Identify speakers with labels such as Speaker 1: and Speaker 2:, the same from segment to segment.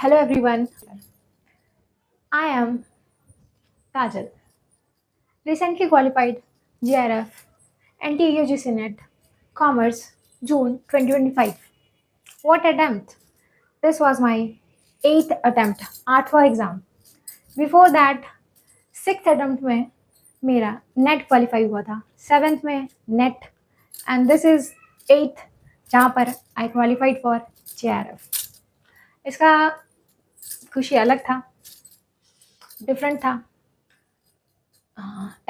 Speaker 1: Hello everyone, I am Kajal. Recently qualified GRF NT-UGC NET Commerce June 2025. What attempt? This was my 8th attempt, 8वां exam. Before that 6th attempt में मेरा net qualify हुआ था, 7th में net and this is 8th जहाँ पर आई qualified for JRF. इसका खुशी अलग था, डिफरेंट था.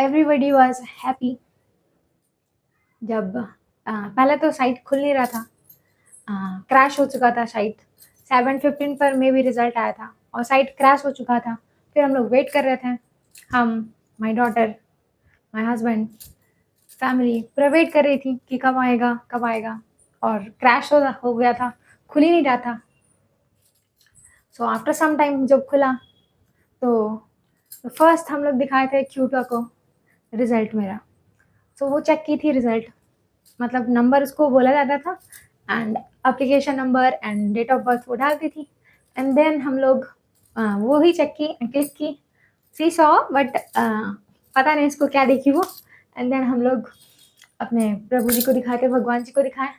Speaker 1: Everybody was happy. जब पहले तो साइट खुल नहीं रहा था, क्रैश हो चुका था साइट. 7:15 पर मे भी रिजल्ट आया था और साइट क्रैश हो चुका था. फिर हम लोग वेट कर रहे थे, हम, my daughter, my husband, family पूरा वेट कर रही थी कि कब आएगा कब आएगा. और क्रैश हो गया था, खुल ही नहीं रहा था. सो आफ्टर सम टाइम जब खुला तो फर्स्ट हम लोग दिखाए थे Q2 को रिज़ल्ट मेरा. सो वो चेक की थी रिज़ल्ट, मतलब नंबर उसको बोला जाता था and application number and date of birth वो डालती थी. एंड देन हम लोग वो ही चेक की, क्लिक की, सी सॉ, बट पता नहीं इसको क्या देखी वो. एंड देन हम लोग अपने प्रभु जी को दिखाए थे, भगवान जी को दिखाए,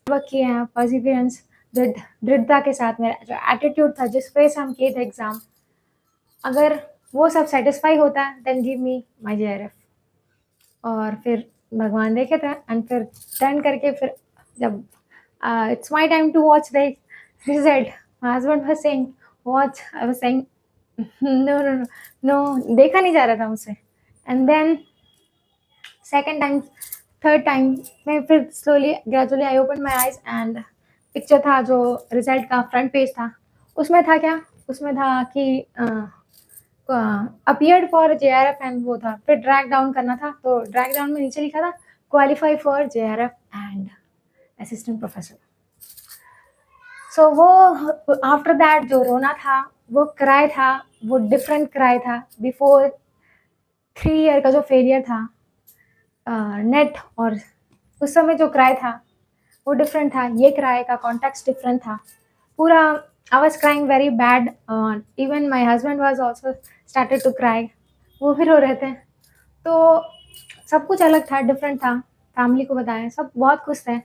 Speaker 1: वर्क किए हैं, परसिवियरेंस, दृढ़ता के साथ. मेरा जो एटीट्यूड था, जिस वे से हम किए थे एग्ज़ाम, अगर वो सब सेटिस्फाई होता है देन गिव मी माई JRF. और फिर भगवान देखे थे एंड फिर टर्न करके फिर जब it's my time to watch the result, my husband was saying watch, I was saying no no no no, देखा नहीं जा रहा था मुझसे. And then second time, third time मैं फिर slowly gradually I open my eyes and picture था जो रिजल्ट का फ्रंट पेज था. उसमें था क्या, उसमें था कि अपीयर्ड फॉर JRF एंड वो था. फिर ड्रैग डाउन करना था, तो ड्रैग डाउन में नीचे लिखा था qualify for JRF and assistant professor. So वो आफ्टर दैट जो रोना था, वो क्राई था, वो डिफरेंट क्राई था. बिफोर 3 ईयर का जो फेलियर था नेट, और उस समय जो क्राई था वो डिफरेंट था. ये क्राई का कॉन्टेक्स्ट डिफरेंट था पूरा. I was crying very bad. Even my husband was also started to cry. वो भी रो रहे थे. तो सब कुछ अलग था, डिफरेंट था. फैमिली को बताया, सब बहुत खुश थे.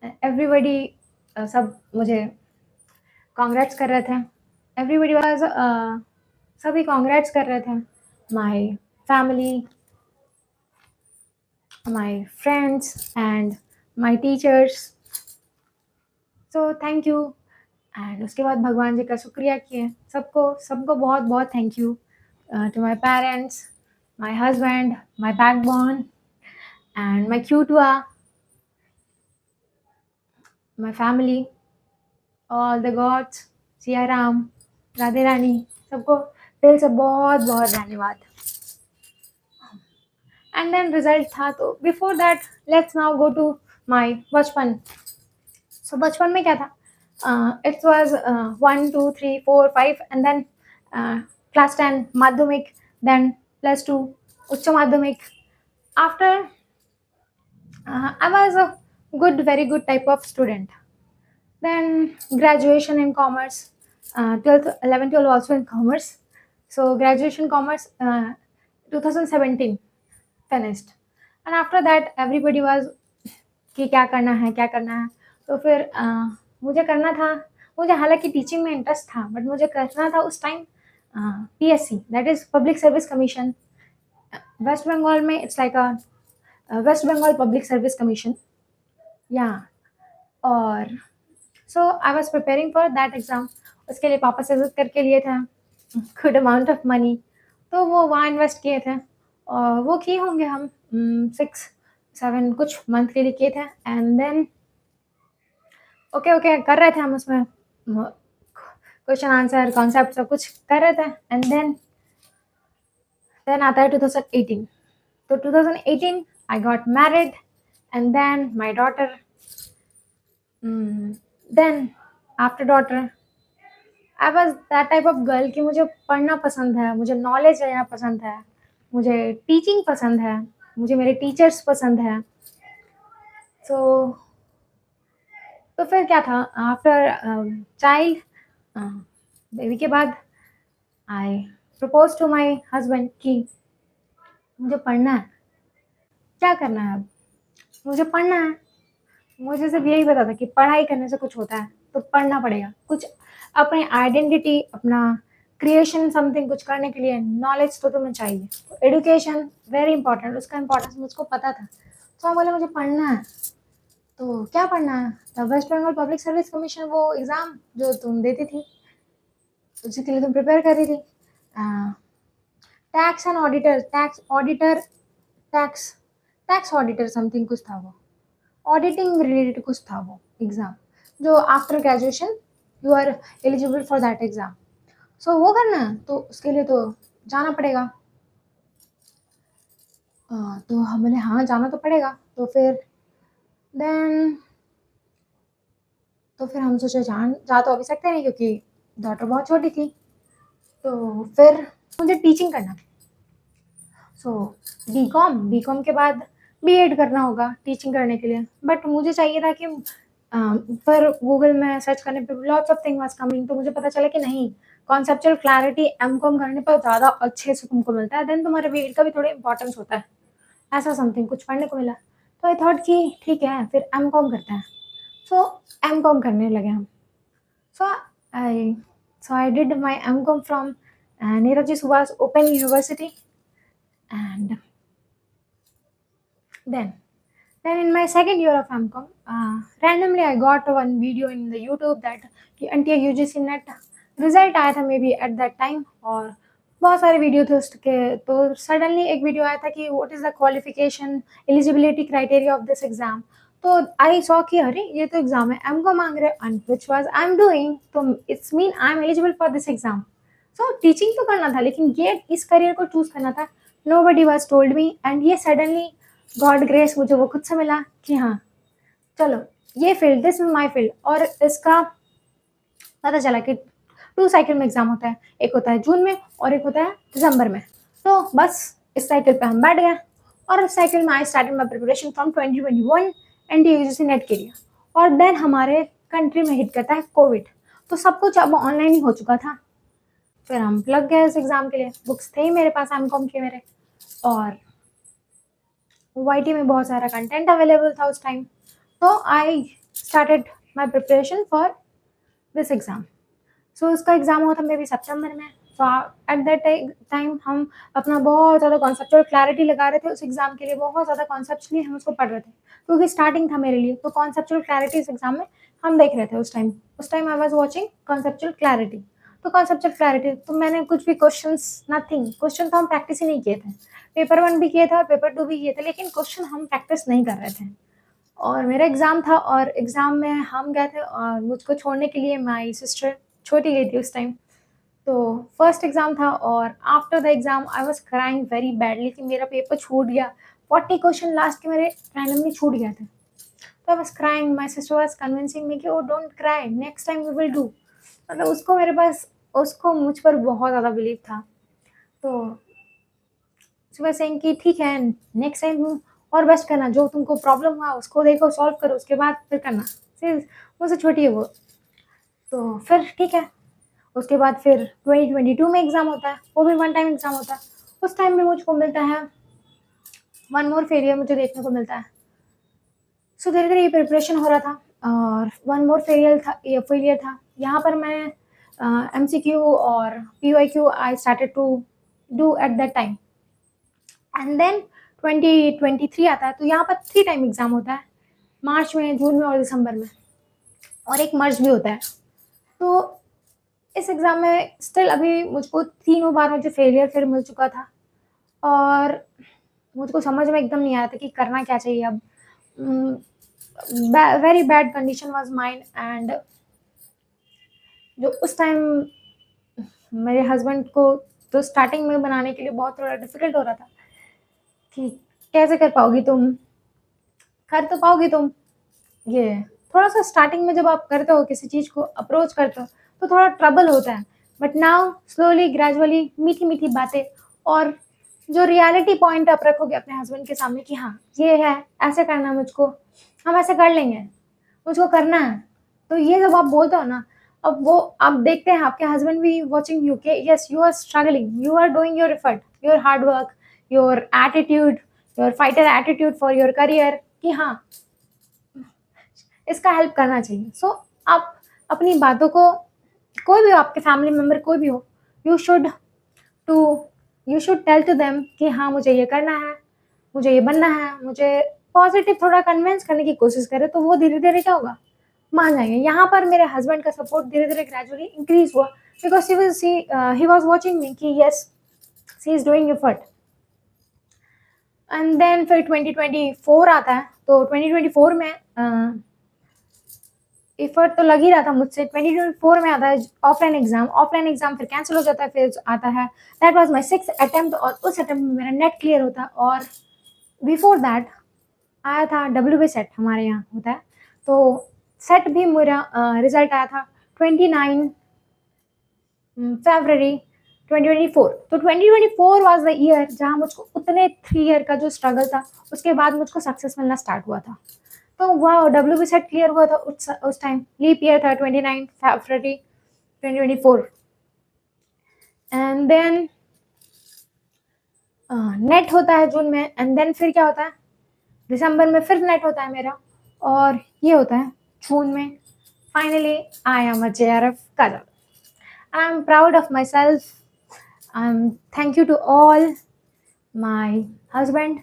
Speaker 1: एवरीबडी सब मुझे कॉन्ग्रेट्स कर रहे थे. एवरीबडी वॉज सभी कॉन्ग्रेट्स कर रहे थे. My family, my friends and my teachers. So thank you. And उसके बाद भगवान जी का शुक्रिया किए. सबको सबको बहुत बहुत thank you. To my parents, my husband, my backbone and my Q2, my family, all the gods, Siya Ram, Radhe Rani, सबको दिल से बहुत बहुत धन्यवाद. एंड देन रिजल्ट था. तो before that let's now go to my बचपन. सो बचपन में क्या था, it was 1 2 3 4 5 and then class 10 माध्यमिक, देन +2 उच्च माध्यमिक. After I was a good, very good type of student. Then graduation in commerce, 12th, 11th, 12th also in commerce. So graduation commerce, 2017 finished. And after that everybody was कि क्या करना है क्या करना है. तो फिर मुझे करना था, मुझे हालांकि टीचिंग में इंटरेस्ट था, बट मुझे करना था उस time PSC, that is public service commission. West Bengal में it's like a West Bengal public service commission, yeah. और so I was preparing for that exam. उसके लिए पापा से जिद करके लिए थे गुड अमाउंट ऑफ मनी, तो वो वहाँ इन्वेस्ट किए थे. और वो किए होंगे हम 6-7 कुछ मंथ के लिए किए थे. एंड देन ओके कर रहे थे हम उसमें क्वेश्चन आंसर कॉन्सेप्ट सब कुछ कर रहे थे. एंड देन आता है 2018. तो 2018 I got married and then my daughter. Then after daughter I was that type of girl कि मुझे पढ़ना पसंद है, मुझे नॉलेज लेना पसंद है, मुझे टीचिंग पसंद है, मुझे मेरे टीचर्स पसंद है. तो फिर क्या था, आफ्टर चाइल्ड बेबी के बाद I propose to my husband कि मुझे पढ़ना है। क्या करना है अब? मुझे पढ़ना है। मुझे सिर्फ यही पता था कि पढ़ाई करने से कुछ होता है, तो पढ़ना पड़ेगा। कुछ अपनी आइडेंटिटी, अपना क्रिएशन समथिंग कुछ करने के लिए नॉलेज तो तुम्हें चाहिए। एजुकेशन वेरी इंपॉर्टेंट, उसका इम्पोर्टेंस मुझको पता था। तो मैं बोले मुझे पढ़ना है। तो क्या पढ़ना है? The West Bengal public service Commission, वो एग्ज़ाम जो तुम देती थी, उसके लिए तुम प्रिपेयर कर रही थी। Tax and auditor, tax tax auditor something कुछ था वो, ऑडिटिंग रिलेटेड कुछ था वो एग्ज़ाम, जो after graduation you are eligible for that exam. So वो करना है, तो उसके लिए तो जाना पड़ेगा। तो हम बोले हाँ जाना तो पड़ेगा। तो फिर देन तो फिर हम सोचे जा तो अभी सकते नहीं, क्योंकि डॉटर बहुत छोटी थी। तो फिर मुझे टीचिंग करना। सो बीकॉम के बाद बीएड करना होगा टीचिंग करने के लिए। बट मुझे चाहिए था कि पर गूगल में सर्च करने पे lots of thing was coming, तो मुझे पता चला कि नहीं, कॉन्सेप्चुअल क्लैरिटी एमकॉम करने पर ज़्यादा अच्छे से तुमको मिलता है, देन तुम्हारे बीएड का भी थोड़ा इंपॉर्टेंस होता है। ऐसा समथिंग कुछ पढ़ने को मिला। तो आई थॉट कि ठीक है फिर एमकॉम करते हैं। सो एमकॉम करने लगे हम। So I so I did my MCom from Neeraj Subhash open university. And then in my second year of MCOM, randomly I got one video in the YouTube that कि NTA UGC नेट रिजल्ट आया था may be eight that time, और बहुत सारे video थे उसके। तो suddenly एक वीडियो आया था कि what is the qualification eligibility criteria of this exam. तो आई सॉ कि अरे ये तो एग्जाम है, एमकॉम मांग रहे हैं, which was I am doing, तो it's mean I am eligible for this exam. So teaching तो करना था, लेकिन ये इस करियर को चूज करना था। Nobody was told me, and ये सडनली गॉड ग्रेस मुझे वो खुद से मिला कि हाँ चलो ये field, this is my field. और इसका पता चला कि 2 साइकिल में एग्जाम होता है, एक होता है जून में और एक होता है दिसंबर में। तो बस इस साइकिल पे हम बैठ गए, और इस साइकिल में आई started my preparation from 2021 NDA UGC net के लिए। और देन हमारे कंट्री में हिट करता है कोविड, तो सब कुछ अब ऑनलाइन ही हो चुका था। फिर हम लग गए इस एग्जाम के लिए। बुक्स थे ही मेरे पास एमकॉम के मेरे, और वाईटी में बहुत सारा कंटेंट अवेलेबल था उस टाइम। तो I started my preparation for this exam. So उसका एग्ज़ाम हुआ था मे बी सितंबर में। सो एट दैट टाइम हम अपना बहुत ज़्यादा कॉन्सेप्चुअल क्लैरिटी लगा रहे थे उस एग्ज़ाम के लिए, बहुत ज़्यादा कॉन्सेप्चुअली हम उसको पढ़ रहे थे, क्योंकि स्टार्टिंग था मेरे लिए। तो कॉन्सेप्चुअल क्लैरिटी इस एग्ज़ाम में हम देख रहे थे उस time I was watching conceptual clarity. तो कॉन्सेप्चुअल क्लैरिटी तो मैंने कुछ भी क्वेश्चन तो हम प्रैक्टिस ही नहीं किए थे। पेपर 1 भी किए थे और पेपर 2 भी किए थे, लेकिन क्वेश्चन हम प्रैक्टिस नहीं कर रहे थे। और मेरा एग्ज़ाम था, और एग्ज़ाम में हम गए थे, और मुझको छोड़ने के लिए माई सिस्टर छोटी गई थी उस टाइम। तो फर्स्ट एग्ज़ाम था, और after the exam I was crying very badly कि मेरा पेपर छूट गया। 40 क्वेश्चन लास्ट के मेरे रैंडमली छूट गए थे। तो I was crying, my sister was convincing me कि oh don't cry, next time we will do. मतलब उसको मुझ पर बहुत ज़्यादा बिलीव था। तो शी वाज़ सेइंग कि ठीक है नेक्स्ट टाइम और बेस्ट करना, जो तुमको प्रॉब्लम हुआ उसको देखो, सॉल्व करो, उसके बाद फिर करना। सिर्फ मुझसे छोटी है वो। तो फिर ठीक है, उसके बाद फिर 2022 में एग्ज़ाम होता है, वो भी वन टाइम एग्ज़ाम होता है। उस टाइम भी मुझको मिलता है वन मोर फेलियर, मुझे देखने को मिलता है। सो धीरे-धीरे ये प्रिपरेशन हो रहा था, और वन मोर फेलियर था। यहाँ पर मैं एमसीक्यू और PYQ I started to do at that time. And then 2023 आता है, तो यहाँ पर 3 टाइम एग्ज़ाम होता है, मार्च में, जून में और दिसंबर में, और एक मर्ज भी होता है। तो इस एग्ज़ाम में स्टिल अभी मुझको तीनों बार मुझे फेलियर फिर मिल चुका था, और मुझको समझ में एकदम नहीं आया था कि करना क्या चाहिए अब। Very bad condition was mine, and जो उस टाइम मेरे हस्बैंड को तो स्टार्टिंग में बनाने के लिए बहुत थोड़ा डिफ़िकल्ट हो रहा था कि कैसे कर पाओगी तुम, कर तो पाओगी तुम। ये थोड़ा-सा स्टार्टिंग में जब आप करते हो, किसी चीज़ को अप्रोच करते हो, तो थोड़ा ट्रबल होता है। बट नाउ स्लोली ग्रेजुअली मीठी-मीठी बातें, और जो रियलिटी पॉइंट आप रखोगे अपने हस्बैंड के सामने कि हाँ, ये है, ऐसे करना है मुझको, हम ऐसे कर लेंगे, मुझको करना है। तो ये जब आप बोलते हो ना, अब वो आप देखते हैं आपके हस्बैंड भी वॉचिंग यू के yes you are struggling, you are doing your effort, your hard work, your attitude, your fighter attitude for your career, कि हाँ इसका हेल्प करना चाहिए। सो आप अपनी बातों को, कोई भी हो आपके फैमिली मेम्बर कोई भी हो, you should to you should tell to them कि हाँ मुझे ये करना है, मुझे ये बनना है, मुझे पॉजिटिव थोड़ा कन्विंस करने की कोशिश करें, तो वो धीरे धीरे क्या होगा, मान जाएंगे। यहाँ पर मेरे हस्बैंड का सपोर्ट धीरे धीरे ग्रेजुअली इंक्रीज हुआ, because he was watching me कि yes she is doing effort. And then फिर 2024 आता है, तो 2024 में एफर्ट तो लग ही रहा था मुझसे। 2024 में आता है ऑफलाइन एग्जाम फिर कैंसिल हो जाता है, फिर आता है that was my 6th attempt, और उस अटेम्प्ट में मेरा नेट क्लियर होता है। और बिफोर दैट आया था WB सेट, हमारे यहाँ होता है, तो सेट भी मेरा रिजल्ट आया था 29 फरवरी 2024। तो 2024 वाज द ईयर जहाँ मुझको उतने 3 ईयर का जो स्ट्रगल था उसके बाद मुझको सक्सेस मिलना स्टार्ट हुआ था। तो वाह, WB सेट क्लियर हुआ था उस टाइम, लीप ईयर था 29 फरवरी 2024। एंड देन नेट होता है जून में, एंड देन फिर क्या होता है, दिसंबर में फिर नेट होता है मेरा, और ये होता है जून में। Finally I am a JRF Kajal. I am proud of myself. Thank you to all my husband,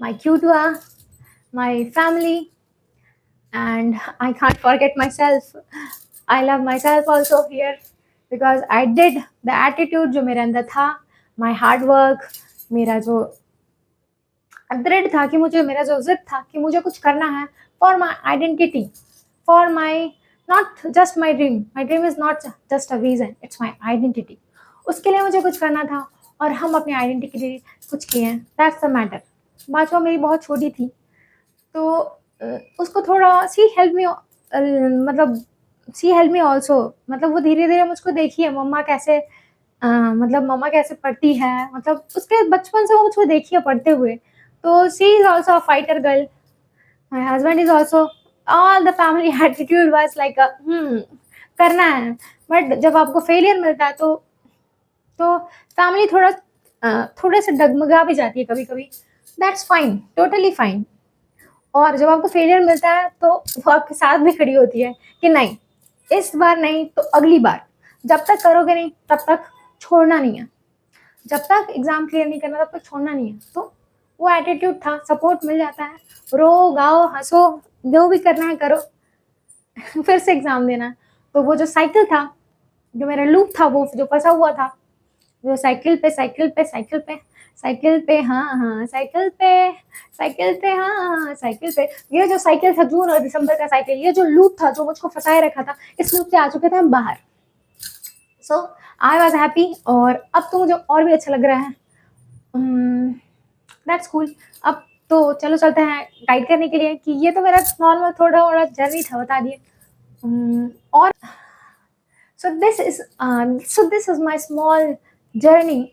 Speaker 1: my tutor, my family, and I can't forget myself. I love myself also here because I did the attitude जो मेरे अंदर था, my hard work, मेरा जो दृढ़ था कि मुझे, मेरा जो जिद था कि मुझे कुछ करना है for my identity, for my not just my dream is not just a vision, it's my identity. उसके लिए मुझे कुछ करना था और हम अपनी आइडेंटिटी के लिए कुछ किए हैं, दैट्स द मैटर। बाजवा मेरी बहुत छोटी थी, तो उसको थोड़ा सी हेल्प मी, मतलब सी हेल्प मी ऑल्सो, मतलब वो धीरे धीरे मुझको देखी है मम्मा कैसे मतलब मम्मा कैसे पढ़ती है, मतलब उसके बचपन से वो मुझको देखी है पढ़ते हुए। तो she is also a fighter girl, my husband is also, all the family attitude was like करना है। बट जब आपको फेलियर मिलता है तो फैमिली थोड़े से डगमगा भी जाती है कभी कभी, दैट्स फाइन, टोटली फाइन। और जब आपको फेलियर मिलता है तो वो आपके साथ भी खड़ी होती है कि नहीं, इस बार नहीं तो अगली बार, जब तक करोगे नहीं तब तक छोड़ना नहीं है, जब तक एग्जाम क्लियर नहीं करना तब तक छोड़ना नहीं है। तो वो एटीट्यूड था, सपोर्ट मिल जाता है, रो गाओ हंसो, जो भी करना है करो फिर से एग्जाम देना। तो वो जो साइकिल था, जो मेरा लूप था, वो जो फंसा हुआ था, जो साइकिल पे साइकिल पे साइकिल पे साइकिल पे हाँ हाँ साइकिल पे हाँ साइकिल पे, ये जो साइकिल था जून और दिसंबर का साइकिल, ये जो लूप था जो मुझको फंसाए रखा था, इस लूप से आ चुके थे हम बाहर। सो आई वॉज हैप्पी, और अब तो मुझे और भी अच्छा लग रहा है। That's cool. अब तो चलो चलते हैं गाइड करने के लिए, कि ये तो मेरा नॉर्मल थोड़ा थोड़ा जर्नी था, बता दिए। और so this is my small journey,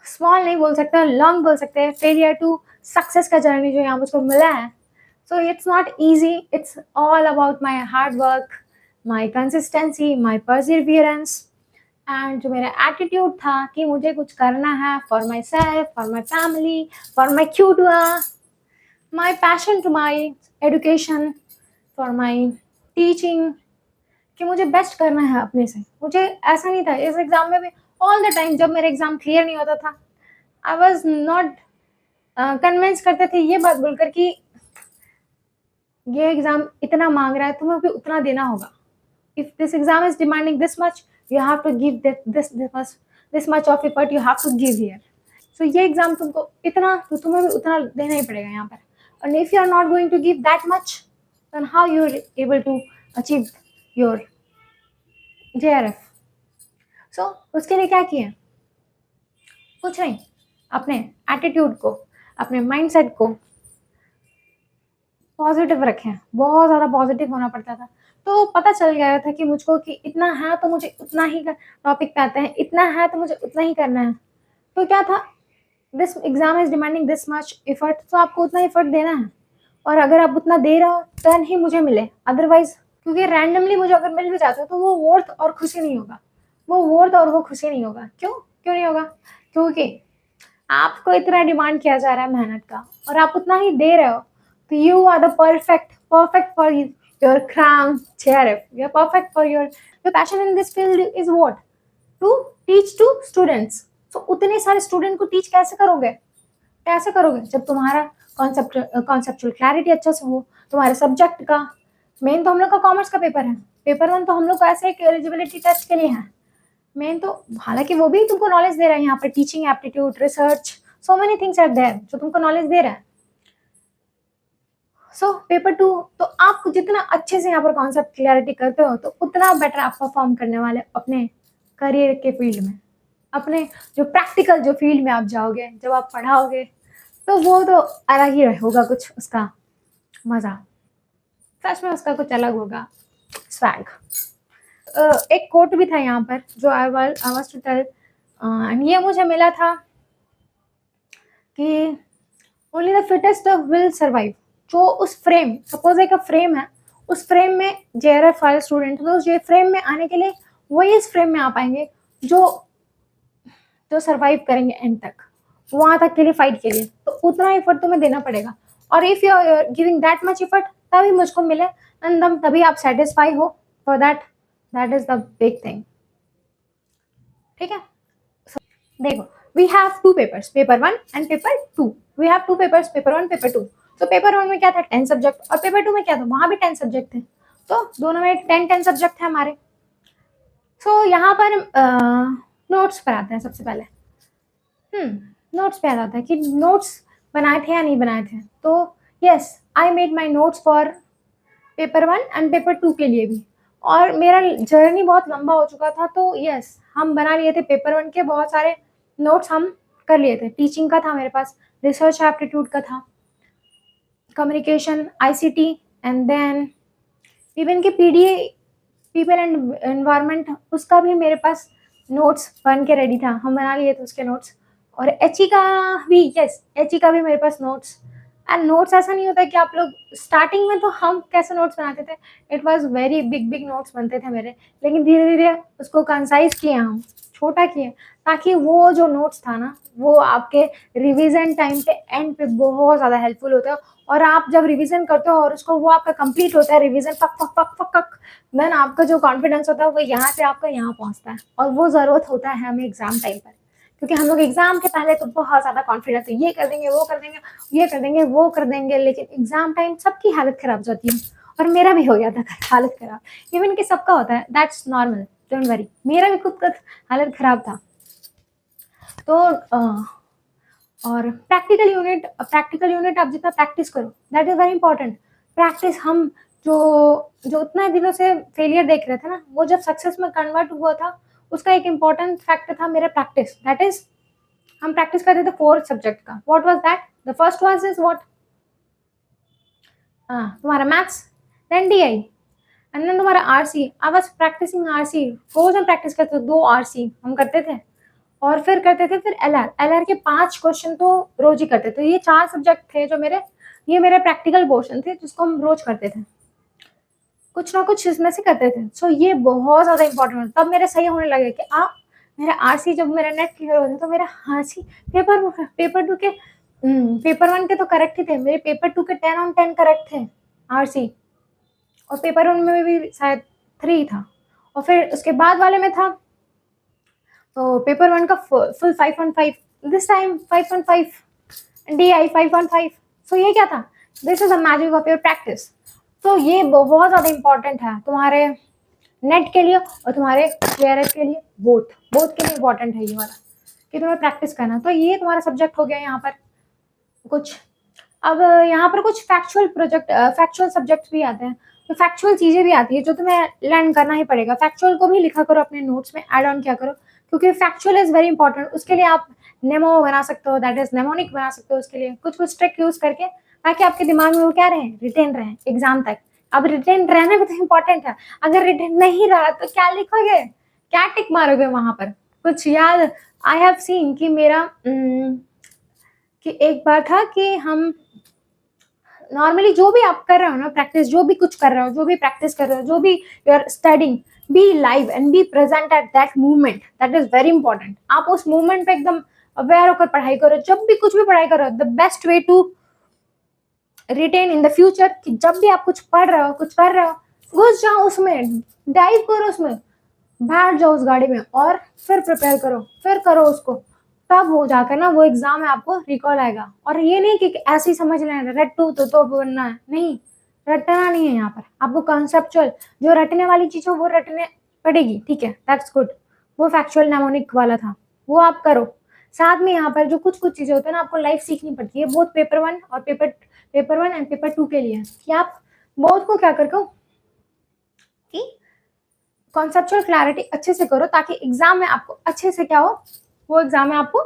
Speaker 1: small नहीं बोल सकते, लॉन्ग बोल सकते हैं, फेलियर टू सक्सेस का जर्नी जो यहाँ मुझको मिला है। So it's not easy, it's all about my hard work, my consistency, my perseverance, and जो मेरा एटीट्यूड था कि मुझे कुछ करना है for myself, for my family, for my tutor, my passion to my education, for my teaching, कि मुझे बेस्ट करना है अपने से। मुझे ऐसा नहीं था इस एग्ज़ाम में भी, ऑल द टाइम जब मेरा एग्ज़ाम क्लियर नहीं होता था, आई वॉज नॉट कन्विंस करते थे ये बात बोलकर कि ये एग्ज़ाम इतना मांग रहा है, तुम्हें भी उतना देना होगा। If this exam is demanding this much, you have to give this much of effort you have to give here. So ये एग्जाम तुमको इतना, तो तुम्हें भी उतना देना ही पड़ेगा यहाँ पर। And if you are not going to give that much, then how you are able to achieve your JRF? So उसके लिए क्या किए, कुछ नहीं, अपने एटीट्यूड को, अपने माइंडसेट को पॉजिटिव रखें, बहुत ज़्यादा पॉजिटिव होना पड़ता था। तो पता चल गया था कि मुझको कि इतना है तो मुझे उतना ही टॉपिक पे आते हैं, इतना है तो मुझे उतना ही करना है। तो क्या था, this exam is demanding this much effort, तो आपको उतना एफर्ट देना है, और अगर आप उतना दे रहे हो देन ही मुझे मिले, अदरवाइज क्योंकि रैंडमली मुझे अगर मिल भी जाता है तो वो वर्थ और खुशी नहीं होगा, वो वर्थ और वो खुशी नहीं होगा। क्यों क्यों नहीं होगा? क्योंकि आपको इतना डिमांड किया जा रहा है मेहनत का और आप उतना ही दे रहे हो, तो you are the perfect for your crown chair, you are perfect for your passion in this field is what, to teach to students. तो उतने सारे स्टूडेंट को टीच कैसे करोगे? कैसे करोगे जब तुम्हारा कॉन्सेप्चुअल क्लैरिटी अच्छा से हो, तुम्हारे सब्जेक्ट का। मेन तो हम लोग का कॉमर्स का पेपर है, पेपर 1 तो हम लोग का ऐसे एक एलिजिबिलिटी टेस्ट के लिए है। मेन तो हालांकि वो भी तुमको नॉलेज दे रहा है यहाँ पर, teaching aptitude, research, so many things are there जो तुमको नॉलेज दे रहा है। सो पेपर 2 तो आप जितना अच्छे से यहाँ पर कॉन्सेप्ट क्लैरिटी करते हो तो उतना बेटर आप परफॉर्म करने वाले अपने करियर के फील्ड में, अपने जो प्रैक्टिकल जो फील्ड में आप जाओगे, जब आप पढ़ाओगे तो वो तो अलग ही होगा कुछ उसका मजा, सच में उसका कुछ अलग होगा स्वैग। एक कोट भी था यहाँ पर जो आई वाज टू टेल, ये मुझे मिला था कि only the fittest will survive. जो उस फ्रेम, सपोज एक फ्रेम है, उस फ्रेम में जेआरएफ वाले स्टूडेंट, तो उस फ्रेम में आने के लिए वही इस फ्रेम में आ पाएंगे जो जो सर्वाइव करेंगे एंड तक, वहां तक के लिए फाइट के लिए। तो उतना एफर्ट तुम्हें देना पड़ेगा, और if you are giving that much effort तभी मुझको मिले, एंड तभी आप सेटिस्फाई हो for that is the big thing. ठीक है, देखो we have 2 papers, paper 1 and paper 2। We have 2 papers, paper 1 paper 2। तो पेपर 1 में क्या था 10 सब्जेक्ट, और पेपर 2 में क्या था, वहां भी 10 सब्जेक्ट थे, तो दोनों में 10 सब्जेक्ट थे हमारे। सो यहाँ पर नोट्स पर आते हैं सबसे पहले। नोट्स पे आ जाता है कि नोट्स बनाए थे या नहीं बनाए थे। तो yes, I made my notes for paper 1 and paper 2 के लिए भी, और मेरा जर्नी बहुत लंबा हो चुका था, तो यस हम बना लिए थे पेपर 1 के बहुत सारे नोट्स, हम कर लिए थे। टीचिंग का था मेरे पास, रिसर्च एप्टीट्यूड का था, communication, ICT, and then even के पीडीए, पीपल एंड एनवायरनमेंट, उसका भी मेरे पास नोट्स बन के रेडी था, हम बना लिए थे उसके नोट्स। और एचई का भी, यस एचई का भी मेरे पास नोट्स। एंड नोट्स ऐसा नहीं होता कि आप लोग स्टार्टिंग में तो हम कैसे नोट्स बनाते थे, it was very big notes बनते थे मेरे, लेकिन धीरे धीरे उसको कंसाइज किए, हम छोटा किए, ताकि वो जो नोट्स था ना वो आपके रिवीजन टाइम पे एंड पे बहुत ज़्यादा हेल्पफुल होता है। और आप जब रिवीजन करते हो और उसको वो आपका कंप्लीट होता है रिवीजन, पक पक पक पक पक, देन आपका जो कॉन्फिडेंस होता है वो यहाँ से आपका यहाँ पहुँचता है, और वो ज़रूरत होता है हमें एग्जाम टाइम पर, क्योंकि हम लोग एग्जाम के पहले तो बहुत ज़्यादा कॉन्फिडेंस है, ये कर देंगे, वो कर देंगे, ये कर देंगे, वो कर देंगे, लेकिन एग्जाम टाइम सबकी हालत खराब जाती है, और मेरा भी हो गया था हालत खराब, इवन कि सबका होता है, दैट्स नॉर्मल, डोंट वरी, मेरा भी खुद का हालत खराब था। तो और प्रैक्टिकल यूनिट आप जितना प्रैक्टिस करो, that is very important. Practice, हम जो जो उतना दिनों से फेलियर देख रहे थे ना, वो जब सक्सेस में कन्वर्ट हुआ था, उसका एक इम्पॉर्टेंट फैक्टर था मेरा प्रैक्टिस। दैट इज, हम प्रैक्टिस करते थे 4 सब्जेक्ट का। What was that? The first was is what, तुम्हारा maths, then DI, and then तुम्हारा RC. I was practising RC, रोज हम प्रैक्टिस करते थे, 2 आरसी हम करते थे, और फिर करते थे फिर एलआर के 5 क्वेश्चन तो रोज ही करते थे। ये 4 सब्जेक्ट थे जो ये मेरे प्रैक्टिकल पोर्शन थे जिसको हम रोज करते थे, कुछ ना कुछ इसमें से करते थे। सो ये बहुत ज़्यादा इंपॉर्टेंट, तब मेरे सही होने लगे कि मेरा आरसी, जब मेरा नेट क्लियर होता तो मेरा आरसी पेपर 2 के पेपर 1 के तो करेक्ट ही थे, मेरे पेपर 2 के 10 on 10 करेक्ट थे आरसी, और पेपर 1 में भी शायद 3 था, और फिर उसके बाद वाले में था, तो पेपर 1 का full 5 on 5, this time 5 on 5, DI 5 on 5। सो ये क्या था, this is a magic of your practice. तो ये बहुत ज़्यादा इंपॉर्टेंट है तुम्हारे नेट के लिए और तुम्हारे क्लियरेंस के लिए, बोथ के लिए इंपॉर्टेंट है ये वाला, कि तुम्हें प्रैक्टिस करना। तो ये तुम्हारा सब्जेक्ट हो गया यहाँ पर कुछ। अब यहाँ पर कुछ फैक्चुअल सब्जेक्ट भी आते हैं, तो फैक्चुअल चीज़ें भी आती है जो तुम्हें लर्न करना ही पड़ेगा। फैक्चुअल को भी लिखा करो अपने नोट्स में, ऐड ऑन किया करो, क्योंकि फैक्चुअल इज वेरी इंपॉर्टेंट। उसके लिए आप नेमो बना सकते हो, दैट इज नेमोनिक बना सकते हो, उसके लिए कुछ ट्रिक यूज करके, ताकि आपके दिमाग में वो क्या रहे, रिटेन रहे एग्जाम तक। अब रिटेन रहना भी तो इम्पोर्टेंट है, अगर रिटेन नहीं रहा तो क्या लिखोगे, क्या टिक मारोगे वहां पर, कुछ याद। आई हैव सीन कि मेरा कि एक बार था कि हम नॉर्मली जो भी आप कर रहे हो ना प्रैक्टिस, जो भी कुछ कर रहे हो, जो भी प्रैक्टिस कर रहे हो, जो भी you are studying, be live and be present at that movement, that is very important. आप उस मूवमेंट पे एकदम अवेयर होकर पढ़ाई करो। जब भी कुछ भी पढ़ाई करो, the best way to retain in the future कि जब भी आप कुछ पढ़ रहे हो, कुछ कर रहे हो, घुस जाओ उसमें, डाइव करो उसमें, बैठ जाओ उस गाड़ी में और फिर प्रिपेयर करो, फिर करो उसको। तब हो जाकर ना वो एग्जाम में आपको रिकॉल आएगा। और ये नहीं कि ऐसे ही समझ लें रट्टू तो बनना है, नहीं, रटना नहीं है यहाँ पर। आपको कॉन्सेप्चुअल जो रटने वाली चीज हो वो रटने पड़ेगी, ठीक है, दैट्स गुड। वो फैक्चुअल नेमोनिक वाला था, वो आप करो। साथ में यहाँ पर जो कुछ कुछ चीजें होती है ना, आपको लाइफ सीखनी पड़ती है, बहुत पेपर 1 और पेपर 1 एंड पेपर 2 के लिए, कि आप बहुत को क्या करके कि कॉन्सेप्चुअल क्लैरिटी अच्छे से करो, ताकि एग्जाम में आपको अच्छे से क्या हो, वो एग्जाम में आपको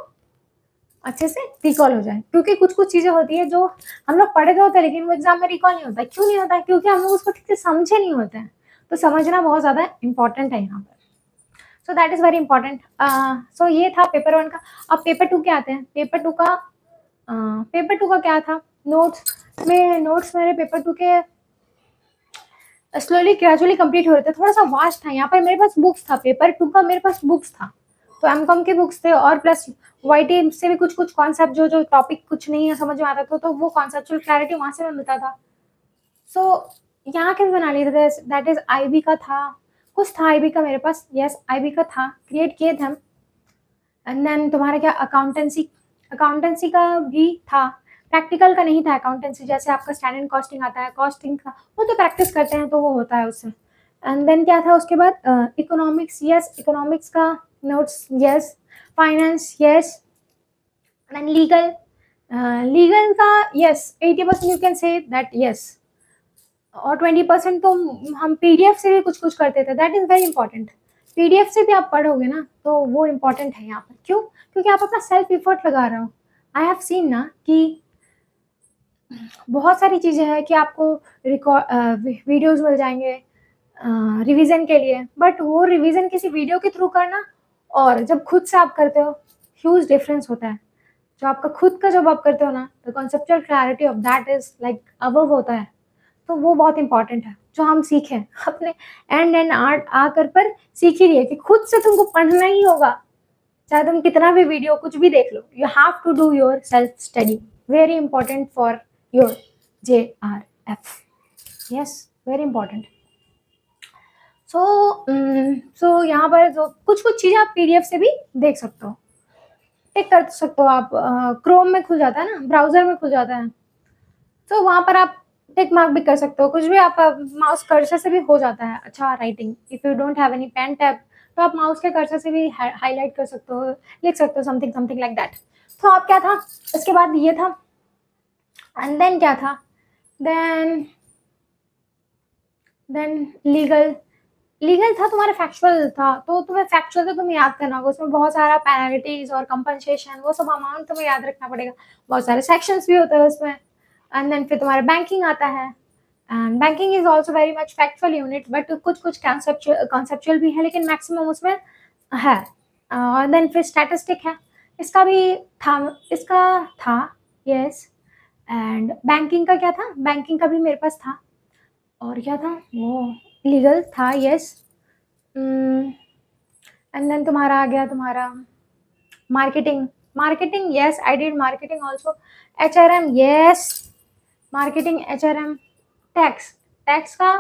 Speaker 1: अच्छे से रिकॉल हो जाए। क्योंकि कुछ कुछ चीजें होती है जो हम लोग पढ़े तो होते हैं, लेकिन वो एग्जाम में रिकॉल नहीं होता है। क्यों नहीं होता है? क्योंकि हम लोग उसको ठीक से समझे नहीं होते हैं। तो समझना बहुत ज्यादा इंपॉर्टेंट है यहाँ पर। So that is very important. So ये था पेपर 1 का। अब पेपर 2 के आते हैं। पेपर 2 का क्या था? नोट्स मेरे पेपर 2 के स्लोली ग्रेजुअली कंप्लीट हो रहे थे। थोड़ा सा वास्ट था। यहाँ पर मेरे पास बुक्स था, पेपर 2 का मेरे पास बुक्स था, तो एमकॉम के बुक्स थे, और प्लस वाईटी से भी कुछ कुछ कॉन्सेप्ट जो टॉपिक कुछ नहीं है समझ में आता था, तो वो कॉन्सेप्चुअल क्लैरिटी वहां से मिलता था। सो यहाँ के बना लिए थे, दैट इज आईबी का था, कुछ था आईबी का मेरे पास, यस आईबी का था, क्रिएट किए थे हम। एंड देन तुम्हारा क्या, अकाउंटेंसी का भी था, प्रैक्टिकल का नहीं था अकाउंटेंसी। जैसे आपका स्टैंडर्ड कॉस्टिंग आता है, कॉस्टिंग का वो तो प्रैक्टिस करते हैं तो वो होता है उससे। एंड देन क्या था उसके बाद, इकोनॉमिक्स, यस इकोनॉमिक्स का notes, yes finance, yes then legal का, yes 80% you can say that, yes, और 20% तो हम पीडीएफ से भी कुछ कुछ करते थे, that is very important. PDF से भी आप पढ़ोगे ना तो वो इम्पोर्टेंट है यहाँ पर। क्यों? क्योंकि आप अपना सेल्फ इफर्ट लगा रहे हो। आई हैव सीन ना कि बहुत सारी चीज़ें हैं कि आपको वीडियोस मिल जाएंगे रिवीजन के लिए, बट वो रिवीजन किसी वीडियो के थ्रू करना और जब खुद से आप करते हो, ह्यूज डिफरेंस होता है। जो आपका खुद का जब आप करते हो ना, the conceptual clarity of that is like above होता है। तो वो बहुत इंपॉर्टेंट है जो हम सीखें अपने एंड आर्ट आकर पर सीख ही लिए कि खुद से तुमको पढ़ना ही होगा, चाहे तुम कितना भी वीडियो कुछ भी देख लो। You have to do your self study, very important for your JRF, yes very important. So यहाँ पर जो कुछ कुछ चीज़ें आप पीडीएफ से भी देख सकते हो, टिक कर सकते हो आप। क्रोम में खुल जाता है ना, ब्राउजर में खुल जाता है, तो वहाँ पर आप टिक मार्क भी कर सकते हो। कुछ भी आप माउस कर्सर से भी हो जाता है अच्छा writing. If you don't have any pen tab तो आप माउस के कर्सर से भी हाईलाइट कर सकते हो, लिख सकते हो, समथिंग समथिंग लाइक दैट। तो आप क्या था इसके बाद, ये था। एंड देन क्या था, देन लीगल था तुम्हारा, फैक्चुअल था, तो तुम्हें फैक्चुअल तो तुम्हें याद करना होगा। उसमें बहुत सारा पेनल्टीज और कंपनसेशन, वो सब अमाउंट तुम्हें याद रखना पड़ेगा। बहुत सारे सेक्शंस भी होते हैं उसमें। एंड देन फिर तुम्हारा बैंकिंग आता है, and banking is also very much factual unit, but कुछ कुछ कॉन्सेप्चुअल भी है, लेकिन मैक्सिमम उसमें है। और देन फिर स्टैटिस्टिक है, इसका था यस। एंड बैंकिंग का क्या था, बैंकिंग का भी मेरे पास था। और क्या था वो, लीगल था, यस। एंड देन तुम्हारा आ गया तुम्हारा marketing, yes I did marketing also. HRM, yes marketing, HRM। Tax का,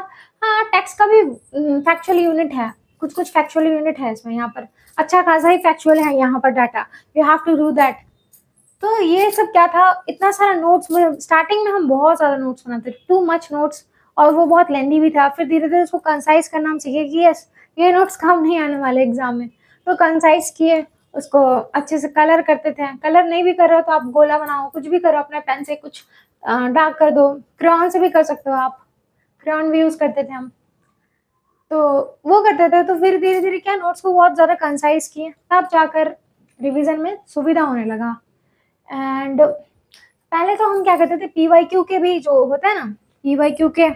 Speaker 1: हाँ टैक्स का भी फैक्चुअल यूनिट है, कुछ कुछ फैक्चुअल यूनिट है इसमें। यहाँ पर अच्छा खासा ही फैक्चुअल है यहाँ पर data, you have to do that. तो ये सब क्या था, इतना सारा नोट्स में स्टार्टिंग में हम बहुत ज़्यादा नोट्स बनाते थे, टू मच नोट्स, और वो बहुत लेंदी भी था। फिर धीरे धीरे उसको कंसाइज करना हम सीखे कि यस ये नोट्स काम नहीं आने वाले एग्जाम में, तो कंसाइज किए उसको, अच्छे से कलर करते थे। कलर नहीं भी कर रहे हो तो आप गोला बनाओ, कुछ भी करो, अपने पेन से कुछ डार्क कर दो, क्रेयॉन से भी कर सकते हो आप, क्रेयॉन भी यूज़ करते थे हम, तो वो करते थे। तो फिर धीरे धीरे क्या नोट्स को बहुत ज़्यादा कंसाइज किए, तब जाकर रिविजन में सुविधा होने लगा। एंड पहले तो हम क्या करते थे, PYQ के भी जो होता है ना, PYQ के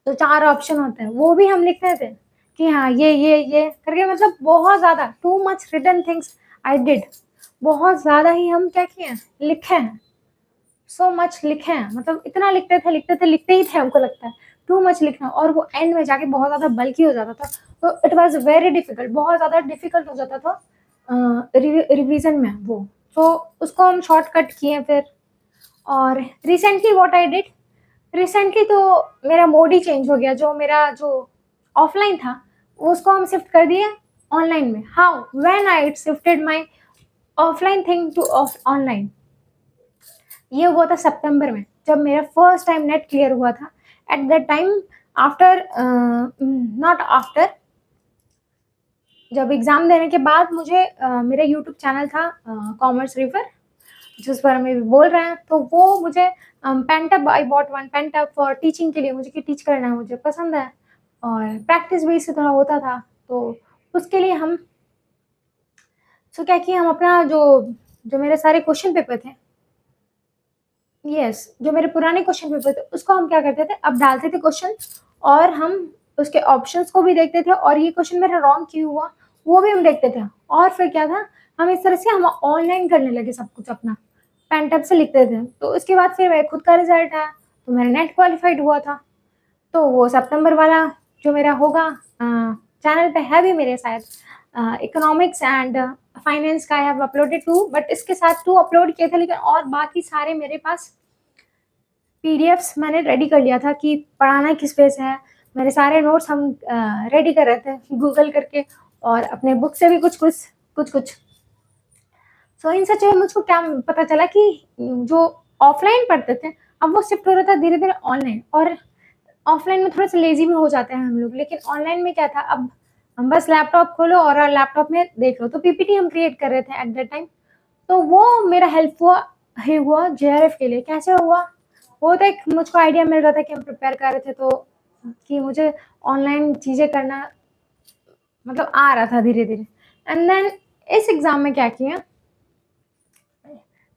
Speaker 1: तो 4 ऑप्शन होते हैं, वो भी हम लिखते थे कि हाँ ये करके, मतलब बहुत ज़्यादा too much written things I did, बहुत ज़्यादा ही हम क्या किए हैं, लिखे हैं। सो मच लिखे हैं, मतलब इतना लिखते ही थे, हमको लगता है टू मच लिखना, और वो एंड में जाके बहुत ज़्यादा बल्कि हो जाता था, तो इट वाज़ वेरी डिफ़िकल्ट, बहुत ज़्यादा डिफ़िकल्ट हो जाता था रिवीजन में वो, तो उसको हम शॉर्टकट किए फिर। और recently what I did, recently तो मेरा मोड ही चेंज हो गया, जो मेरा जो ऑफलाइन था उसको हम शिफ्ट कर दिए ऑनलाइन में। How, when I shifted my offline thing to online, ये हुआ था सितंबर में, जब मेरा फर्स्ट टाइम नेट क्लियर हुआ था। Eight that time, after not after, जब एग्ज़ाम देने के बाद मुझे मेरा यूट्यूब चैनल था कॉमर्स रिवर, जिस पर हम अभी बोल रहे हैं, तो वो मुझे pent-up, I bought one pent-up for teaching के लिए, मुझे कि टीच करना मुझे पसंद है, और प्रैक्टिस भी इससे थोड़ा होता था, तो उसके लिए हम सो क्या किया, हम अपना जो जो मेरे सारे क्वेश्चन पेपर थे, यस, जो मेरे पुराने क्वेश्चन पेपर थे, उसको हम क्या करते थे, अब डालते थे क्वेश्चन, और हम उसके ऑप्शंस को भी देखते थे, और ये क्वेश्चन मेरा रॉन्ग क्यों हुआ वो भी हम देखते थे, और फिर क्या था, हम इस तरह से हम ऑनलाइन करने लगे सब कुछ अपना, पेंटअप से लिखते थे। तो उसके बाद फिर मेरा खुद का रिजल्ट आया, तो मेरा नेट क्वालिफाइड हुआ था, तो वो सितंबर वाला जो मेरा होगा, चैनल पे है भी मेरे शायद, इकोनॉमिक्स एंड फाइनेंस का I have uploaded to, but इसके साथ 2 अपलोड किए थे, लेकिन और बाकी सारे मेरे पास पीडीएफ्स मैंने रेडी कर लिया था कि पढ़ाना किस पे से है। मेरे सारे नोट्स हम रेडी कर रहे थे गूगल करके, और अपने बुक से भी कुछ। सो इन सच में मुझको क्या पता चला कि जो ऑफलाइन पढ़ते थे, अब वो शिफ्ट हो रहा था धीरे-धीरे ऑनलाइन, और ऑफलाइन में थोड़ा-सा लेज़ी भी हो जाते हैं हम लोग, लेकिन ऑनलाइन में क्या था, अब हम बस लैपटॉप खोलो और लैपटॉप में देख लो। तो पीपीटी हम क्रिएट कर रहे थे एट दैट टाइम, तो वो मेरा हेल्प हुआ जेआरएफ के लिए। कैसे हुआ? वो तो एक मुझको आइडिया मिल रहा था कि हम प्रिपेयर कर रहे थे, तो कि मुझे ऑनलाइन चीज़ें करना मतलब आ रहा था धीरे-धीरे। एंड देन इस एग्ज़ाम में क्या किया,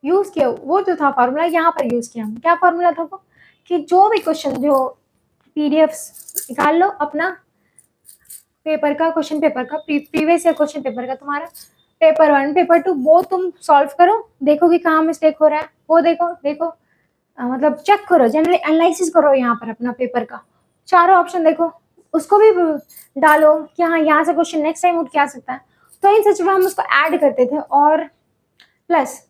Speaker 1: यूज़ किया वो जो था फ़ॉर्मूला, यहाँ पर यूज़ किया। क्या फ़ॉर्मूला था वो? कि जो भी क्वेश्चन जो पीडीएफ्स निकाल लो अपना पेपर का, क्वेश्चन पेपर का, प्रीवियस ईयर क्वेश्चन पेपर का, तुम्हारा पेपर 1 पेपर 2 वो तुम सॉल्व करो, देखो कि कहाँ मिस्टेक हो रहा है, वो देखो मतलब चेक करो, जनरली एनालिसिस करो यहाँ पर अपना पेपर का, चारों ऑप्शन देखो, उसको भी डालो कि हाँ यहाँ से क्वेश्चन नेक्स्ट टाइम उठ के आ सकता है। तो इन सच में हम उसको ऐड करते थे, और प्लस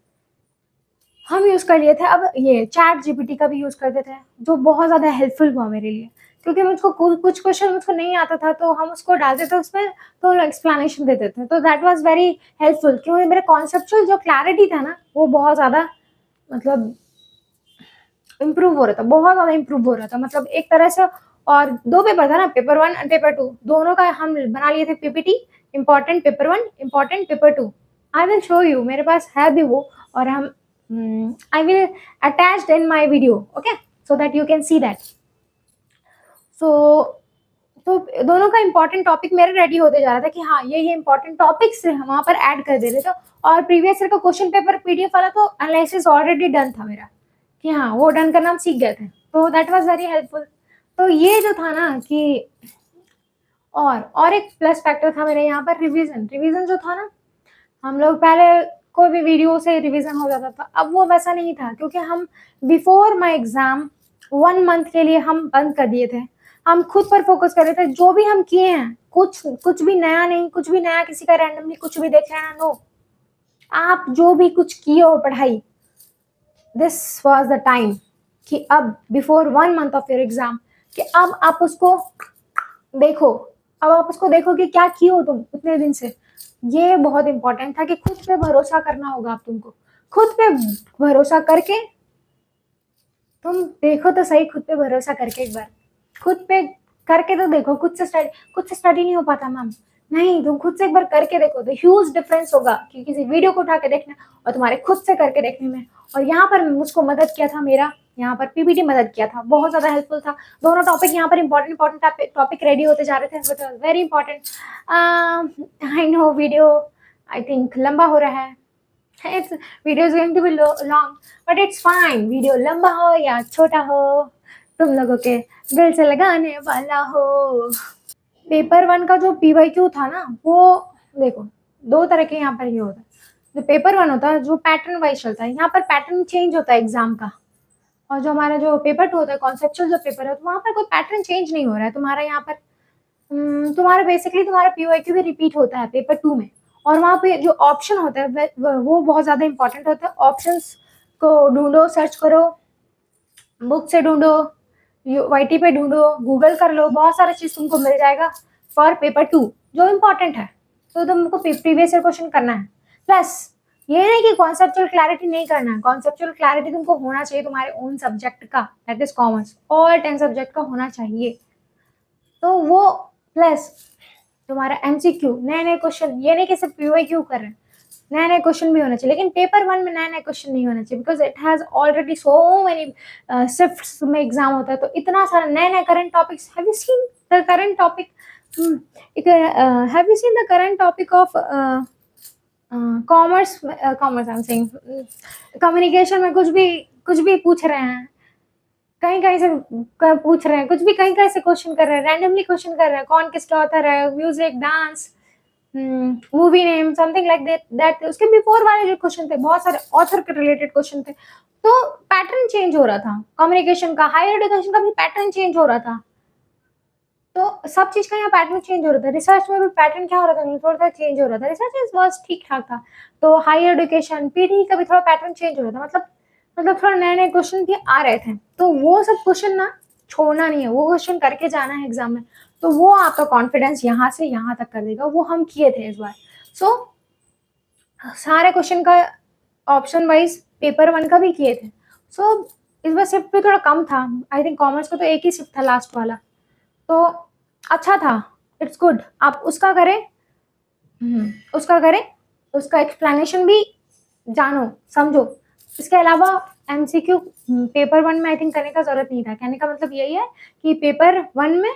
Speaker 1: हम यूज़ कर लिए थे अब ये चैट जीपीटी का भी यूज़ करते थे, जो बहुत ज़्यादा हेल्पफुल हुआ मेरे लिए, क्योंकि मुझको कुछ क्वेश्चन मुझको नहीं आता था, तो हम उसको डालते थे उसमें, तो एक्सप्लेनेशन देते थे, तो दैट वाज़ वेरी हेल्पफुल, क्योंकि मेरा कॉन्सेप्चुअल जो क्लैरिटी था ना, वो बहुत ज़्यादा मतलब इम्प्रूव हो रहा था, बहुत ज़्यादा इम्प्रूव हो रहा था, मतलब एक तरह से। और 2 पेपर था ना, पेपर 1 एंड पेपर 2, दोनों का हम बना लिए थे PPT, important paper 1, important paper 2। I will show you, मेरे पास है भी वो, और हम I will attached in my video, okay, so that you can see that. So तो दोनों का इम्पोर्टेंट टॉपिक मेरा रेडी होते जा रहा था कि हाँ ये इम्पोर्टेंट टॉपिक्स वहाँ पर ऐड कर दे रहे थे, और प्रीवियस ईयर का क्वेश्चन पेपर पीडीएफ वाला तो एनालिसिस ऑलरेडी डन था मेरा, कि हाँ वो डन करना हम सीख गए थे, तो दैट वाज वेरी हेल्पफुल। तो ये जो था ना कि और एक प्लस फैक्टर था मेरे यहाँ पर, रिवीजन जो था ना, हम लोग पहले कोई भी वीडियो से रिवीजन हो जाता था, अब वो वैसा नहीं था, क्योंकि हम बिफोर माय एग्जाम 1 मंथ के लिए हम बंद कर दिए थे, हम खुद पर फोकस कर रहे थे, जो भी हम किए हैं कुछ भी नया नहीं, कुछ भी नया किसी का रैंडमली कुछ भी देख लेना, नो, आप जो भी कुछ किए हो पढ़ाई, दिस वॉज द टाइम कि अब before 1 month of your exam, कि अब आप उसको देखो, अब आप उसको देखो कि क्या किए हो तुम उतने दिन से। ये बहुत इंपॉर्टेंट था कि खुद पे भरोसा करना होगा, आप तुमको खुद पे भरोसा करके तुम देखो तो सही, खुद पे भरोसा करके एक बार खुद पे करके तो देखो, खुद से स्टडी नहीं हो पाता मैम, नहीं, तुम खुद से एक बार करके देखो, तो ह्यूज डिफरेंस होगा कि किसी वीडियो को उठा के देखना और तुम्हारे खुद से करके देखने में। और यहाँ पर मुझको मदद किया था मेरा, यहाँ पर पीपीटी मदद किया था, बहुत ज़्यादा हेल्पफुल था। दोनों टॉपिक यहाँ पर इंपॉर्टेंट टॉपिक रेडी होते जा रहे थे, but very important. I know video I think लंबा हो रहा है, it's video is going to be long, but it's fine, video लंबा हो या छोटा हो, तुम लोगों के दिल से लगाने वाला हो। पेपर 1 का जो पीवाईक्यू था ना, वो देखो 2 तरह के यहाँ पर ये होता है। जो पेपर 1 होता है जो पैटर्न वाइज चलता है, यहाँ पर पैटर्न चेंज होता है एग्जाम का, और जो हमारा जो पेपर 2 होता है, कॉन्सेप्चुअल जो पेपर है, तो वहाँ पर कोई पैटर्न चेंज नहीं हो रहा है। तुम्हारा यहाँ पर तुम्हारा बेसिकली तुम्हारा पीओआईक्यू भी रिपीट होता है पेपर 2 में, और वहाँ पे जो ऑप्शन होता है वो बहुत ज़्यादा इंपॉर्टेंट होता है। ऑप्शंस को ढूंढो, सर्च करो, बुक से ढूंढो, वाईटी पे ढूंढो, गूगल कर लो, बहुत सारा चीज़ तुमको मिल जाएगा फॉर पेपर 2 जो इम्पोर्टेंट है। तो तुमको प्रीवियस ईयर क्वेश्चन करना है। प्लस ये नहीं कि कॉन्सेप्चुअल क्लैरिटी नहीं करना है, कॉन्सेप्चुअल क्लैरिटी तुमको होना चाहिए तुम्हारे ओन सब्जेक्ट का, that is commerce, all 10 subject का होना चाहिए। तो वो प्लस तुम्हारा एमसीक्यू, नए नए क्वेश्चन, ये नहीं कि सिर्फ पीवाईक्यू कर रहे हैं, नए नए क्वेश्चन भी होना चाहिए। लेकिन पेपर 1 में नए नए क्वेश्चन नहीं होना चाहिए, because it has already so many shifts में एग्जाम होता है, तो इतना सारा नए नए current topics. Have you seen the current topic, have you seen the current topic of commerce, commerce I am saying, communication में कुछ भी पूछ रहे हैं, कहीं से पूछ रहे हैं, कुछ भी कहीं से क्वेश्चन कर रहे हैं, रैंडमली क्वेश्चन कर रहे हैं, कौन किसका ऑथर है, music, dance, movie name, something like that. उसके बिफोर वाले जो क्वेश्चन थे, बहुत सारे ऑथर के रिलेटेड क्वेश्चन थे, तो पैटर्न चेंज हो रहा था। कम्युनिकेशन का, हायर एजुकेशन का भी पैटर्न चेंज हो रहा था, तो सब चीज का यहाँ पैटर्न चेंज हो रहा था। रिसर्च में भी पैटर्न क्या हो रहा था, थोड़ा सा चेंज हो रहा था। रिसर्च बस ठीक ठाक था, तो हायर एजुकेशन पीटी का भी थोड़ा पैटर्न चेंज हो रहा था। मतलब थोड़ा नए नए क्वेश्चन भी आ रहे थे, तो वो सब क्वेश्चन ना छोड़ना नहीं है, वो क्वेश्चन करके जाना है एग्जाम में, तो वो आपका कॉन्फिडेंस यहाँ से यहाँ तक कर देगा। वो हम किए थे इस बार। सो सारे क्वेश्चन का ऑप्शन वाइज पेपर 1 का भी किए थे। सो इस बार शिफ्ट भी थोड़ा कम था, आई थिंक कॉमर्स का तो एक ही शिफ्ट था लास्ट वाला, तो अच्छा था, इट्स गुड। आप उसका करें, उसका एक्सप्लेनेशन भी जानो, समझो। इसके अलावा एमसीक्यू पेपर 1 में आई थिंक करने का जरूरत नहीं था। कहने का मतलब यही है कि पेपर 1 में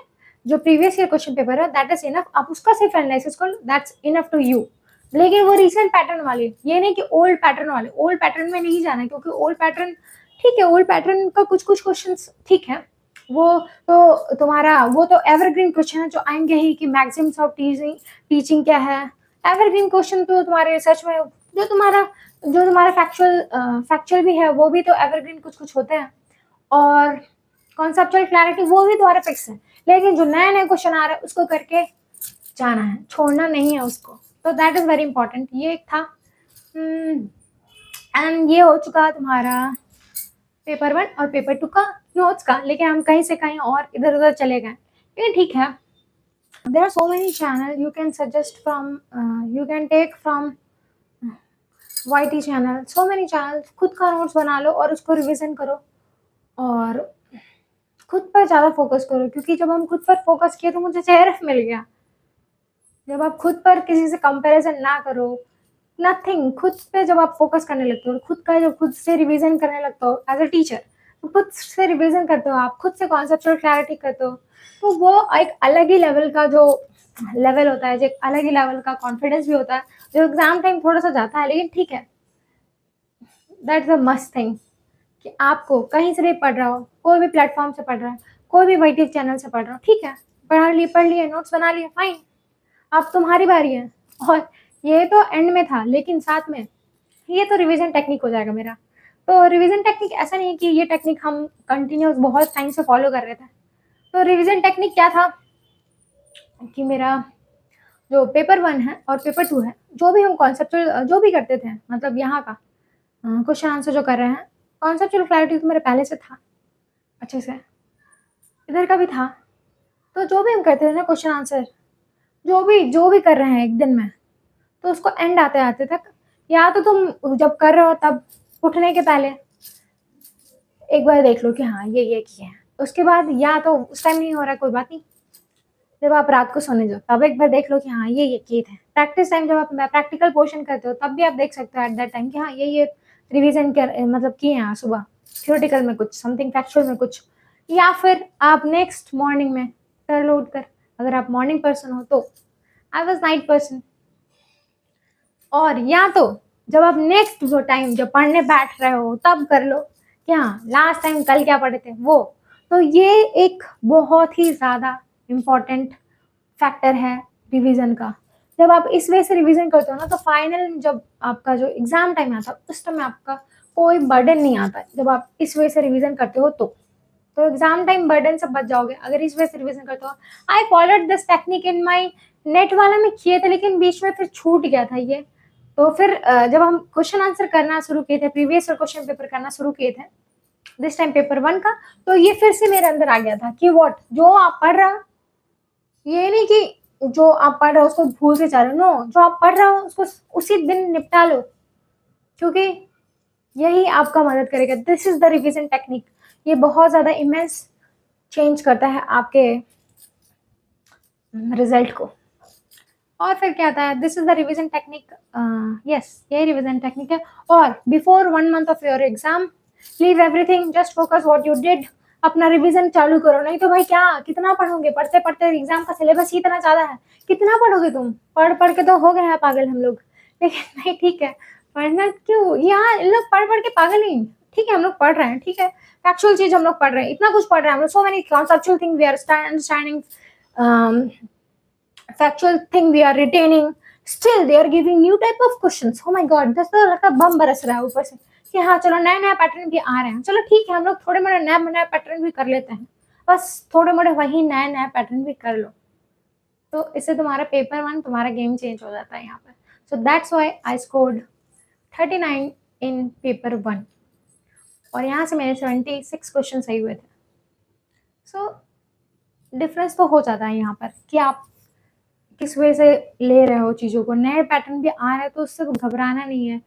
Speaker 1: जो प्रीवियस ईयर क्वेश्चन पेपर है, दैट इज इनफ। आप उसका सिर्फ एनालिसिस करो, दैट्स इनफ टू यू। लेकिन वो रिसेंट पैटर्न वाले, ये नहीं कि ओल्ड पैटर्न वाले, ओल्ड पैटर्न में नहीं जाना, क्योंकि ओल्ड पैटर्न ठीक है, ओल्ड पैटर्न का कुछ क्वेश्चन ठीक है, वो तो तुम्हारा वो तो एवरग्रीन क्वेश्चन है जो आएंगे ही, कि मैक्सिम्स ऑफ टीचिंग क्या है। एवरग्रीन क्वेश्चन तो तुम्हारे रिसर्च में जो तुम्हारा फैक्चुअल भी है, वो भी तो एवरग्रीन कुछ होते हैं, और कॉन्सेप्चुअल क्लैरिटी वो भी तुम्हारा फिक्स है। लेकिन जो नए नए क्वेश्चन आ रहे हैं उसको करके जाना है, छोड़ना नहीं है उसको, तो दैट इज वेरी इंपॉर्टेंट। ये एक था। एंड ये हो चुका तुम्हारा पेपर 1 और पेपर 2 का नोट्स का। लेकिन हम कहीं से कहीं और इधर उधर चले गए, लेकिन ठीक है। There are so many channel you can suggest from, you can take from YT channel, so many channel. खुद का नोट्स बना लो और उसको रिविजन करो, और खुद पर ज़्यादा फोकस करो, क्योंकि जब हम खुद पर फोकस किए तो मुझे JRF मिल गया। जब आप खुद पर किसी से कंपैरिजन ना करो, नथिंग, खुद पे जब आप फोकस करने लगते हो, खुद का जब खुद से रिवीजन करने लगते हो एज अ टीचर, तो खुद से रिवीजन करते हो, आप खुद से कॉन्सेप्चुअल क्लैरिटी करते हो, तो वो एक अलग ही लेवल का जो लेवल होता है, जो एक अलग ही लेवल का कॉन्फिडेंस भी होता है, जो एग्जाम टाइम थोड़ा सा जाता है, लेकिन ठीक है, दैट्स द मस्ट थिंग। कि आपको कहीं से भी पढ़ रहा हो, कोई भी प्लेटफॉर्म से पढ़ रहा है, कोई भी वाईटी चैनल से पढ़ रहा हो, ठीक है, पढ़ लिए, नोट्स बना लिए, फाइन, अब तुम्हारी बारी है। और ये तो एंड में था, लेकिन साथ में ये तो रिवीजन टेक्निक हो जाएगा मेरा। तो रिवीजन टेक्निक ऐसा नहीं है कि ये टेक्निक हम कंटिन्यूस बहुत टाइम से फॉलो कर रहे थे। तो रिवीजन टेक्निक क्या था कि मेरा जो पेपर 1 है और पेपर 2 है, जो भी हम कॉन्सेप्चुअल जो भी करते थे, मतलब यहाँ का क्वेश्चन आंसर जो कर रहे हैं, कॉन्सेप्चुअल क्लैरिटी तो मेरे पहले से था अच्छे से, इधर का भी था। तो जो भी हम करते थे ना क्वेश्चन आंसर, जो भी कर रहे हैं एक दिन में, तो उसको एंड आते आते तक, या तो तुम जब कर रहे हो तब उठने के पहले एक बार देख लो कि हाँ ये किया है, उसके बाद या तो उस टाइम नहीं हो रहा है, कोई बात नहीं, जब आप रात को सोने जाओ तब एक बार देख लो कि हाँ ये किए थे। प्रैक्टिस टाइम जब आप प्रैक्टिकल पोर्शन करते हो तब भी आप देख सकते हो एट दैट टाइम कि हाँ ये रिवीजन कर मतलब किए हैं सुबह, थियोरेटिकल में कुछ, समथिंग फैक्चुअल में कुछ, या फिर आप नेक्स्ट मॉर्निंग में कर लो उठकर। अगर आप मॉर्निंग पर्सन हो तो, आई वॉज नाइट पर्सन। और या तो जब आप नेक्स्ट वो टाइम जब पढ़ने बैठ रहे हो तब कर लो कि हाँ लास्ट टाइम कल क्या पढ़े थे वो। तो ये एक बहुत ही ज़्यादा इम्पॉर्टेंट फैक्टर है रिवीजन का। जब आप इस वे से रिवीजन करते हो ना, तो फाइनल जब आपका जो एग्जाम टाइम आता है उस टाइम आपका कोई बर्डन नहीं आता जब आप इस वे से रिवीजन करते हो तो एग्जाम टाइम बर्डन से बच जाओगे अगर इस वे से रिवीजन करते हो। I followed this technique in my net वाला में किए थे, लेकिन बीच में फिर छूट गया था ये। तो फिर जब हम क्वेश्चन आंसर करना शुरू किए थे, प्रीवियस क्वेश्चन पेपर करना शुरू किए थे दिस टाइम पेपर 1 का, तो ये फिर से मेरे अंदर आ गया था कि व्हाट जो आप पढ़ रहे हो, ये नहीं कि जो आप पढ़ रहे हो उसको भूल के जा रहे हो, नो, जो आप पढ़ रहे हो उसको उसी दिन निपटा लो, क्योंकि यही आपका मदद करेगा। This is the revision technique. ये बहुत ज्यादा इमेंस चेंज करता है आपके रिजल्ट को। और फिर क्या आता है, this is the revision technique. Yes, यही रिवीजन टेक्निक है। और before 1 month of your exam, leave everything, just focus what you did. अपना रिवीजन चालू करो, नहीं तो भाई क्या कितना पढ़ोगे, पढ़ते पढ़ते एग्जाम का सिलेबस ही इतना ज्यादा है, कितना पढ़ोगे तुम, पढ़ पढ़ के तो हो गए हैं पागल हम लोग। लेकिन नहीं, ठीक है, पढ़ना क्यों, यहाँ लोग पढ़ पढ़ के पागल नहीं, ठीक है, हम लोग पढ़ रहे हैं, ठीक है, फैक्चुअल चीज हम लोग पढ़ रहे हैं, इतना कुछ पढ़ रहे हैं हम लोग, so many conceptual thing we are understanding, factual thing we are retaining, still they are giving new type of questions. Oh my god, दस तो लगता बम बरस रहा है ऊपर से कि हाँ चलो नया नया पैटर्न भी आ रहे हैं, चलो ठीक है हम लोग थोड़े मोड़े नया नया पैटर्न भी कर लेते हैं, बस थोड़े मोड़े वही नया नया पैटर्न भी कर लो, तो इससे तुम्हारा पेपर 1 तुम्हारा गेम चेंज हो जाता है यहाँ पर। So that's why I scored 39 in paper 1 और यहाँ से मेरे 76 क्वेश्चन सही हुए थे। सो डिफरेंस तो हो जाता है यहाँ पर कि आप किस वजह से ले रहे हो चीज़ों को, नए पैटर्न भी आ रहे हैं तो उससे घबराना नहीं है,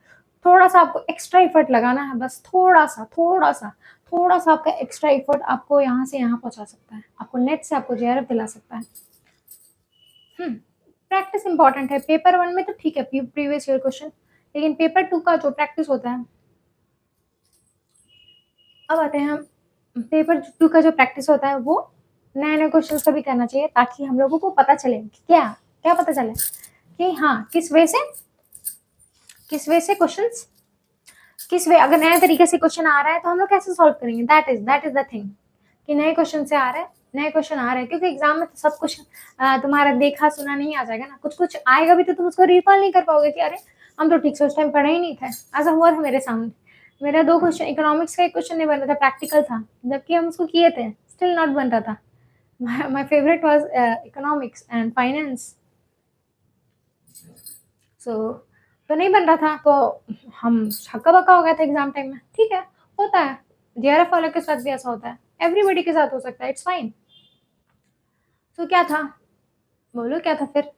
Speaker 1: थोड़ा सा आपको एक्स्ट्रा एफर्ट लगाना है, बस थोड़ा सा आपका एक्स्ट्रा एफर्ट आपको यहाँ से यहाँ पहुँचा सकता है, आपको नेट से आपको जेआरएफ दिला सकता है। प्रैक्टिस इंपॉर्टेंट है। पेपर 1 में तो ठीक है प्रीवियस ईयर क्वेश्चन, लेकिन पेपर 2 का जो प्रैक्टिस होता है, अब आते हैं हम पेपर 2 का जो प्रैक्टिस होता है वो नए नए क्वेश्चन का भी करना चाहिए, ताकि हम लोगों को पता चले कि क्या पता चले कि हाँ किस वे से क्वेश्चंस, किस वे, अगर नए तरीके से क्वेश्चन आ रहा है तो हम लोग कैसे सॉल्व करेंगे। दैट इज द थिंग कि नए क्वेश्चन से आ रहा है, नए क्वेश्चन आ रहे हैं, क्योंकि एग्जाम में तो सब कुछ तुम्हारा देखा सुना नहीं आ जाएगा ना, कुछ कुछ आएगा भी तो तुम उसको रिकॉल नहीं कर पाओगे कि अरे हम तो ठीक से उस टाइम पढ़े ही नहीं थे। ऐसा हुआ था मेरे सामने, मेरा 2 क्वेश्चन, इकोनॉमिक्स का एक क्वेश्चन नहीं बन रहा था, प्रैक्टिकल था, जबकि हम उसको किए थे, स्टिल नॉट बन रहा था। My favorite was economics and finance. So तो नहीं बन रहा था, तो हम हक्का बक्का हो गया था एग्जाम टाइम में। ठीक है, होता है, जेआरएफ वालों के साथ भी ऐसा होता है, एवरीबडी के साथ हो सकता है, इट्स फाइन। तो क्या था, बोलो क्या था फिर।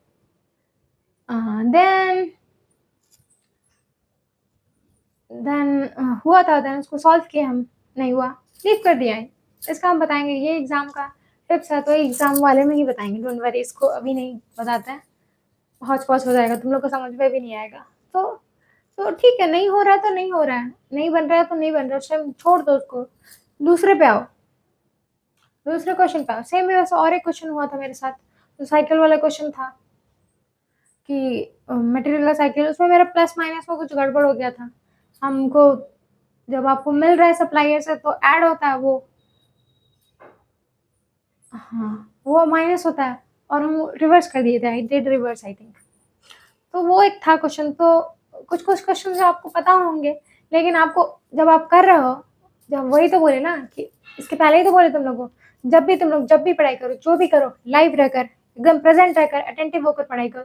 Speaker 1: देन हुआ था, देन उसको सॉल्व किया हम, नहीं हुआ लीव कर दिया है। इसका हम बताएंगे, ये एग्जाम का टिप्स है तो एग्जाम वाले में ही बताएंगे, डोंट वरी, इसको अभी नहीं बताते हैं, हौच पौच हो जाएगा, तुम लोग को समझ में भी नहीं आएगा। तो ठीक है, नहीं हो रहा है तो नहीं हो रहा है, नहीं बन रहा है तो नहीं बन रहा है, उस टाइम छोड़ दो उसको, दूसरे पे आओ, दूसरे क्वेश्चन पे आओ। सेम वैसा और एक क्वेश्चन हुआ था मेरे साथ, तो साइकिल वाला क्वेश्चन था कि मटेरियल साइकिल, उसमें मेरा प्लस माइनस में कुछ गड़बड़ हो गया था। हमको जब आपको मिल रहा है सप्लायर से तो ऐड होता है वो, हाँ वो माइनस होता है, और हम रिवर्स कर दिए थे, I did reverse I think. तो वो एक था क्वेश्चन। तो कुछ क्वेश्चन जो आपको पता होंगे, लेकिन आपको जब आप कर रहे हो, जब वही तो बोले ना कि इसके पहले ही तो बोले तुम लोगों, जब भी पढ़ाई करो, जो भी करो, लाइव रहकर, एकदम प्रेजेंट रहकर, अटेंटिव होकर पढ़ाई करो,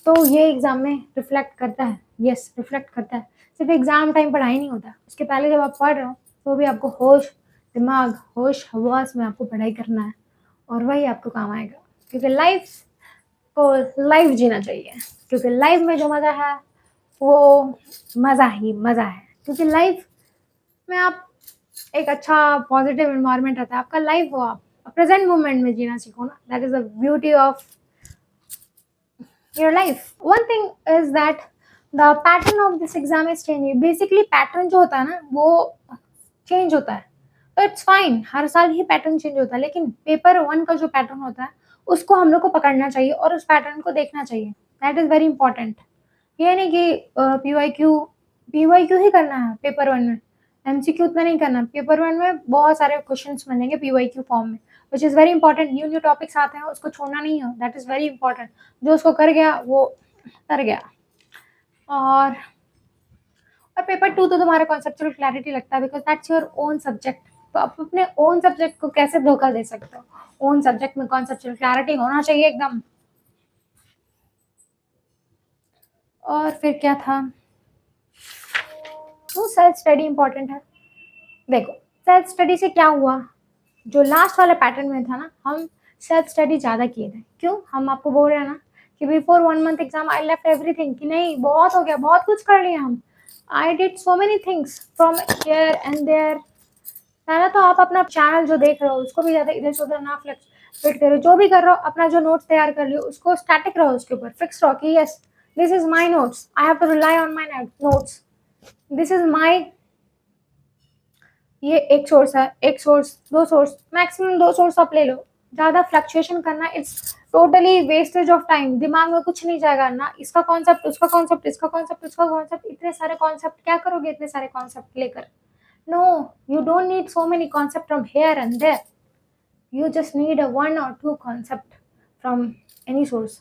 Speaker 1: तो ये एग्जाम में रिफ्लेक्ट करता है। यस, रिफ्लेक्ट करता है। सिर्फ एग्जाम टाइम पढ़ाई नहीं होता, उसके पहले जब आप पढ़ रहे हो तो भी आपको दिमाग होश हवास में आपको पढ़ाई करना है, और वही आपको काम आएगा, क्योंकि लाइफ को लाइव जीना चाहिए, क्योंकि लाइफ में जो मज़ा है वो मज़ा ही मज़ा है, क्योंकि लाइफ में आप एक अच्छा पॉजिटिव एनवायरनमेंट रहता है आपका, लाइफ हो आप प्रेजेंट मोमेंट में जीना सीखो ना, that is the beauty of your life. One thing is that the pattern of this exam is changing. Basically pattern जो होता है ना वो चेंज होता है, तो इट्स फाइन, हर साल ही पैटर्न चेंज होता है, लेकिन पेपर 1 का जो पैटर्न होता है उसको हम लोग को पकड़ना चाहिए और उस पैटर्न को देखना चाहिए, दैट इज वेरी इंपॉर्टेंट। ये नहीं कि पीवाईक्यू ही करना है पेपर 1 में, एमसीक्यू उतना नहीं करना। पेपर 1 में बहुत सारे क्वेश्चंस मिलेंगे पीवाईक्यू फॉर्म में, which is very important. New topics आते हैं, उसको छोड़ना नहीं हो, दैट इज़ वेरी इंपॉर्टेंट। जो उसको कर गया वो कर गया। और और पेपर 2 तो तुम्हारा कॉन्सेप्चुअल क्लैरिटी लगता है, because that's your own subject. तो आप अपने ओन सब्जेक्ट को कैसे धोखा दे सकते हो? ओन सब्जेक्ट में कॉन्सेप्चुअल क्लैरिटी होना चाहिए एकदम। और फिर क्या था? तो सेल्फ स्टडी इम्पोर्टेंट है। देखो, सेल्फ स्टडी से क्या हुआ? जो लास्ट वाले पैटर्न में था ना, हम सेल्फ स्टडी ज़्यादा किए थे। क्यों? हम आपको बोल रहे हैं ना कि before 1 month exam I left everything, कि नहीं बहुत हो गया, बहुत कुछ कर लिया हम। I did so many things from here and there. पहले तो आप अपना चैनल जो देख रहे हो उसको भी ज़्यादा इधर से उधर ना फ्लिट करो। जो भी कर रहे हो, अपना जो नोट्स तैयार कर लियो उसको स्टैटिक रहो, उसके ऊपर फिक्स रहो कि yes this is my notes, I have to rely on my notes, this is my. ये एक सोर्स है, एक सोर्स, दो सोर्स, मैक्सिमम 2 सोर्स आप ले लो। ज़्यादा फ्लक्चुएशन करना it's totally wastage of time. दिमाग में कुछ नहीं जाएगा ना, इसका कॉन्सेप्ट, उसका कॉन्सेप्ट, इसका कॉन्सेप्ट, उसका कॉन्सेप्ट। इतने सारे कॉन्सेप्ट क्या करोगे इतने सारे कॉन्सेप्ट लेकर? No, you don't need so many concepts from here and there. You just need a 1 or 2 concept from any source.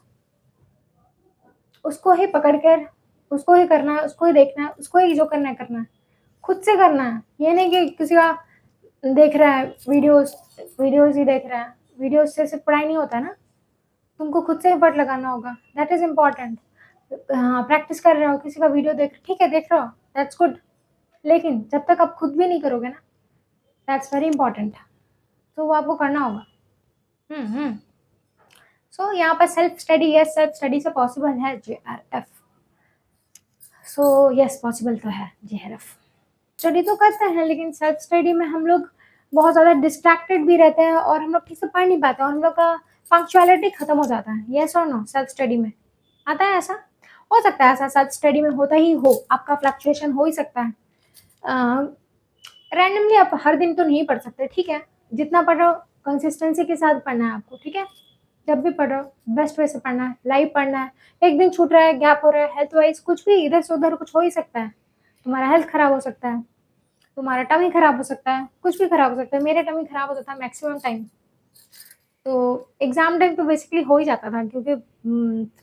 Speaker 1: उसको ही पकड़ कर उसको ही करना है, उसको ही देखना है, उसको ही जो करना है, खुद से करना है। ये नहीं कि किसी का देख रहा है वीडियोस ही देख रहा है। वीडियोस से सिर्फ पढ़ाई नहीं होता ना, तुमको खुद से एफर्ट लगाना होगा। That is important. हाँ, प्रैक्टिस कर रहे हो, किसी का वीडियो ठीक है देख रहे हो, दैट्स गुड। लेकिन जब तक आप खुद भी नहीं करोगे ना, दैट्स वेरी इंपॉर्टेंट। तो वो आपको करना होगा। सो यहाँ पर self study, yes self study से पॉसिबल है JRF। सो यस पॉसिबल तो है JRF। स्टडी तो करते हैं, लेकिन सेल्फ स्टडी में हम लोग बहुत ज़्यादा डिस्ट्रैक्टेड भी रहते हैं और हम लोग ठीक से पढ़ नहीं पाते और हम लोग का पंक्चुअलिटी खत्म हो जाता है। यस और नो? सेल्फ स्टडी में आता है ऐसा? हो सकता है ऐसा सेल्फ स्टडी में होता ही हो, आपका फ्लक्चुएशन हो ही सकता है। रैंडमली आप हर दिन तो नहीं पढ़ सकते, ठीक है? जितना पढ़ो कंसिस्टेंसी के साथ पढ़ना है आपको, ठीक है? जब भी पढ़ो बेस्ट वे से पढ़ना है, लाइव पढ़ना है। एक दिन छूट रहा है, गैप हो रहा है, हेल्थ वाइज कुछ भी इधर से उधर कुछ हो ही सकता है। तुम्हारा हेल्थ खराब हो सकता है, तुम्हारा टमी खराब हो सकता है, कुछ भी खराब हो सकता है। मेरा टमी खराब होता था मैक्सिमम टाइम। तो एग्ज़ाम टाइम तो बेसिकली हो ही जाता था, क्योंकि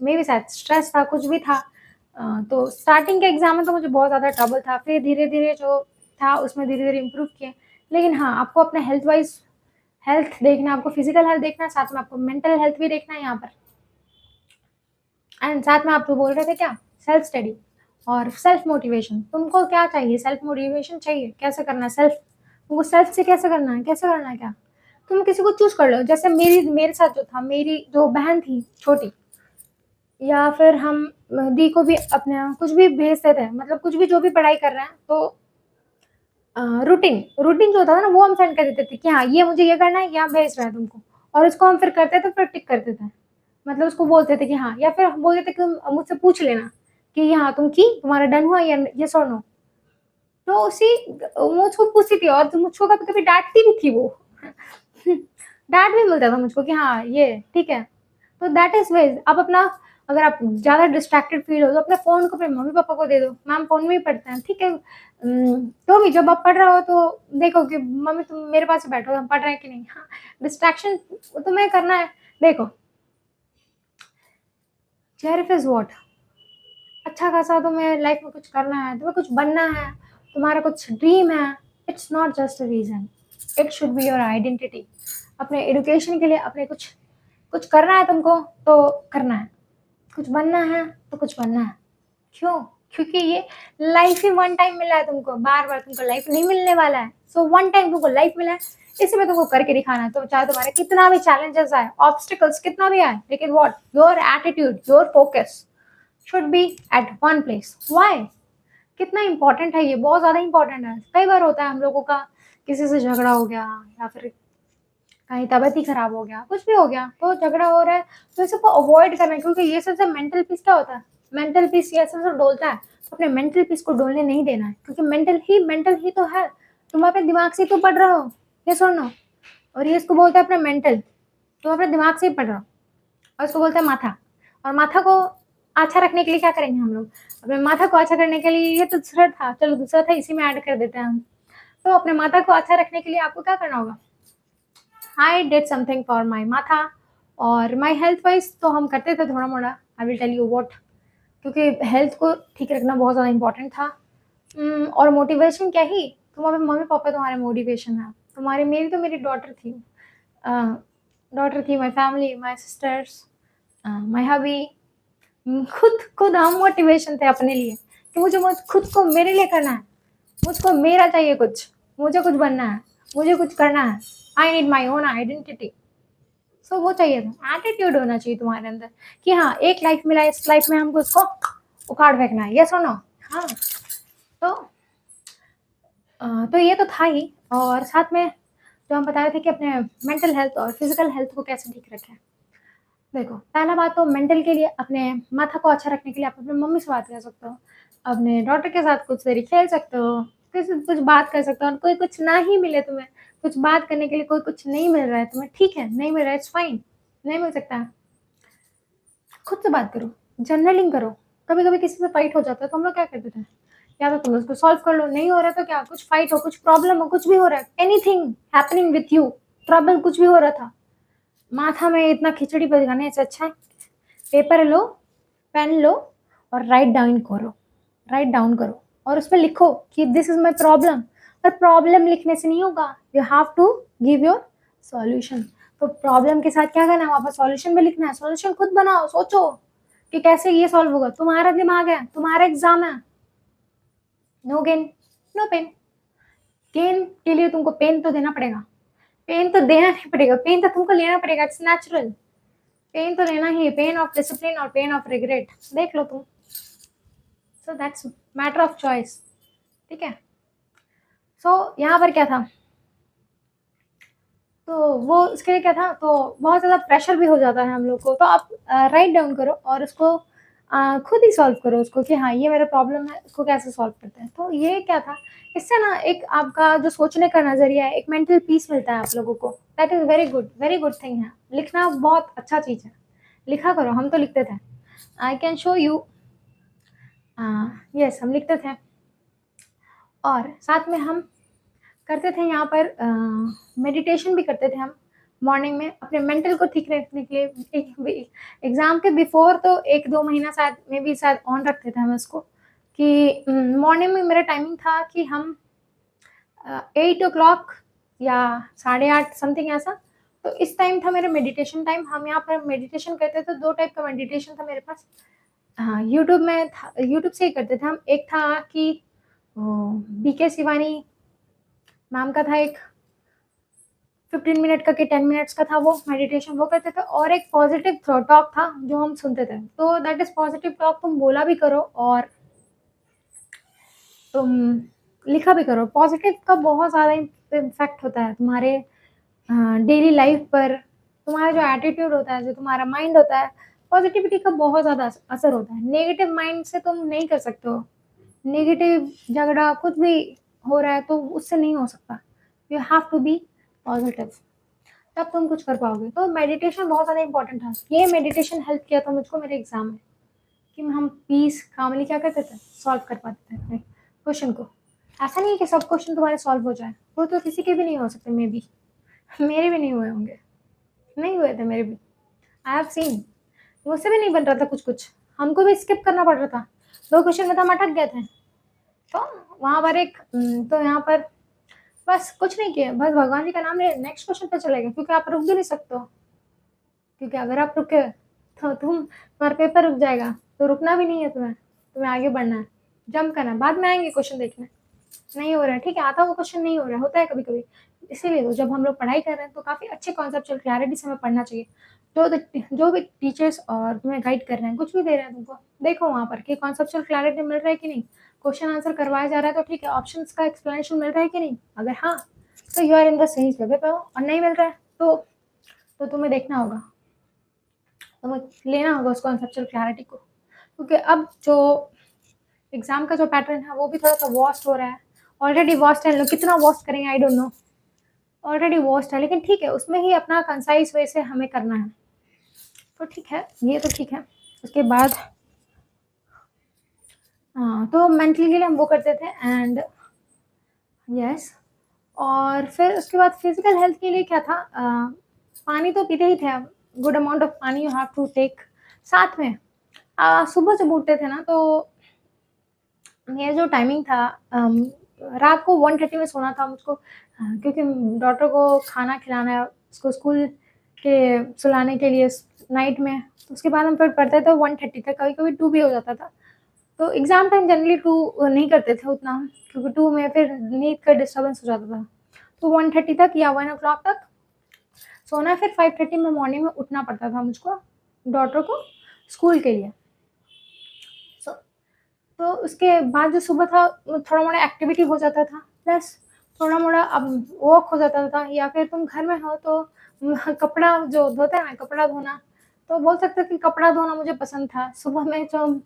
Speaker 1: मे भी शायद स्ट्रेस था, कुछ भी था। तो स्टार्टिंग के एग्ज़ाम में तो मुझे बहुत ज़्यादा ट्रबल था, फिर धीरे-धीरे जो था उसमें धीरे-धीरे इम्प्रूव किए। लेकिन हाँ, आपको अपना हेल्थ वाइज़ हेल्थ देखना है, आपको फिज़िकल हेल्थ देखना है, साथ में आपको मेंटल हेल्थ भी देखना है यहाँ पर। एंड साथ में आप जो बोल रहे थे क्या? सेल्फ स्टडी और सेल्फ मोटिवेशन। तुमको क्या चाहिए? सेल्फ मोटिवेशन चाहिए? कैसे करना है सेल्फ? तुमको सेल्फ से कैसे करना है? कैसे करना है क्या? तुम किसी को चूज़ कर लो। जैसे मेरे साथ जो था, मेरी जो बहन थी छोटी, या फिर हम दी को भी अपने कुछ भी भेजते थे, मतलब कुछ भी जो भी पढ़ाई कर रहे हैं तो रूटीन जो होता था ना, वो हम सेंड कर देते थे कि हाँ, ये मुझे ये करना है, यहाँ भेज रहा है तुमको। और उसको हम फिर करते थे, फिर टिक करते थे। मतलब उसको बोलते थे कि हाँ, या फिर हम बोलते थे कि मुझसे पूछ लेना कि हाँ, तुम की? तुम्हारा डन हुआ या येस और नो? तो मुझको पूछती थी और मुझको कभी-कभी डाँटती भी थी वो। डाँट भी मिलता था मुझको कि हाँ, ये ठीक है। तो दैट इज़ वेज़। आप अपना, अगर आप ज़्यादा डिस्ट्रैक्टेड फ़ील हो तो अपने फ़ोन को अपने मम्मी-पापा को दे दो। मैम फ़ोन में ही पढ़ते हैं, ठीक है? तो भी जब आप पढ़ रहे हो तो देखो कि मम्मी तुम मेरे पास ही बैठो, हम पढ़ रहे हैं कि नहीं? हाँ, डिस्ट्रैक्शन तुम्हें करना है। देखो, जेआरएफ इज़ व्हाट? अच्छा खासा तुम्हें लाइफ में कुछ करना है, तुम्हें कुछ बनना है, तुम्हारा कुछ ड्रीम है। It's not just a reason, it should be your identity. अपने एजुकेशन के लिए अपने कुछ कुछ करना है तुमको, तो करना है। कुछ बनना है तो कुछ बनना है। क्यों? क्योंकि ये लाइफ ही वन टाइम मिला है तुमको, बार-बार तुमको लाइफ नहीं मिलने वाला है। सो वन टाइम तुमको लाइफ मिला है, इसमें तुमको करके दिखाना है। तो चाहे तुम्हारे कितना भी चैलेंजेस आए, ऑब्स्टिकल्स कितना भी आए, लेकिन what? Your attitude, your focus should be at one place. Why? कितना इंपॉर्टेंट है ये, बहुत ज़्यादा इंपॉर्टेंट है। कई बार होता है हम लोगों का किसी से झगड़ा हो गया, या फिर कहीं तबीयत ही खराब हो गया, कुछ भी हो गया, तो झगड़ा हो रहा है, तो सबको अवॉइड करना है, क्योंकि ये सबसे मेंटल पीस क्या होता है? मेंटल पीस ये सब डोलता है, तो अपने मेंटल पीस को डोलने नहीं देना है, क्योंकि मेंटल ही तो है। तुम अपने दिमाग से तो पढ़ रहे हो, ये सुनो। और ये इसको बोलता है अपने मेंटल, तुम अपने दिमाग से ही पढ़ रहे हो। और इसको बोलते हैं माथा। और माथा को अच्छा रखने के लिए क्या करेंगे हम लोग? अपने माथा को अच्छा करने के लिए, ये तो दूसरा था, चलो दूसरा था, इसी में ऐड कर देते हैं हम। तो अपने माथा को अच्छा रखने के लिए आपको क्या करना होगा? I did something for my माथा। और माई हेल्थ वाइज तो हम करते थे थोड़ा मोड़ा, I will tell you what, क्योंकि हेल्थ को ठीक रखना बहुत ज़्यादा इंपॉर्टेंट था। और मोटिवेशन क्या ही, तुम्हारे मम्मी पापा तुम्हारे मोटिवेशन है, तुम्हारी मेरी तो मेरी डॉटर थी, my family, my sisters, my hubby. खुद खुद हम मोटिवेशन थे अपने लिए कि मुझे खुद को मेरे लिए करना है, मुझको मेरा चाहिए कुछ, मुझे कुछ बनना है, मुझे कुछ करना है, I need my own identity. So वो चाहिए था, एटीट्यूड होना चाहिए तुम्हारे अंदर कि हाँ एक लाइफ मिला है, इस लाइफ में हमको उसको उखाड़ फेंकना है, यस और नो। हाँ तो तो ये तो था ही, और साथ में जो हम बता रहे थे कि अपने मेंटल हेल्थ और फिजिकल हेल्थ को कैसे ठीक रखें। देखो पहला बात तो मेंटल के लिए अपने माथा को अच्छा रखने के लिए आप अपनी मम्मी से बात कर सकते हो, अपने डॉटर के साथ कुछ देरी खेल सकते हो, किसी कुछ बात कर सकते हो, और कोई कुछ ना ही मिले तुम्हें, कुछ बात करने के लिए कोई कुछ नहीं मिल रहा है तुम्हें, ठीक है नहीं मिल रहा है, इट्स फाइन, नहीं मिल सकता है, खुद से बात करो, जर्नलिंग करो। कभी कभी किसी से फाइट हो जाता है तो हम लोग क्या करते थे, या तो तुम उसको सॉल्व कर लो, नहीं हो रहा तो क्या, कुछ फाइट हो, कुछ प्रॉब्लम हो, कुछ भी हो रहा है, anything happening with you, trouble कुछ भी हो रहा था, माथा में इतना खिचड़ी बजाने से अच्छा है पेपर लो, पेन लो और राइट डाउन करो और उसमें लिखो कि दिस इज माई प्रॉब्लम। पर प्रॉब्लम लिखने से नहीं होगा, you have to give your solution. तो प्रॉब्लम के साथ क्या करना है, वहाँ पर सॉल्यूशन भी लिखना है, सॉल्यूशन खुद बनाओ, सोचो कि कैसे ये सॉल्व होगा, तुम्हारा दिमाग है, तुम्हारा एग्जाम है, no gain no pain. Gain के लिए तुमको पेन तो देना पड़ेगा, पेन तो देना नहीं पड़ेगा, पेन तो तुमको लेना पड़ेगा, इट्स नेचुरल, पेन तो लेना ही, पेन ऑफ डिसिप्लिन और पेन ऑफ रिग्रेट, देख लो तुम। So that's matter of choice, ठीक है। सो यहाँ पर क्या था, तो वो इसके लिए क्या था, तो बहुत ज़्यादा प्रेशर भी हो जाता है हम लोग को, तो आप राइट डाउन करो और उसको खुद ही सॉल्व करो उसको कि हाँ ये मेरा प्रॉब्लम है, इसको कैसे सॉल्व करते हैं। तो ये क्या था, इससे ना एक आपका जो सोचने का नज़रिया है, एक मेंटल पीस मिलता है आप लोगों को, that is very good thing है। लिखना बहुत अच्छा चीज़ है, लिखा करो, हम तो लिखते थे, I can show you, yes हम लिखते थे, और साथ में हम करते थे यहाँ पर मेडिटेशन भी करते थे हम मॉर्निंग में, अपने मेंटल को ठीक रखने के लिए। एग्ज़ाम के बिफोर तो 1-2 महीना शायद मे बी शायद ऑन रखते थे हम इसको, कि मॉर्निंग में मेरा टाइमिंग था कि हम 8 o'clock या 8:30 समथिंग ऐसा, तो इस टाइम था मेरा मेडिटेशन टाइम। हम यहाँ पर मेडिटेशन करते थे, 2 टाइप का मेडिटेशन था मेरे पास। हाँ, यूट्यूब में था, यूट्यूब से ही करते थे हम। एक था कि बीके शिवानी मैम का था, एक 15 मिनट का कि 10 मिनट्स का था वो मेडिटेशन, वो करते थे, और एक पॉजिटिव टॉक था जो हम सुनते थे। तो दैट इज पॉजिटिव टॉक, तुम बोला भी करो और तुम लिखा भी करो। पॉजिटिव का बहुत ज़्यादा इम्पैक्ट होता है तुम्हारे डेली लाइफ पर, तुम्हारा जो एटीट्यूड होता है, जो तुम्हारा माइंड होता है, पॉजिटिविटी का बहुत ज़्यादा असर होता है। नेगेटिव माइंड से तुम नहीं कर सकते हो, नेगेटिव झगड़ा कुछ भी हो रहा है तो उससे नहीं हो सकता, you have to be positive, तब तुम कुछ कर पाओगे। तो मेडिटेशन बहुत ज़्यादा इंपॉर्टेंट था, ये मेडिटेशन हेल्प किया था मुझको मेरे एग्जाम में, कि हम पीस कामली क्या करते थे, सॉल्व कर पाते थे अपने क्वेश्चन को। ऐसा नहीं है कि सब क्वेश्चन तुम्हारे सॉल्व हो जाए, वो तो किसी के भी नहीं हो सकते, मे बी मेरे भी नहीं हुए होंगे, नहीं हुए थे मेरे भी, आई हैव सीन, मुझसे भी नहीं बन रहा था कुछ कुछ, हमको भी स्किप करना पड़ रहा था, 2 क्वेश्चन में तो हम अटक गए थे। तो वहाँ पर एक तो यहाँ पर बस कुछ नहीं किया, बस भगवान जी का नाम ले, नेक्स्ट क्वेश्चन पे चले गए, क्योंकि आप रुक भी नहीं सकते हो, क्योंकि अगर आप रुके तो तुम्हारा पेपर रुक जाएगा, तो रुकना भी नहीं है तुम्हें, तुम्हें आगे बढ़ना है, जंप करना है, बाद में आएंगे क्वेश्चन देखने, नहीं हो रहा है ठीक है, आता हुआ क्वेश्चन नहीं हो रहा है, होता है कभी कभी। इसीलिए तो जब हम लोग पढ़ाई कर रहे हैं तो काफ़ी अच्छे कॉन्सेप्चुअल क्लैरिटी से हमें पढ़ना चाहिए। जो भी टीचर्स और तुम्हें गाइड कर रहे हैं, कुछ भी दे रहे हैं तुमको, देखो वहाँ पर कि कॉन्सेप्चुअल क्लैरिटी मिल रहा है कि नहीं, क्वेश्चन आंसर करवाया जा रहा है तो ठीक है, ऑप्शंस का एक्सप्लेनेशन मिल रहा है कि नहीं, अगर हाँ तो यू आर इन द सही जगह पे हो, और नहीं मिल रहा है तो तुम्हें देखना होगा, तुम्हें लेना होगा उस कॉन्सेप्चुअल क्लैरिटी को, क्योंकि अब जो एग्जाम का जो पैटर्न है वो भी थोड़ा सा वॉस्ट हो रहा है, ऑलरेडी वॉस्ट है, लोग कितना वॉस्ट करेंगे आई डोंट नो, ऑलरेडी वॉस्ट है, लेकिन ठीक है उसमें ही अपना कंसाइज वे से हमें करना है, तो ठीक है, ये तो ठीक है। उसके बाद हाँ, तो मेंटली के लिए हम वो करते थे, एंड यस, और फिर उसके बाद फिजिकल हेल्थ के लिए क्या था, पानी तो पीते ही थे हम, गुड अमाउंट ऑफ पानी यू हैव टू टेक। साथ में सुबह जब उठते थे ना, तो मेरा जो टाइमिंग था रात को 1:30 में सोना था मुझको, क्योंकि डॉटर को खाना खिलाना है, उसको स्कूल के सुलाने के लिए नाइट में, तो उसके बाद हम फिर पढ़ते थे 1:30 तक, कभी-कभी 2 भी हो जाता था। तो एग्ज़ाम टाइम जनरली 2 नहीं करते थे उतना, क्योंकि 2 में फिर नींद का डिस्टर्बेंस हो जाता था। तो 1:30 तक या 1 o'clock तक सोना, फिर 5:30 में मॉर्निंग में उठना पड़ता था मुझको, डॉटर को स्कूल के लिए। सो तो उसके बाद जो सुबह था वो थोड़ा-मोड़ा एक्टिविटी हो जाता था, प्लस थोड़ा-मोड़ा अब वॉक हो जाता था, या फिर तुम घर में हो तो कपड़ा जो धोते हैं ना, कपड़ा धोना, तो बोल सकते हो कि कपड़ा धोना मुझे पसंद था। सुबह में जो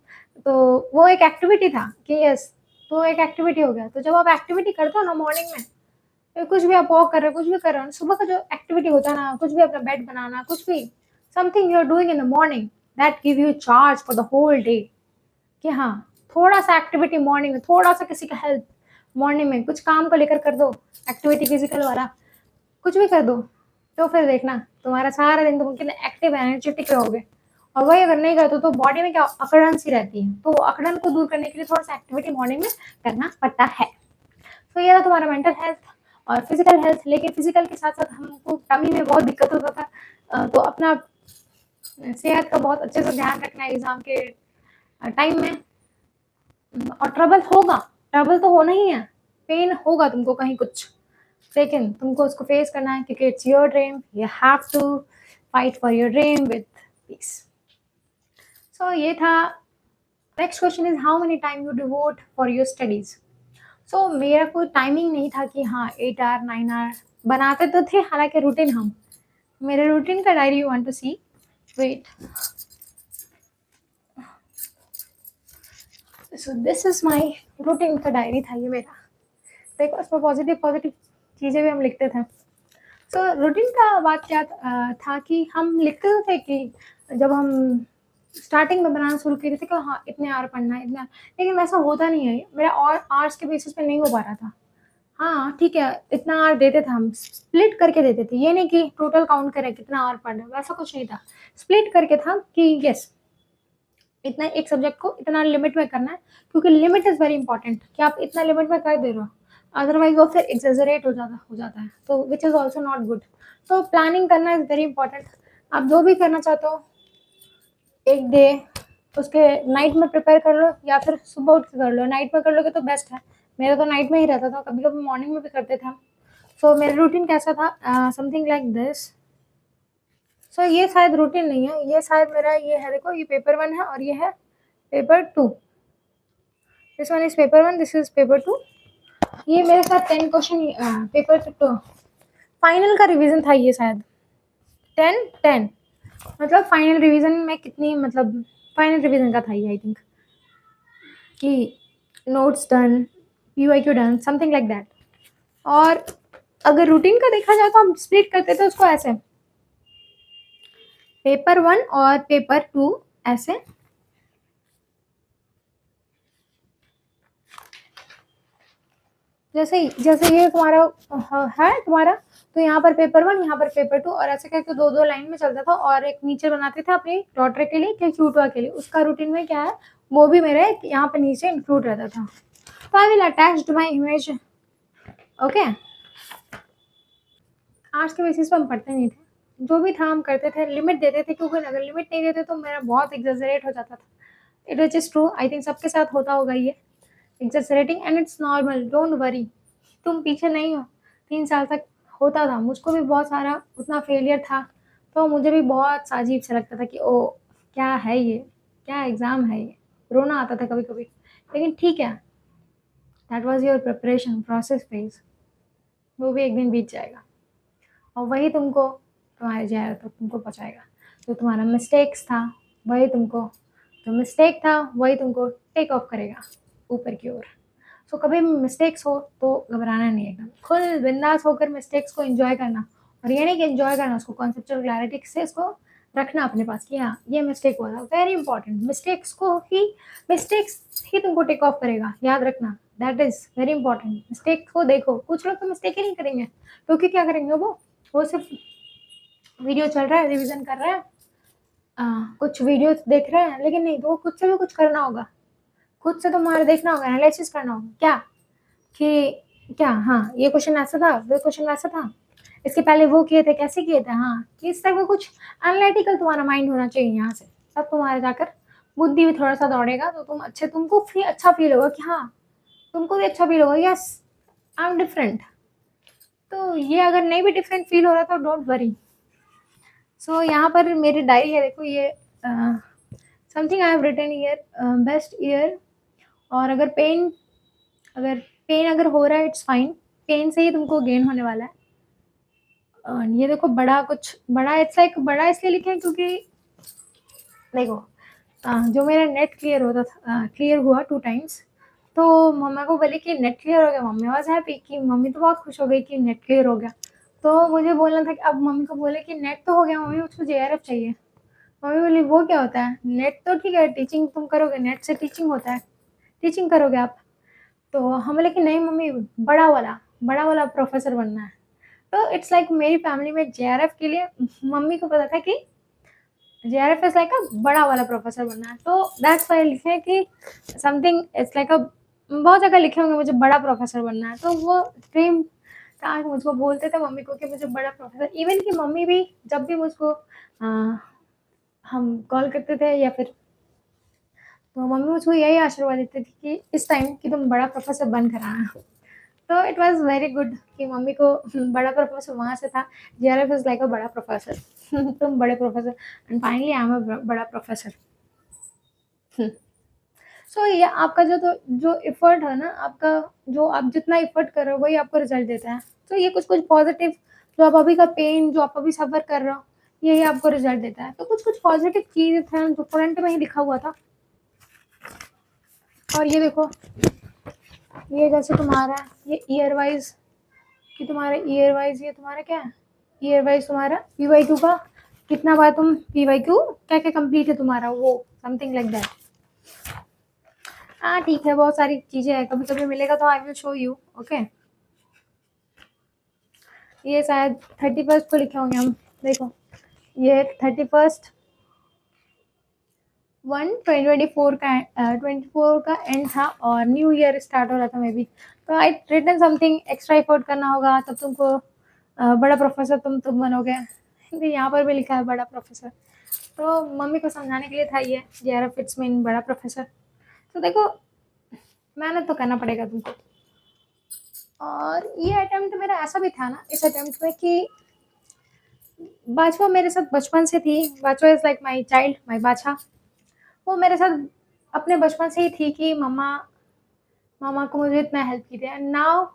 Speaker 1: तो वो एक एक्टिविटी था कि यस, तो एक एक्टिविटी हो गया। तो जब आप एक्टिविटी करते हो ना मॉर्निंग में, कुछ भी आप वॉक कर रहे हो, कुछ भी कर रहे हो, सुबह का जो एक्टिविटी होता है ना, कुछ भी अपना बेड बनाना, कुछ भी, something you are doing in the morning that give you charge for the whole day. कि हाँ, थोड़ा-सा एक्टिविटी मॉर्निंग में, थोड़ा-सा किसी का हेल्प मॉर्निंग में, कुछ काम को लेकर कर दो, एक्टिविटी फिज़िकल वाला, कुछ भी कर दो, तो फिर देखना तुम्हारा सारा दिन तुम कितने एक्टिव एनर्जेटिक रहोगे। और वही अगर नहीं करते तो बॉडी में क्या अकड़न सी रहती है, तो अकड़न को दूर करने के लिए थोड़ा-सा एक्टिविटी मॉर्निंग में करना पड़ता है। तो ये रहा तुम्हारा मेंटल हेल्थ और फिजिकल हेल्थ। लेकिन फिजिकल के साथ साथ हमको टमी में बहुत दिक्कत होता था, तो अपना सेहत का बहुत अच्छे से ध्यान रखना है एग्जाम के टाइम में। और ट्रबल होगा, ट्रबल तो होना ही है, पेन होगा तुमको कहीं कुछ, लेकिन तुमको उसको फेस करना है, क्योंकि it's your dream, you have to fight for your dream with peace. So ये था। Next question is how many time you devote for your studies. So मेरा कोई टाइमिंग नहीं था कि हाँ 8 आवर 9 आवर बनाते तो थे, हालांकि रूटीन हम, मेरे रूटीन का diary you want to see, wait, so this is my routine का डायरी था ये मेरा। देखो उसमें पॉजिटिव पॉजिटिव चीज़ें भी हम लिखते थे। सो रूटीन का बात क्या था कि हम लिखते तो थे कि जब हम स्टार्टिंग में बनाना शुरू किए थे कि हाँ इतने आवर पढ़ना है, इतना, लेकिन वैसा होता नहीं है मेरा, और आवर्स के बेसिस पे नहीं हो पा रहा था। हाँ ठीक है, इतना आवर देते थे, हम स्प्लिट करके देते थे, ये नहीं कि टोटल काउंट करें कितना आवर पढ़ना है, वैसा कुछ नहीं था। स्प्लिट करके था कि यस इतना एक सब्जेक्ट को इतना लिमिट में करना है, क्योंकि लिमिट इज़ वेरी इंपॉर्टेंट कि आप इतना लिमिट में कर दे रहे हो, अदरवाइज वो फिर एक्सेजरेट हो जाता है, तो which is also not good. तो प्लानिंग करना इज़ वेरी इंपॉर्टेंट। आप जो भी करना चाहते हो एक डे, उसके नाइट में प्रिपेयर कर लो या फिर सुबह उठ के कर लो। नाइट में कर लोगे तो बेस्ट है, मेरा तो नाइट में ही रहता था, कभी कभी मॉर्निंग में भी करते थे हम। सो मेरा रूटीन कैसा था, समथिंग लाइक दिस। सो ये शायद रूटीन नहीं है, ये शायद मेरा ये है, देखो ये पेपर 1 है और ये है paper 2। This one is paper 1, this is paper 2। ये मेरे साथ 10 क्वेश्चन पेपर 2 फाइनल का रिवीजन था ये शायद। 10 मतलब फाइनल रिवीजन में कितनी, मतलब फाइनल रिवीजन का था ये, आई थिंक कि notes done, PYQ done, something like that. और अगर रूटीन का देखा जाए तो हम स्प्लिट करते थे उसको ऐसे, पेपर 1 और पेपर 2 ऐसे, जैसे जैसे ये तुम्हारा है तुम्हारा, तो यहाँ पर पेपर 1, यहाँ पर पेपर 2, और ऐसे करके दो दो लाइन में चलता था, और एक नीचे बनाते थे अपनी डॉटर के लिए कि क्यूटवा के लिए, उसका रूटीन में क्या है वो भी मेरे यहाँ पर नीचे इंक्लूड रहता था। तो I will attach my image. Okay, आज के बेसिस पर हम पढ़ते नहीं थे, जो भी था हम करते थे, लिमिट देते थे, क्योंकि अगर लिमिट नहीं देते तो मेरा बहुत एग्जेजरेट हो जाता था। It which is true, I think सबके साथ होता होगा ये exaggerating, and it's normal, don't worry, तुम पीछे नहीं हो। 3 साल तक होता था, मुझको भी बहुत सारा उतना फेलियर था, तो मुझे भी बहुत अजीब सा लगता था कि ओ क्या है ये, क्या एग्ज़ाम है ये, रोना आता था कभी कभी। लेकिन ठीक है, that was your preparation process phase, वो भी एक दिन बीत जाएगा, और वही तुमको तुम्हारे जाएगा तो तुमको पहुँचाएगा। जो तुम्हारा मिस्टेक्स था वही तुमको, जो मिस्टेक था वही तुमको टेक ऑफ करेगा ऊपर की ओर। सो कभी मिस्टेक्स हो तो घबराना नहीं है, एकदम खुल बिंदास होकर मिस्टेक्स को एंजॉय करना, और ये नहीं कि एंजॉय करना, उसको कॉन्सेप्चुअल क्लैरिटी से इसको रखना अपने पास कि हाँ ये मिस्टेक हुआ था, वेरी इंपॉर्टेंट। मिस्टेक्स ही तुमको टेक ऑफ करेगा, याद रखना, that is very important. Mistake को देखो, कुछ लोग तो मिस्टेक ही नहीं करेंगे, क्योंकि क्या करेंगे वो सिर्फ वीडियो चल रहा है, रिविजन कर रहा है, कुछ वीडियो देख रहे हैं, लेकिन नहीं, तो वो खुद से भी कुछ करना होगा, खुद से तुम्हारा देखना होगा, एनालिसिस करना होगा क्या कि क्या, हाँ ये क्वेश्चन ऐसा था, वो क्वेश्चन वैसा था, इसके पहले वो किए थे, कैसे किए थे, हाँ इस टाइप का कुछ एनालिटिकल तुम्हारा माइंड होना चाहिए यहाँ से, तब तुम्हारे जाकर बुद्धि भी थोड़ा सा दौड़ेगा, तो तुम अच्छे, तुमको अच्छा फील होगा कि हाँ, तुमको भी अच्छा फील होगा, यस आई एम डिफरेंट। तो ये अगर नहीं भी डिफरेंट फील हो रहा तो डोंट वरी। सो यहाँ पर मेरी डायरी है, देखो ये something I have written year, best year. और अगर पेन अगर हो रहा है इट्स फाइन, पेन से ही तुमको गेन होने वाला है। ये देखो बड़ा, कुछ बड़ा, इट्स लाइक बड़ा इसलिए लिखे हैं क्योंकि देखो जो मेरा नेट क्लियर होता था, क्लियर हुआ 2 टाइम्स, तो मम्मा को बोले कि नेट क्लियर हो गया, मम्मी वाज़ हैप्पी, कि मम्मी तो बहुत खुश हो गई कि नेट क्लियर हो गया। तो मुझे बोलना था कि अब मम्मी को बोले कि नेट तो हो गया मम्मी, मुझको जेआरएफ चाहिए। मम्मी बोली वो क्या होता है? नेट तो ठीक है, टीचिंग तुम करोगे, नेट से टीचिंग होता है, टीचिंग करोगे आप। तो हम बोले कि नहीं मम्मी, बड़ा वाला प्रोफ़ेसर बनना है। तो इट्स लाइक मेरी फैमिली में जेआरएफ के लिए मम्मी को पता था कि जेआरएफ इज़ लाइक अ बड़ा वाला प्रोफ़ेसर बनना है। तो दैट्स व्हाई लिखे हैं कि समथिंग इट्स लाइक अ, बहुत जगह लिखे होंगे मुझे बड़ा प्रोफ़ेसर बनना है। तो वो ड्रीम था, मुझको बोलते थे मम्मी को कि मुझे बड़ा प्रोफ़ेसर, इवन कि मम्मी भी जब भी मुझको हम कॉल करते थे या फिर, तो मम्मी मुझको यही आशीर्वाद देती थी कि इस टाइम कि तुम बड़ा प्रोफ़ेसर बन कर आना। तो इट वाज़ वेरी गुड कि मम्मी को बड़ा प्रोफ़ेसर वहाँ से था, जेआरएफ इज़ लाइक अ बड़ा प्रोफ़ेसर। तुम बड़े professor, and finally I am a बड़ा प्रोफ़ेसर। सो ये आपका जो एफ़र्ट है ना, आपका जो आप जितना एफ़र्ट कर रहे हो वही आपको रिज़ल्ट देता है। तो ये कुछ-कुछ पॉज़िटिव, जो आप अभी का पेन जो आप अभी सफ़र कर रहे हो, यही आपको रिज़ल्ट देता है। तो कुछ-कुछ पॉज़िटिव चीज़ें थे जो फ्रंट में ही लिखा हुआ था। और ये देखो, ये जैसे तुम्हारा ये ईयर वाइज़, कि तुम्हारा ईयर वाइज़ ये तुम्हारा क्या है? ईयर वाइज़ तुम्हारा पीवाईक्यू का कितना बार तुम पीवाईक्यू क्या-क्या कंप्लीट है तुम्हारा, वो समथिंग लाइक दैट। हाँ, ठीक है, बहुत सारी चीज़ें हैं, कभी-कभी मिलेगा तो I will show you, okay. ये शायद 31st को लिखे होंगे हम, देखो ये 31st 1 2024 का 24 का एंड था और न्यू ईयर स्टार्ट हो रहा था मे बी। तो I written something, extra effort करना होगा तब तुमको बड़ा प्रोफ़ेसर तुम बनोगे। यहाँ पर भी लिखा है बड़ा प्रोफ़ेसर। तो मम्मी को समझाने के लिए था ये, जेआरएफ इट्स मीन बड़ा प्रोफ़ेसर। तो देखो मेहनत तो करना पड़ेगा तुमको। और ये अटेम्प्ट मेरा ऐसा भी था ना, इस अटेम्प्ट में कि बाजवा मेरे साथ बचपन से थी। Bajwa is like my child, my बाछा। वो मेरे साथ अपने बचपन से ही थी कि मम्मा को मुझे इतना हेल्प की थी, एंड नाउ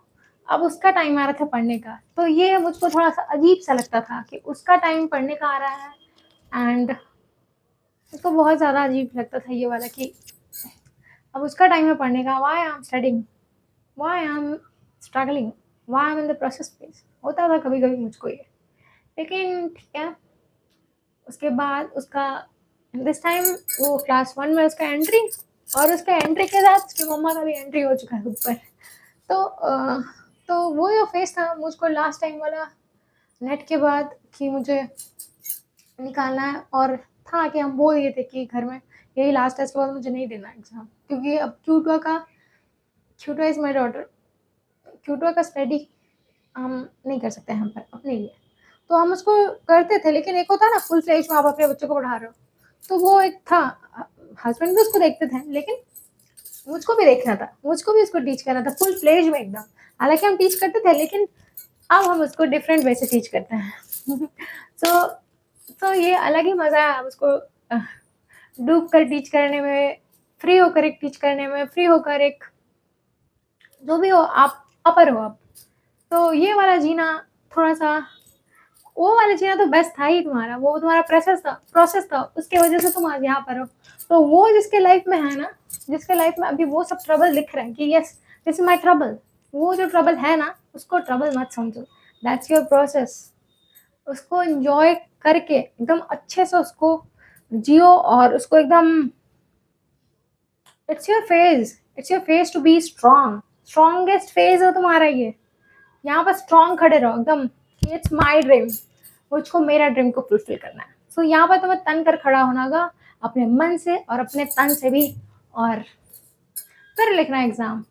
Speaker 1: अब उसका टाइम आ रहा था पढ़ने का। तो ये मुझको थोड़ा-सा अजीब-सा लगता था कि उसका टाइम पढ़ने का आ रहा है, एंड उसको बहुत ज़्यादा अजीब लगता था ये वाला कि अब उसका टाइम है पढ़ने का, why I am studying, why I am struggling, why I am in the process phase, होता था कभी-कभी मुझको ये। लेकिन ठीक है, उसके बाद उसका दिस टाइम वो क्लास 1 में उसका एंट्री, और उसके एंट्री के साथ उसकी मम्मा का भी एंट्री हो चुका है ऊपर। तो वो जो फेज़ था मुझको लास्ट टाइम वाला, नेट के बाद कि मुझे निकालना है, और था कि हम बोल दिए थे कि घर में यही लास्ट है, इसके बाद मुझे नहीं देना एग्ज़ाम, क्योंकि अब क्यूटवा इज़ माय डॉटर, क्यूटवा का स्टडी हम नहीं कर सकते हैं हम पर अपने लिए। तो हम उसको करते थे, लेकिन एक होता है ना फुल फ्लेज में आप अपने बच्चों को पढ़ा रहे हो, तो वो एक था। हस्बैंड भी उसको देखते थे, लेकिन मुझको भी देखना था, मुझको भी उसको टीच करना था फुल फ्लेज में एकदम। हालाँकि हम टीच करते थे, लेकिन अब हम उसको डिफरेंट वे से टीच करते हैं। सो तो ये अलग ही मज़ा है उसको डूब कर टीच करने में, फ्री होकर एक टीच करने में, फ्री होकर एक जो भी हो आप अपर हो आप। तो ये वाला जीना थोड़ा-सा, वो वाला जीना तो बेस्ट था ही तुम्हारा, वो तुम्हारा प्रोसेस था, उसकी वजह से तुम आज यहाँ पर हो। तो वो जिसके लाइफ में है ना, जिसके लाइफ में अभी वो सब ट्रबल लिख रहे हैं कि yes this is my trouble, वो जो ट्रबल है ना, उसको ट्रबल मत समझो, दैट्स योर प्रोसेस। उसको एन्जॉय करके एकदम अच्छे से उसको जियो, और उसको एकदम it's your phase to be strong, strongest phase है तुम्हारा ये। यहाँ पर स्ट्रॉन्ग खड़े रहो एकदम कि इट्स माय ड्रीम, मुझको मेरा ड्रीम को फुलफिल करना है। सो यहाँ पर तुम्हें तन कर खड़ा होना होगा, अपने मन से और अपने तन से भी, और फिर लिखना एग्ज़ाम।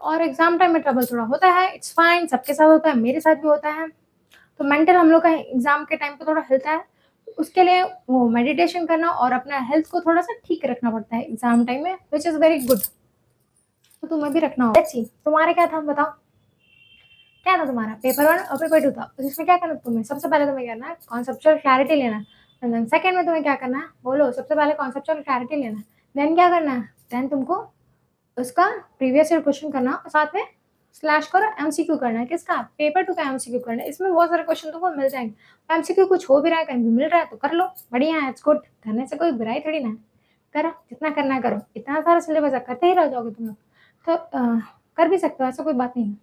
Speaker 1: और एग्ज़ाम टाइम में ट्रबल थोड़ा होता है, इट्स फाइन, सबके साथ होता है, मेरे साथ भी होता है। तो मेंटल हम लोग का एग्ज़ाम के टाइम पे थोड़ा हिलता है, उसके लिए वो मेडिटेशन करना और अपना हेल्थ को थोड़ा-सा ठीक रखना पड़ता है एग्ज़ाम टाइम में, व्हिच इज़ वेरी गुड। तो तुम्हें भी रखना होगा। लेट्स सी, तुम्हारा क्या था बताओ? क्या था तुम्हारा? पेपर 1 और पेपर 2 था। तो इसमें क्या करना तुम्हें? सबसे पहले तुम्हें करना है कॉन्सेप्चुअल क्लैरिटी लेना है। एंड देन सेकंड में तुम्हें क्या करना है? बोलो, सबसे पहले कॉन्सेप्चुअल क्लैरिटी लेना है। देन क्या करना है? देन तुमको उसका प्रीवियस ईयर क्वेश्चन करना और साथ में स्लैश करो एमसीक्यू करना है। किसका? पेपर 2 का एमसीक्यू करना है। इसमें बहुत सारे क्वेश्चन तुमको मिल जाएँगे। एमसीक्यू कुछ हो भी रहा है, कहीं भी मिल रहा है तो कर लो, बढ़िया है, इट्स गुड। करने से कोई बुराई थोड़ी ना है। करो, जितना करना है करो। इतना सारा सिलेबस है, करते ही रह जाओगे तुम लोग। तो कर भी सकते हो, ऐसा कोई बात नहीं है।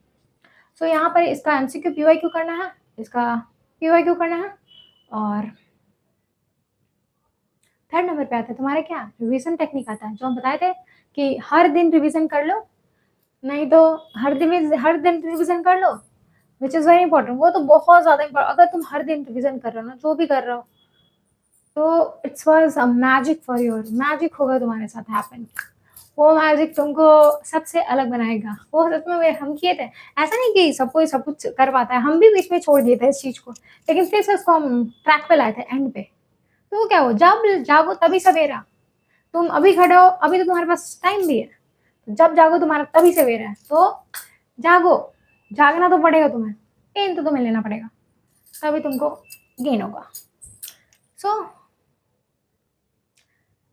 Speaker 1: सो यहाँ पर इसका एमसीक्यू पीवाईक्यू करना है, इसका पीवाईक्यू करना है और थर्ड नंबर पे आता है तुम्हारा क्या? रिवीजन टेक्निक आता है, जो हम बताए थे कि हर दिन रिवीजन कर लो, नहीं तो हर दिन रिवीजन कर लो, विच इज़ वेरी इंपॉर्टेंट। वो तो बहुत ज़्यादा इंपॉर्टेंट। अगर तुम हर दिन रिवीजन कर रहे हो ना, जो भी कर रहे हो, तो it's was a magic for your, magic होगा तुम्हारे साथ हैपन। वो मैजिक तुमको सबसे अलग बनाएगा। वो सच में हम किए थे। ऐसा नहीं कि सब कोई सब कुछ कर पाता है, हम भी बीच में छोड़ दिए थे इस चीज़ को, लेकिन फिर से उसको हम ट्रैक पे लाए थे एंड पे। तो क्या हो, जब जागो तभी सवेरा। तुम अभी खड़े हो, अभी तो तुम्हारे पास टाइम भी है, जब जागो तुम्हारा तभी सवेरा है। तो जागो, जागना तो पड़ेगा तुम्हें, पेन तो तुम्हें लेना पड़ेगा, तभी तुमको गेन होगा। सो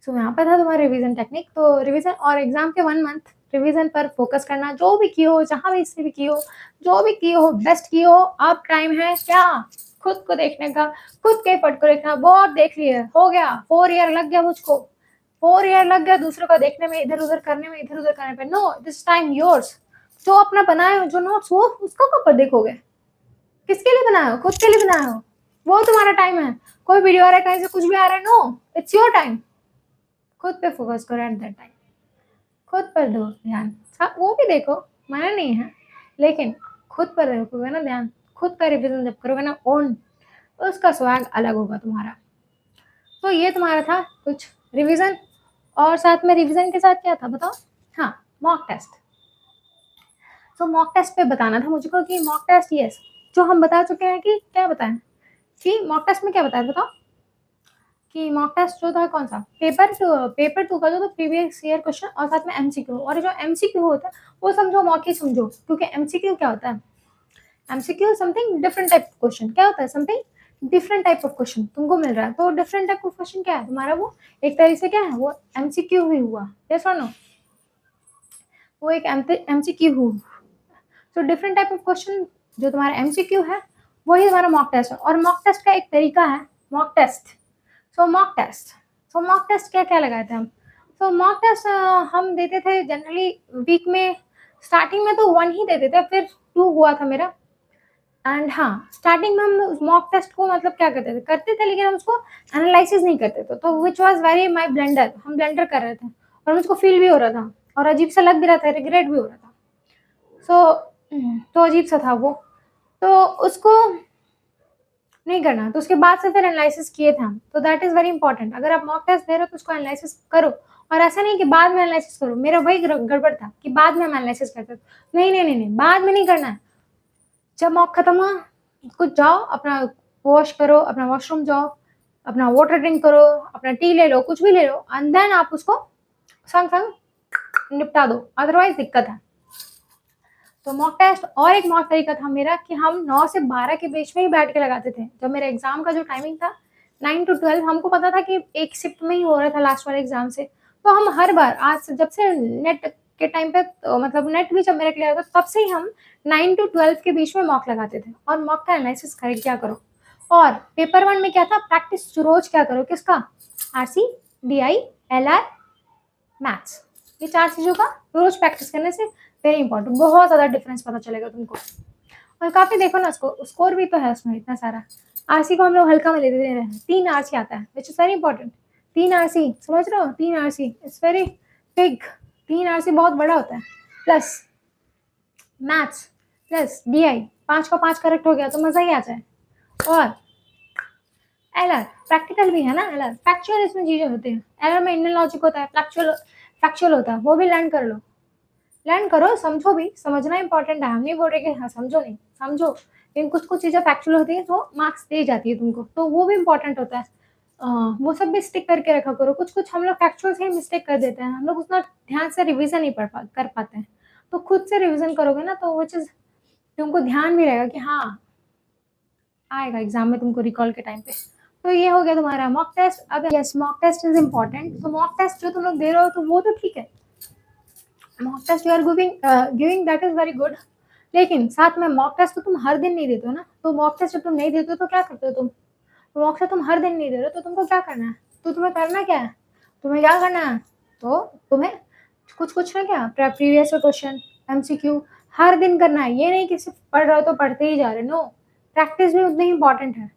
Speaker 1: यहाँ पर था तुम्हारा रिवीजन टेक्निक। तो रिवीजन और एग्जाम के 1 मंथ रिवीजन पर फोकस करना, जो भी किए हो, जहाँ भी से भी किए हो, जो भी किए हो बेस्ट किए हो। अब टाइम है क्या? खुद को देखने का, खुद के एफर्ट को देखना। बहुत देख लिए, हो गया, 4 ईयर लग गया मुझको, 4 ईयर लग गया दूसरों को देखने में, इधर उधर करने में, इधर उधर करने पे। No, this time yours. जो अपना बनाए हो, जो नोट्स, वो उसको कब देखोगे? किसके लिए बनाए हो? खुद के लिए बनाए हो। वो तुम्हारा टाइम है। कोई वीडियो आ रहा है, कहीं से कुछ भी आ रहा है, नो, इट्स योर टाइम। खुद पे फोकस करो एट दैट टाइम, खुद पर दो ध्यान। वो भी देखो, मना नहीं है, लेकिन खुद पर रखोगे ना ध्यान, खुद का रिविजन जब करोगे ना ओन, उसका स्वैग अलग होगा तुम्हारा। तो ये तुम्हारा था कुछ रिविजन, और साथ में रिविजन के साथ क्या था बताओ? हाँ, मॉक टेस्ट। तो मॉक टेस्ट पे बताना था मुझको कि मॉक टेस्ट, यस, जो हम बता चुके हैं कि क्या बताएं कि मॉक टेस्ट में क्या बताया बताओ? कि मॉक टेस्ट जो था कौन सा? पेपर 2 का जो था प्रीवियस ईयर क्वेश्चन और साथ में एमसीक्यू। और जो एमसीक्यू होता है वो समझो मॉक ही समझो, क्योंकि एमसीक्यू क्या होता है? MCQ something different type question. क्या होता है? Something different type of question तुमको मिल रहा है। तो डिफरेंट टाइप ऑफ क्वेश्चन क्या है तुम्हारा? वो एक तरीके से क्या है, वो एमसीक्यू ही हुआ। यस और नो? वो एक एमसीक्यू हुआ। तो डिफरेंट टाइप ऑफ क्वेश्चन जो तुम्हारा एमसीक्यू है, वही तुम्हारा मॉक टेस्ट है। और मॉक टेस्ट का एक तरीका है मॉक टेस्ट। सो मॉक टेस्ट क्या क्या लगाए थे हम? सो मॉक टेस्ट हम देते थे जनरली वीक में, स्टार्टिंग में तो 1 ही देते थे, फिर 2 हुआ था मेरा। एंड हाँ, स्टार्टिंग में हम मॉक टेस्ट को मतलब क्या करते थे, लेकिन हम उसको एनालिसिस नहीं करते थे। तो which was very my blender, हम ब्लेंडर कर रहे थे और मुझको फील भी हो रहा था और अजीब सा लग भी रहा था, रिग्रेट भी हो रहा था। तो अजीब सा था वो, तो उसको नहीं करना। तो उसके बाद से फिर एनालिसिस किए थे हम। तो दैट इज़ वेरी इंपॉर्टेंट। अगर आप मॉक टेस्ट दे रहे हो तो उसको एनालिसिस करो, और ऐसा नहीं कि बाद में एनालिसिस करो। मेरा वही गड़बड़ था कि बाद में हम एनालिसिस करते थे। नहीं नहीं नहीं नहीं, बाद में नहीं करना है। जब मॉक खत्म हुआ, कुछ जाओ अपना वॉश करो, अपना वॉशरूम जाओ, अपना वाटर ड्रिंक करो, अपना टी ले लो, कुछ भी ले लो, एंड देन आप उसको संग संग निपटा दो, अदरवाइज दिक्कत है। तो मॉक टेस्ट। और एक मॉक तरीका था मेरा कि हम 9 से 12 के बीच में ही बैठ के लगाते थे। जब मेरा एग्जाम का जो टाइमिंग था 9 to 12, हमको पता था कि एक शिफ्ट में ही हो रहा था लास्ट वाले एग्जाम से। तो हम हर बार, आज से जब से नेट के टाइम पे, तो मतलब नेट भी जब मेरा क्लियर था, तब से ही हम 9 to 12 के बीच में मॉक लगाते थे। और मॉक का एनालिसिस कर क्या करो। और पेपर 1 में क्या था? प्रैक्टिस रोज क्या करो, किसका? RC, DI, LR, maths. ये 4 चीज़ों का रोज प्रैक्टिस करने से वेरी इंपॉर्टेंट, बहुत ज़्यादा डिफरेंस पता चलेगा तुमको। और काफ़ी देखो ना, उसको स्कोर भी तो है उसमें इतना सारा। आरसी को हम लोग हल्का में लेते रहे हैं। 3 आरसी आता है, which is very important. 3 RC, समझ रहे हो? 3 RC it's very big. 3 RC बहुत बड़ा होता है। प्लस मैथ्स प्लस डीआई, 5 का 5 करेक्ट हो गया तो मज़ा ही आ जाए। और एलआर प्रैक्टिकल भी है ना, एलआर फैक्चुअल इसमें चीज़ें होती हैं। एलआर में इंडियन लॉजिक होता है, फैक्चुअल होता है, वो भी लर्न कर लो। लर्न करो, समझो भी, समझना इंपॉर्टेंट है, हम नहीं बोल रहे कि हाँ समझो नहीं, समझो, लेकिन कुछ-कुछ चीज़ें फैक्चुअल होती है तो मार्क्स दी जाती है तुमको, तो वो भी इंपॉर्टेंट होता है। वो सब भी स्टिक करके रखा करो, कुछ-कुछ हम लोग फैक्चुअल से ही मिस्टेक कर देते हैं, हम लोग उतना ध्यान से रिवीज़न नहीं पढ़ पा कर पाते हैं। तो खुद से रिवीज़न करोगे ना तो वो चीज़ तुमको ध्यान भी रहेगा कि हाँ, आएगा एग्ज़ाम में तुमको रिकॉल के टाइम पे। तो ये हो गया तुम्हारा मॉक टेस्ट। अगर yes mock test is important, तो मॉक टेस्ट जो तुम लोग दे रहे हो तो वो तो ठीक है। Mock test you are giving that is very good. लेकिन साथ में मॉक टेस्ट तो तुम हर दिन नहीं देते हो ना, तो मॉक टेस्ट जब तुम नहीं देते हो तो क्या करते हो तुम? मॉक टेस्ट तुम हर दिन नहीं दे रहे हो तो तुमको क्या करना है? तो तुम्हें करना क्या है? तुम्हें क्या करना है? तो तुम्हें कुछ-कुछ ना क्या प्रीवियस क्वेश्चन, एमसीक्यू हर दिन करना है। ये नहीं कि सिर्फ पढ़ रहे हो तो पढ़ते ही जा रहे हो, नो। प्रैक्टिस भी उतनी ही इम्पोर्टेंट है।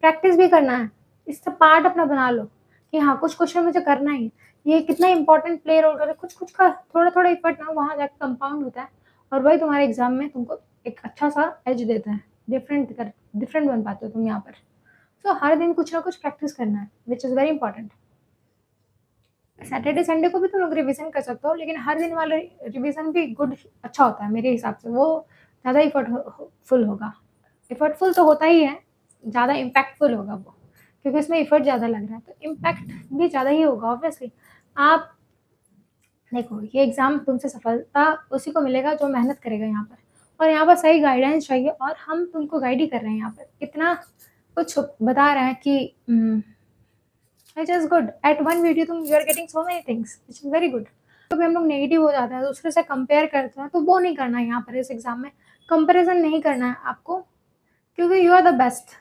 Speaker 1: प्रैक्टिस भी करना है। इससे पार्ट अपना बना लो कि हाँ, कुछ क्वेश्चन मुझे करना ही है। ये कितना इम्पोर्टेंट प्ले रोल कर रहा है, कुछ-कुछ का थोड़ा-थोड़ा एफर्ट ना वहाँ जाके कंपाउंड होता है और वही तुम्हारे एग्ज़ाम में तुमको एक अच्छा-सा एज देता है। डिफरेंट बन पाते हो तुम यहाँ पर। सो हर दिन कुछ ना कुछ प्रैक्टिस करना है, which is very important. Saturday Sunday को भी तुम लोग रिवीजन कर सकते हो, लेकिन हर दिन वाला रिवीजन भी गुड अच्छा होता है मेरे हिसाब से, वो ज़्यादा इफर्टफुल होगा। इफर्टफुल तो होता ही है, ज़्यादा इम्पैक्टफुल होगा वो, क्योंकि उसमें इफर्ट ज़्यादा लग रहा है, तो इम्पैक्ट भी ज़्यादा ही होगा ऑब्वियसली। आप देखो, ये एग्ज़ाम तुमसे सफलता उसी को मिलेगा जो मेहनत करेगा यहाँ पर, और यहाँ पर सही गाइडेंस चाहिए, और हम तुमको गाइड ही कर रहे हैं यहाँ पर। इतना कुछ बता रहे हैं कि which is good. At one video तुम you are getting so many things, which is very good. कभी हम लोग नेगेटिव हो जाते हैं, दूसरे से कंपेयर करते हैं, तो वो नहीं करना है यहाँ पर इस एग्ज़ाम में। कंपैरिज़न नहीं करना है आपको, क्योंकि यू आर द बेस्ट।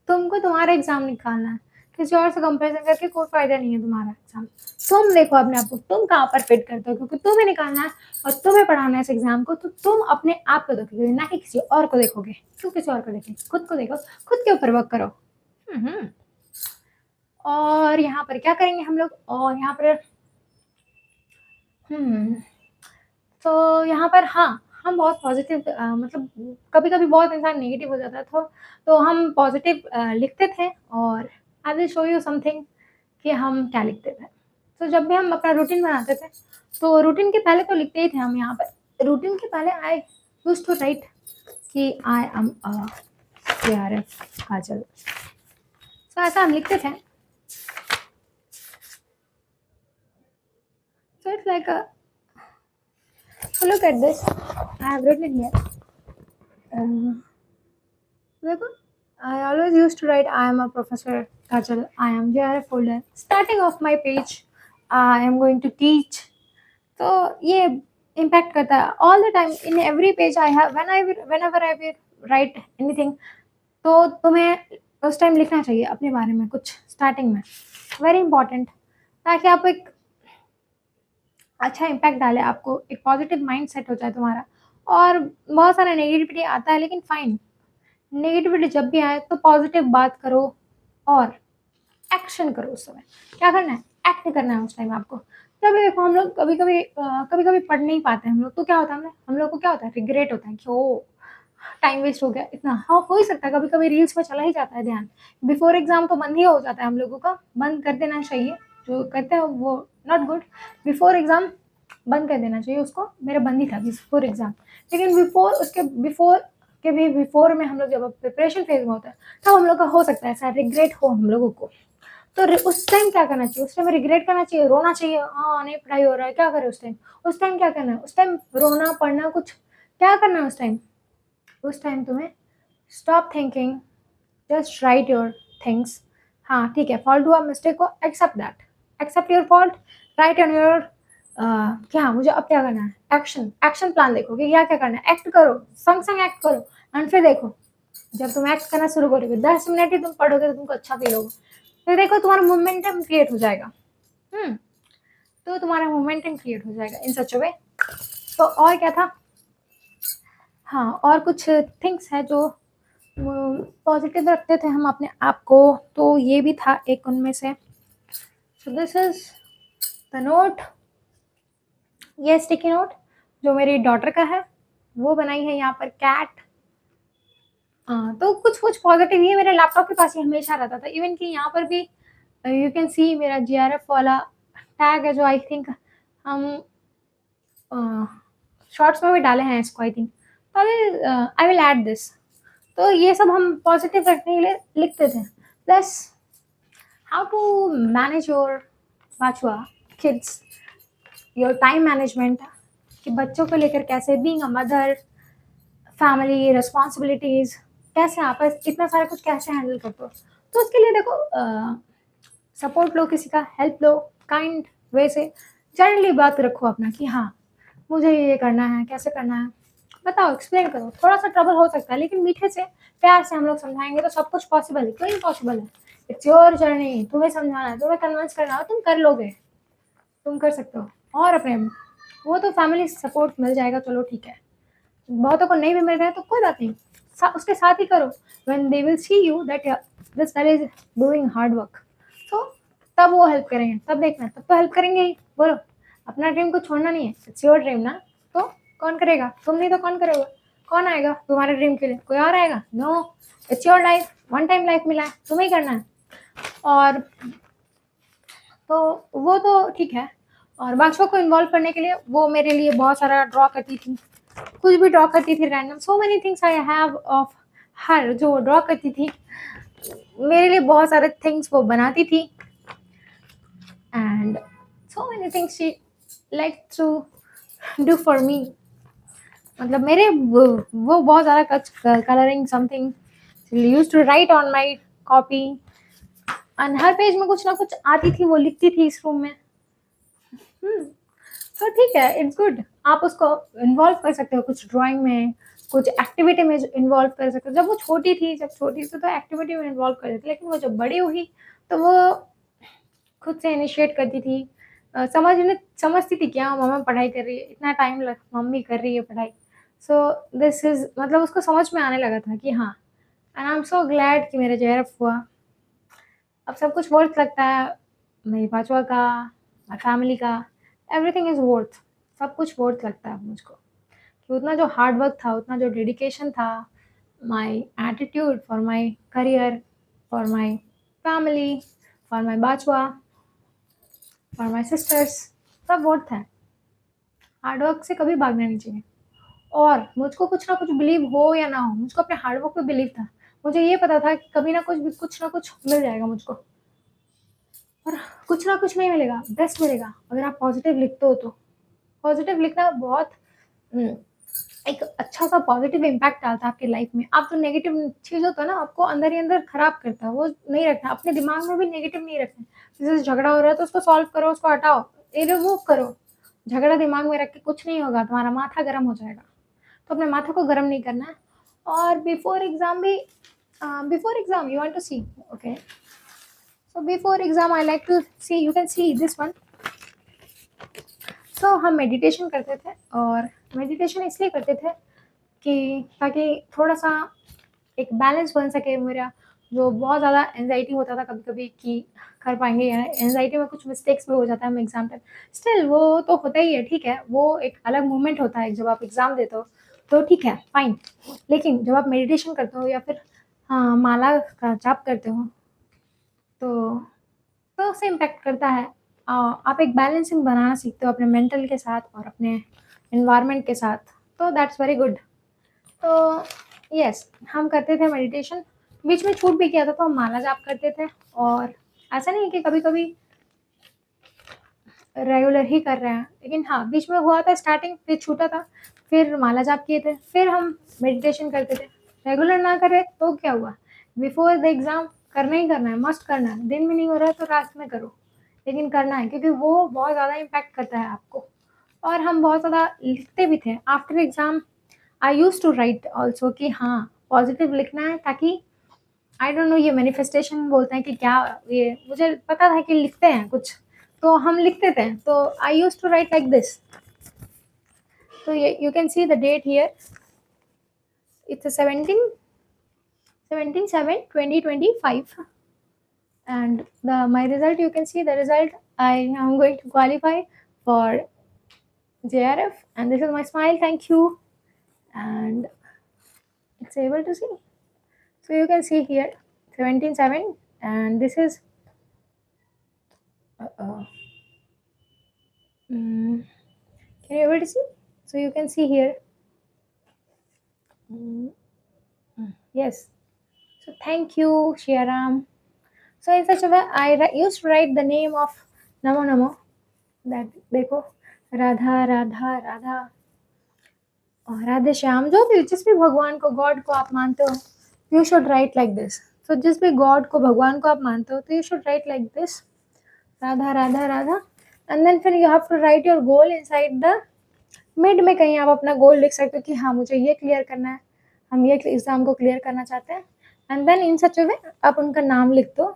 Speaker 1: तुमको तुम्हारा एग्ज़ाम निकालना है, किसी और से कंपैरिज़न करके कोई फ़ायदा नहीं है तुम्हारा एग्ज़ाम। तुम देखो अपने आप को, तुम कहाँ पर फिट करते हो, क्योंकि तुम्हें निकालना है और तुम्हें पढ़ाना है इस एग्ज़ाम को, तो तुम अपने आप को देखोगे, ना कि किसी और को देखोगे। क्यों किसी और को देखें? खुद को देखो, खुद के ऊपर वर्क करो। और यहाँ पर क्या करेंगे हम लोग, और यहाँ पर हुँ, तो यहाँ पर हाँ, हम बहुत पॉज़िटिव मतलब कभी-कभी बहुत इंसान नेगेटिव हो जाता है, तो हम पॉज़िटिव लिखते थे, और आई विल शो यू समथिंग कि हम क्या लिखते थे। तो जब भी हम अपना रूटीन बनाते थे, तो रूटीन के पहले तो लिखते ही थे हम यहाँ पर। रूटीन के पहले आई यूज्ड टू राइट कि आई एम अ जेआरएफ काजल। तो ऐसा हम लिखते थे। So it's like a look at this. I have written here. देखो, I always used to write I am a professor Kajal. I am JRF folder. Starting off my page, I am going to teach. तो ये impact करता है all the time in every page I have whenever I will write anything. तो तुम्हें उस time लिखना चाहिए अपने बारे में कुछ स्टार्टिंग में, वेरी इंपॉर्टेंट, ताकि आप एक अच्छा इम्पैक्ट डाले, आपको एक पॉजिटिव माइंड सेट हो जाए तुम्हारा। और बहुत सारा नेगेटिविटी आता है, लेकिन फाइन, नेगेटिविटी जब भी आए तो पॉजिटिव बात करो और एक्शन करो। उस समय क्या करना है, एक्ट करना है उस टाइम आपको। तभी देखो, हम लोग कभी-कभी पढ़ नहीं पाते हम लोग, तो क्या होता है, हम लोग को क्या होता है, रिग्रेट होता है कि ओह! टाइम वेस्ट हो गया इतना। हाँ, हो ही सकता है, कभी-कभी रील्स में चला ही जाता है ध्यान। बिफोर एग्ज़ाम तो बंद ही हो जाता है हम लोगों का, बंद कर देना चाहिए। जो करते हैं वो नॉट गुड। बिफोर एग्ज़ाम बंद कर देना चाहिए उसको, मेरा बंद ही था बिफोर एग्ज़ाम। लेकिन बिफोर में हम लोग जब प्रिपरेशन फेज़ में होते हैं, तब हम लोग का हो सकता है ऐसा रिग्रेट हो हम लोगों को। तो उस टाइम क्या करना चाहिए, उस टाइम रिग्रेट करना चाहिए, रोना चाहिए, हाँ नहीं पढ़ाई हो रहा है, क्या करें उस टाइम। उस टाइम क्या करना है, उस टाइम रोना पढ़ना कुछ क्या करना है उस टाइम तुम्हें stop thinking, just write your things. हाँ ठीक है, फॉल्ट हुआ, मिस्टेक हो, accept that, accept your fault, write on your क्या मुझे अब क्या करना है, एक्शन प्लान देखो कि क्या क्या करना है, एक्ट करो, संग संग एक्ट करो। एंड फिर देखो, जब तुम एक्ट करना शुरू करोगे, 10 मिनट ही तुम पढ़ोगे तो तुमको अच्छा फील होगा। फिर देखो तुम्हारा मोमेंटम क्रिएट हो जाएगा। तो तुम्हारा मोमेंटम क्रिएट हो जाएगा इन सच अ वे। तो और क्या था, हाँ और कुछ थिंग्स है जो पॉजिटिव रखते थे हम अपने आप को, तो ये भी था एक उनमें से। सो दिस इज द नोट, ये स्टिकी नोट जो मेरी डॉटर का है, वो बनाई है यहाँ पर कैट। तो कुछ कुछ पॉजिटिव, ये मेरे लैपटॉप के पास ही हमेशा रहता था, इवन कि यहाँ पर भी यू कैन सी मेरा जीआरएफ वाला टैग है, जो आई थिंक हम शॉर्ट्स में भी डाले हैं इसको आई थिंक। तो आई विल ऐड दिस। तो ये सब हम पॉजिटिव रखने के लिए लिखते थे। Plus how to manage your बाचुआ किड्स, योर टाइम मैनेजमेंट, कि बच्चों को लेकर कैसे, being a mother, family responsibilities, कैसे आप इतना सारा कुछ कैसे हैंडल करते हो। तो उसके लिए देखो, सपोर्ट लो, किसी का हेल्प लो, काइंड वे से जनरली बात रखो अपना कि हाँ मुझे ये करना है, कैसे करना है, बताओ, एक्सप्लेन करो। थोड़ा सा ट्रबल हो सकता है लेकिन मीठे से प्यार से हम लोग समझाएंगे तो सब कुछ पॉसिबल है। क्यों इम्पॉसिबल है? इट्स योर जर्नी, तुम्हें समझाना है, तुम्हें कन्विंस करना है, तुम कर लोगे, तुम कर सकते हो। और अपने वो तो फैमिली सपोर्ट मिल जाएगा, चलो ठीक है। बहुतों को नहीं भी मिल रहा है तो कोई बात नहीं, उसके साथ ही करो। When they will see you that this girl is doing hard work, तो तब वो हेल्प करेंगे, तब देखना, तब तो हेल्प करेंगे ही। बोलो, अपना ड्रीम को छोड़ना नहीं है, इट्स योर ड्रीम ना, तो कौन करेगा? तुम नहीं तो कौन करेगा? कौन आएगा तुम्हारे ड्रीम के लिए? कोई और आएगा? No, it's your life, one time life मिला है, तुम्हें ही करना है। और तो वो तो ठीक है। और बादशाह को इन्वॉल्व करने के लिए वो मेरे लिए बहुत सारा ड्रॉ करती थी, कुछ भी ड्रॉ करती थी random. So many things I have of her, जो वो ड्रॉ करती थी मेरे लिए, बहुत सारे थिंग्स वो बनाती थी। And so many things she like to do for me. मतलब मेरे वो बहुत ज़्यादा colouring something use to write on my copy, and हर पेज में कुछ ना कुछ आती थी, वो लिखती थी इस रूम में। तो ठीक है, इट्स गुड। आप उसको इन्वॉल्व कर सकते हो कुछ ड्राइंग में, कुछ एक्टिविटी में इन्वॉल्व कर सकते हो। जब वो छोटी थी, तो एक्टिविटी में इन्वॉल्व कर देती, लेकिन वो जब बड़ी हुई तो वो खुद से इनिशिएट करती थी। समझती थी क्या मम्मा पढ़ाई कर रही है, इतना टाइम लग मम्मी कर रही है पढ़ाई। सो दिस इज, मतलब उसको समझ में आने लगा था कि हाँ। And I am so glad कि मेरा जेआरएफ हुआ। अब सब कुछ वर्थ लगता है, मेरी पाचवा का, फैमिली का, एवरीथिंग इज वर्थ। सब कुछ वर्थ लगता है मुझको, कि उतना जो हार्ड वर्क था, उतना जो डेडिकेशन था, my attitude for my career, for my family, for my बाचवा, फॉर माई सिस्टर्स, सब वर्थ है। हार्ड वर्क से कभी भागना नहीं चाहिए। और मुझको कुछ ना कुछ बिलीव हो या ना हो, मुझको अपने हार्ड वर्क पे बिलीव था। मुझे ये पता था कि कभी ना कुछ ना कुछ मिल जाएगा मुझको। और कुछ ना कुछ नहीं मिलेगा, बेस्ट मिलेगा अगर आप पॉजिटिव लिखते हो तो। पॉजिटिव लिखना बहुत एक अच्छा सा पॉजिटिव इम्पैक्ट डालता है आपकी लाइफ में। आप जो नेगेटिव चीज़ होता है ना, आपको अंदर ही अंदर खराब करता है, वो नहीं रखना अपने दिमाग में भी। नेगेटिव नहीं रखना। जैसे झगड़ा हो रहा है तो उसको सॉल्व करो, उसको हटाओ, रिमूव करो। झगड़ा दिमाग में रख के कुछ नहीं होगा, तुम्हारा माथा गर्म हो जाएगा। तो अपने माथा को गर्म नहीं करना है। और बिफोर एग्जाम भी, before exam you want to see, okay, so before exam I like to see, you can see this one. सो हम मेडिटेशन करते थे, और मेडिटेशन इसलिए करते थे कि ताकि थोड़ा सा एक बैलेंस बन सके मेरा। जो बहुत ज़्यादा एंजाइटी होता था कभी कभी कि कर पाएंगे या एंजाइटी में कुछ मिस्टेक्स भी हो जाता है हम एग्जाम टाइम। स्टिल वो तो होता ही है, ठीक है, वो एक अलग मोमेंट होता है जब आप एग्ज़ाम देते हो, तो ठीक है, फाइन। लेकिन जब आप मेडिटेशन करते हो या फिर हाँ माला का जाप करते हो, तो उससे इम्पैक्ट करता है। आप एक बैलेंसिंग बनाना सीखते हो अपने मेंटल के साथ और अपने इन्वायरमेंट के साथ, तो दैट्स वेरी गुड। तो यस, हम करते थे मेडिटेशन। बीच में छूट भी किया था तो हम माला जाप करते थे। और ऐसा नहीं है कि कभी कभी रेगुलर ही कर रहे हैं, लेकिन हाँ बीच में हुआ था स्टार्टिंग, फिर छूटा था, फिर माला जाप किए थे, फिर हम मेडिटेशन करते थे। रेगुलर ना करें तो क्या हुआ, बिफोर द एग्ज़ाम करना ही करना है, मस्ट करना है। दिन में नहीं हो रहा है तो रात में करो, लेकिन करना है, क्योंकि वो बहुत ज़्यादा इम्पैक्ट करता है आपको। और हम बहुत ज़्यादा लिखते भी थे after exam. I use to write also कि हाँ पॉजिटिव लिखना है, ताकि आई डोंट नो ये मैनिफेस्टेशन बोलते हैं कि क्या, ये मुझे पता था कि लिखते हैं कुछ, तो हम लिखते थे। तो I use to write like this. तो you can see the date here, it's 17/7/2025, and my result, you can see the result. I am going to qualify for JRF, and this is my smile, thank you. And it's able to see, so you can see here 17/7, and this is can you able to see? So you can see here. Yes. So thank you, Shiaram. So in such a way, I used to write the name of Namo Namo. That देखो, राधा राधा राधा और राधे श्याम, जो भी जिस भी भगवान को, God को आप मानते हो, you should write like this. So जिस भी गॉड को, भगवान को आप मानते हो, तो you should write like this, Radha Radha Radha. And then फिर you have to write your goal inside the mid में. कहीं आप अपना गोल लिख सकते हो कि हाँ मुझे ये क्लियर करना है, हम ये एग्जाम को क्लियर करना चाहते हैं. एंड देन इन सच वे आप उनका नाम लिख दो.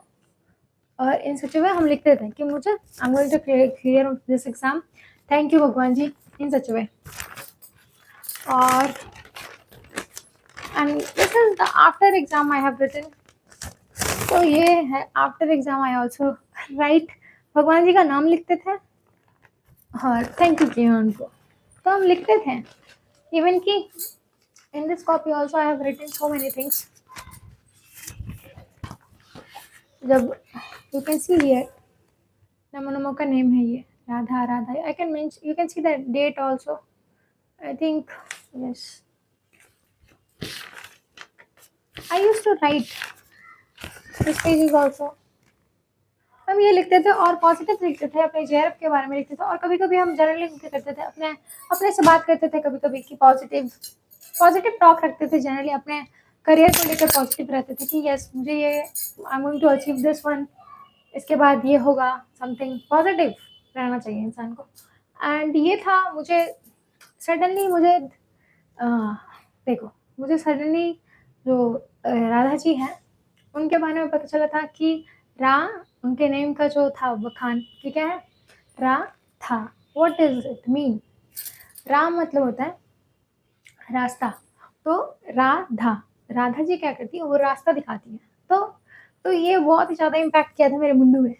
Speaker 1: और इन सच वे हम लिख देते हैं कि मुझे I am going to clear this exam, thank you भगवान जी, इन सच वे. और and this is the after exam I have written. तो ये है after exam I also write, भगवान जी का नाम लिखते थे और थैंक यू किया उनको, तो हम लिखते थे. इवन कि in this copy also I have written so many things. जब यू कैन सी हियर नमो नमो का नेम है ये Radha Radha. I can mention, you can see the date also. I think yes, I used to write this pages also. हम ये लिखते थे और पॉजिटिव लिखते थे, अपने जेआरएफ के बारे में लिखते थे. और कभी कभी हम जर्नलिंग करते थे, अपने अपने से बात करते थे कभी कभी कि पॉजिटिव टॉक रखते थे. जनरली अपने करियर को लेकर पॉजिटिव रहते थे कि यस मुझे ये I am going to achieve this one, इसके बाद ये होगा. समथिंग पॉजिटिव रहना चाहिए इंसान को. एंड ये था, मुझे सडनली देखो, मुझे सडनली जो राधा जी हैं उनके बारे में पता चला था कि रा उनके नेम का जो था बखान कि क्या है, रा था. What is it mean? रा मतलब होता है रास्ता. तो राधा जी क्या करती है, वो रास्ता दिखाती है. तो ये बहुत ही ज़्यादा इम्पैक्ट किया था मेरे मुंडू में.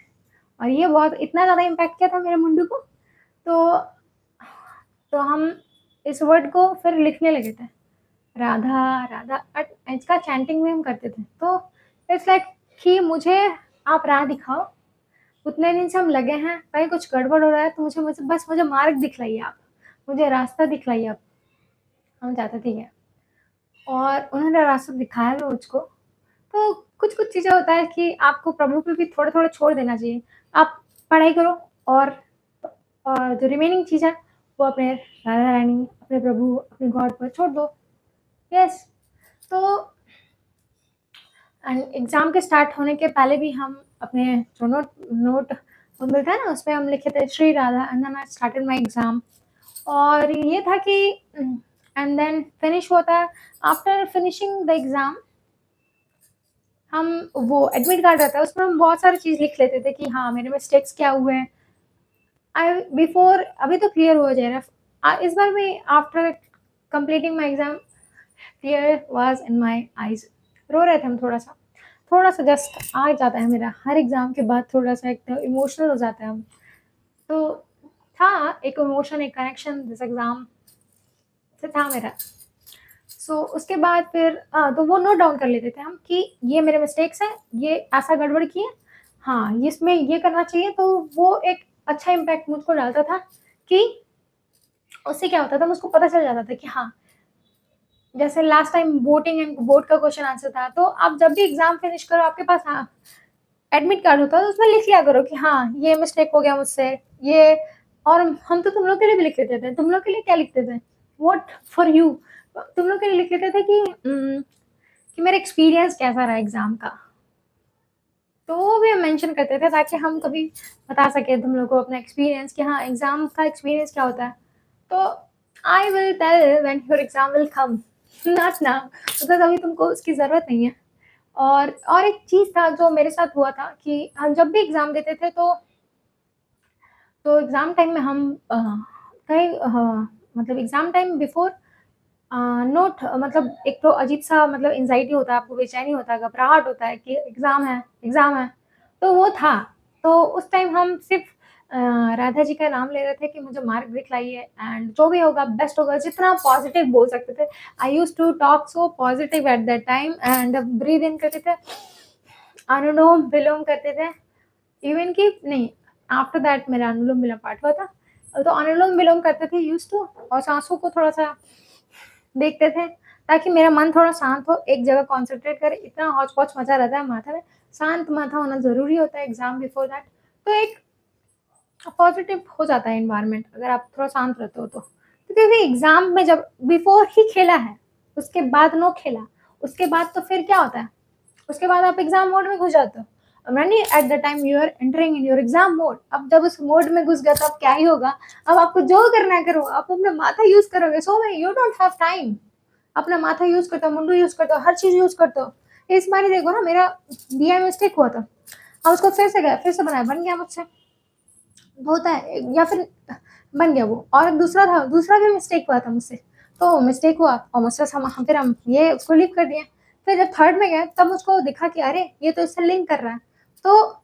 Speaker 1: और ये बहुत इतना ज़्यादा इम्पैक्ट किया था मेरे मुंडू को, तो हम इस वर्ड को फिर लिखने लगे थे, राधा राधा. इसका चैंटिंग में हम करते थे. तो इट्स लाइक कि मुझे आप राह दिखाओ. उतने दिन से हम लगे हैं, कहीं कुछ गड़बड़ हो रहा है तो मुझे मार्ग दिखलाइए, आप मुझे रास्ता दिखलाइए आप. हम चाहते थे ये, और उन्होंने रास्ता दिखाया भी मुझको. तो कुछ चीज़ें होता है कि आपको प्रभु पे भी थोड़ा थोड़ा छोड़ देना चाहिए. आप पढ़ाई करो और जो रिमेनिंग चीज़ है वो अपने राधा रानी, अपने प्रभु, अपने गॉड पर छोड़ दो. यस. तो एंड एग्ज़ाम के स्टार्ट होने के पहले भी हम अपने जो नोट मिलता है ना, उसमें हम लिखे थे Shri Radha. And then I started my exam. और ये था कि एंड देन फिनिश हुआ था. आफ्टर फिनिशिंग द एग्ज़ाम हम वो एडमिट कार्ड रहता है, उसमें हम बहुत सारी चीज़ लिख लेते थे कि हाँ मेरे मिस्टेक्स क्या हुए हैं. अभी तो क्लियर हो जाएगा. इस बार में after completing my exam tear was in my eyes. रो रहे थे हम थोड़ा सा जस्ट आ जाता है मेरा हर एग्ज़ाम के बाद, थोड़ा सा एक इमोशनल हो जाता है हम. तो था एक इमोशन, एक कनेक्शन दिस एग्ज़ाम से था मेरा. सो उसके बाद फिर तो वो नोट डाउन कर लेते थे हम कि ये मेरे मिस्टेक्स हैं, ये ऐसा गड़बड़ किए, हाँ इसमें ये करना चाहिए. तो वो एक अच्छा इम्पैक्ट मुझको डालता था कि उससे क्या होता था, मुझको पता चल जाता था कि हाँ जैसे last time voting and board का क्वेश्चन आंसर था. तो आप जब भी एग्ज़ाम फिनिश करो आपके पास हाँ एडमिट कार्ड होता है, तो उसमें लिख लिया करो कि हाँ ये मिस्टेक हो गया मुझसे ये. और हम तो तुम लोग के लिए भी लिख लेते थे. तुम लोग के लिए क्या लिखते थे, व्हाट फॉर यू, तुम लोग के लिए लिख लेते थे कि मेरा एक्सपीरियंस कैसा रहा एग्ज़ाम का. तो वो भी हम मेंशन करते थे ताकि हम कभी बता सके तुम लोग को अपना एक्सपीरियंस कि हाँ एग्ज़ाम का एक्सपीरियंस क्या होता है. तो I will tell when your exam will come, not now, मतलब अभी तुमको उसकी ज़रूरत नहीं है. और एक चीज़ था जो मेरे साथ हुआ था कि हम जब भी एग्ज़ाम देते थे तो एग्ज़ाम टाइम में हम कहीं मतलब एग्ज़ाम टाइम बिफोर नोट मतलब एक तो अजीब-सा मतलब एंग्ज़ायटी होता है, आपको बेचैनी होता है, घबराहट होता है कि एग्ज़ाम है, तो वो था. तो उस टाइम हम सिर्फ़ राधा जी का नाम ले रहे थे कि मुझे मार्क दिखलाइए एंड जो भी होगा बेस्ट होगा, जितना पॉज़िटिव बोल सकते थे. I used to talk so positive at that time and breathe in करते थे, अनुलोम विलोम करते थे. इवन कि नहीं, आफ्टर दैट मेरा अनुलोम विलोम पार्ट हुआ था. तो अनुलोम विलोम करते थे यूज टू, और सांसों को थोड़ा सा देखते थे ताकि मेरा मन थोड़ा शांत हो, एक जगह कॉन्सेंट्रेट करे। इतना हौच पौच मचा रहता है माथा में, शांत माथा होना जरूरी होता है एग्जाम बिफोर दैट। तो एक पॉजिटिव हो जाता है इन्वायरमेंट अगर आप थोड़ा शांत रहते हो तो क्योंकि एग्जाम में जब बिफोर ही खेला है, उसके बाद नो खेला, उसके बाद तो फिर क्या होता है, उसके बाद आप एग्जाम मोड में घुस जाते हो। रनी at the time you are entering in your exam mode. अब जब उस मोड में घुस गया तो अब क्या ही होगा, अब आपको जो करना है करो, आप अपना माथा यूज करोगे। सो में यू डोंट हैव टाइम, अपना माथा यूज करते हो, मुंडू यूज करते हो, हर चीज यूज करते हो। इस बार ही देखो ना, मेरा दिया मिस्टेक हुआ था, अब उसको फिर से गया, फिर से बनाया, बन गया मुझसे, होता है, या फिर बन गया वो। और दूसरा था, दूसरा भी मिस्टेक हुआ था मुझसे, तो मिस्टेक हुआ और मुझसे फिर हम ये उसको लीव कर दिया। फिर जब थर्ड में गए तब मुझको दिखा कि अरे ये तो इससे लिंक कर रहा है। तो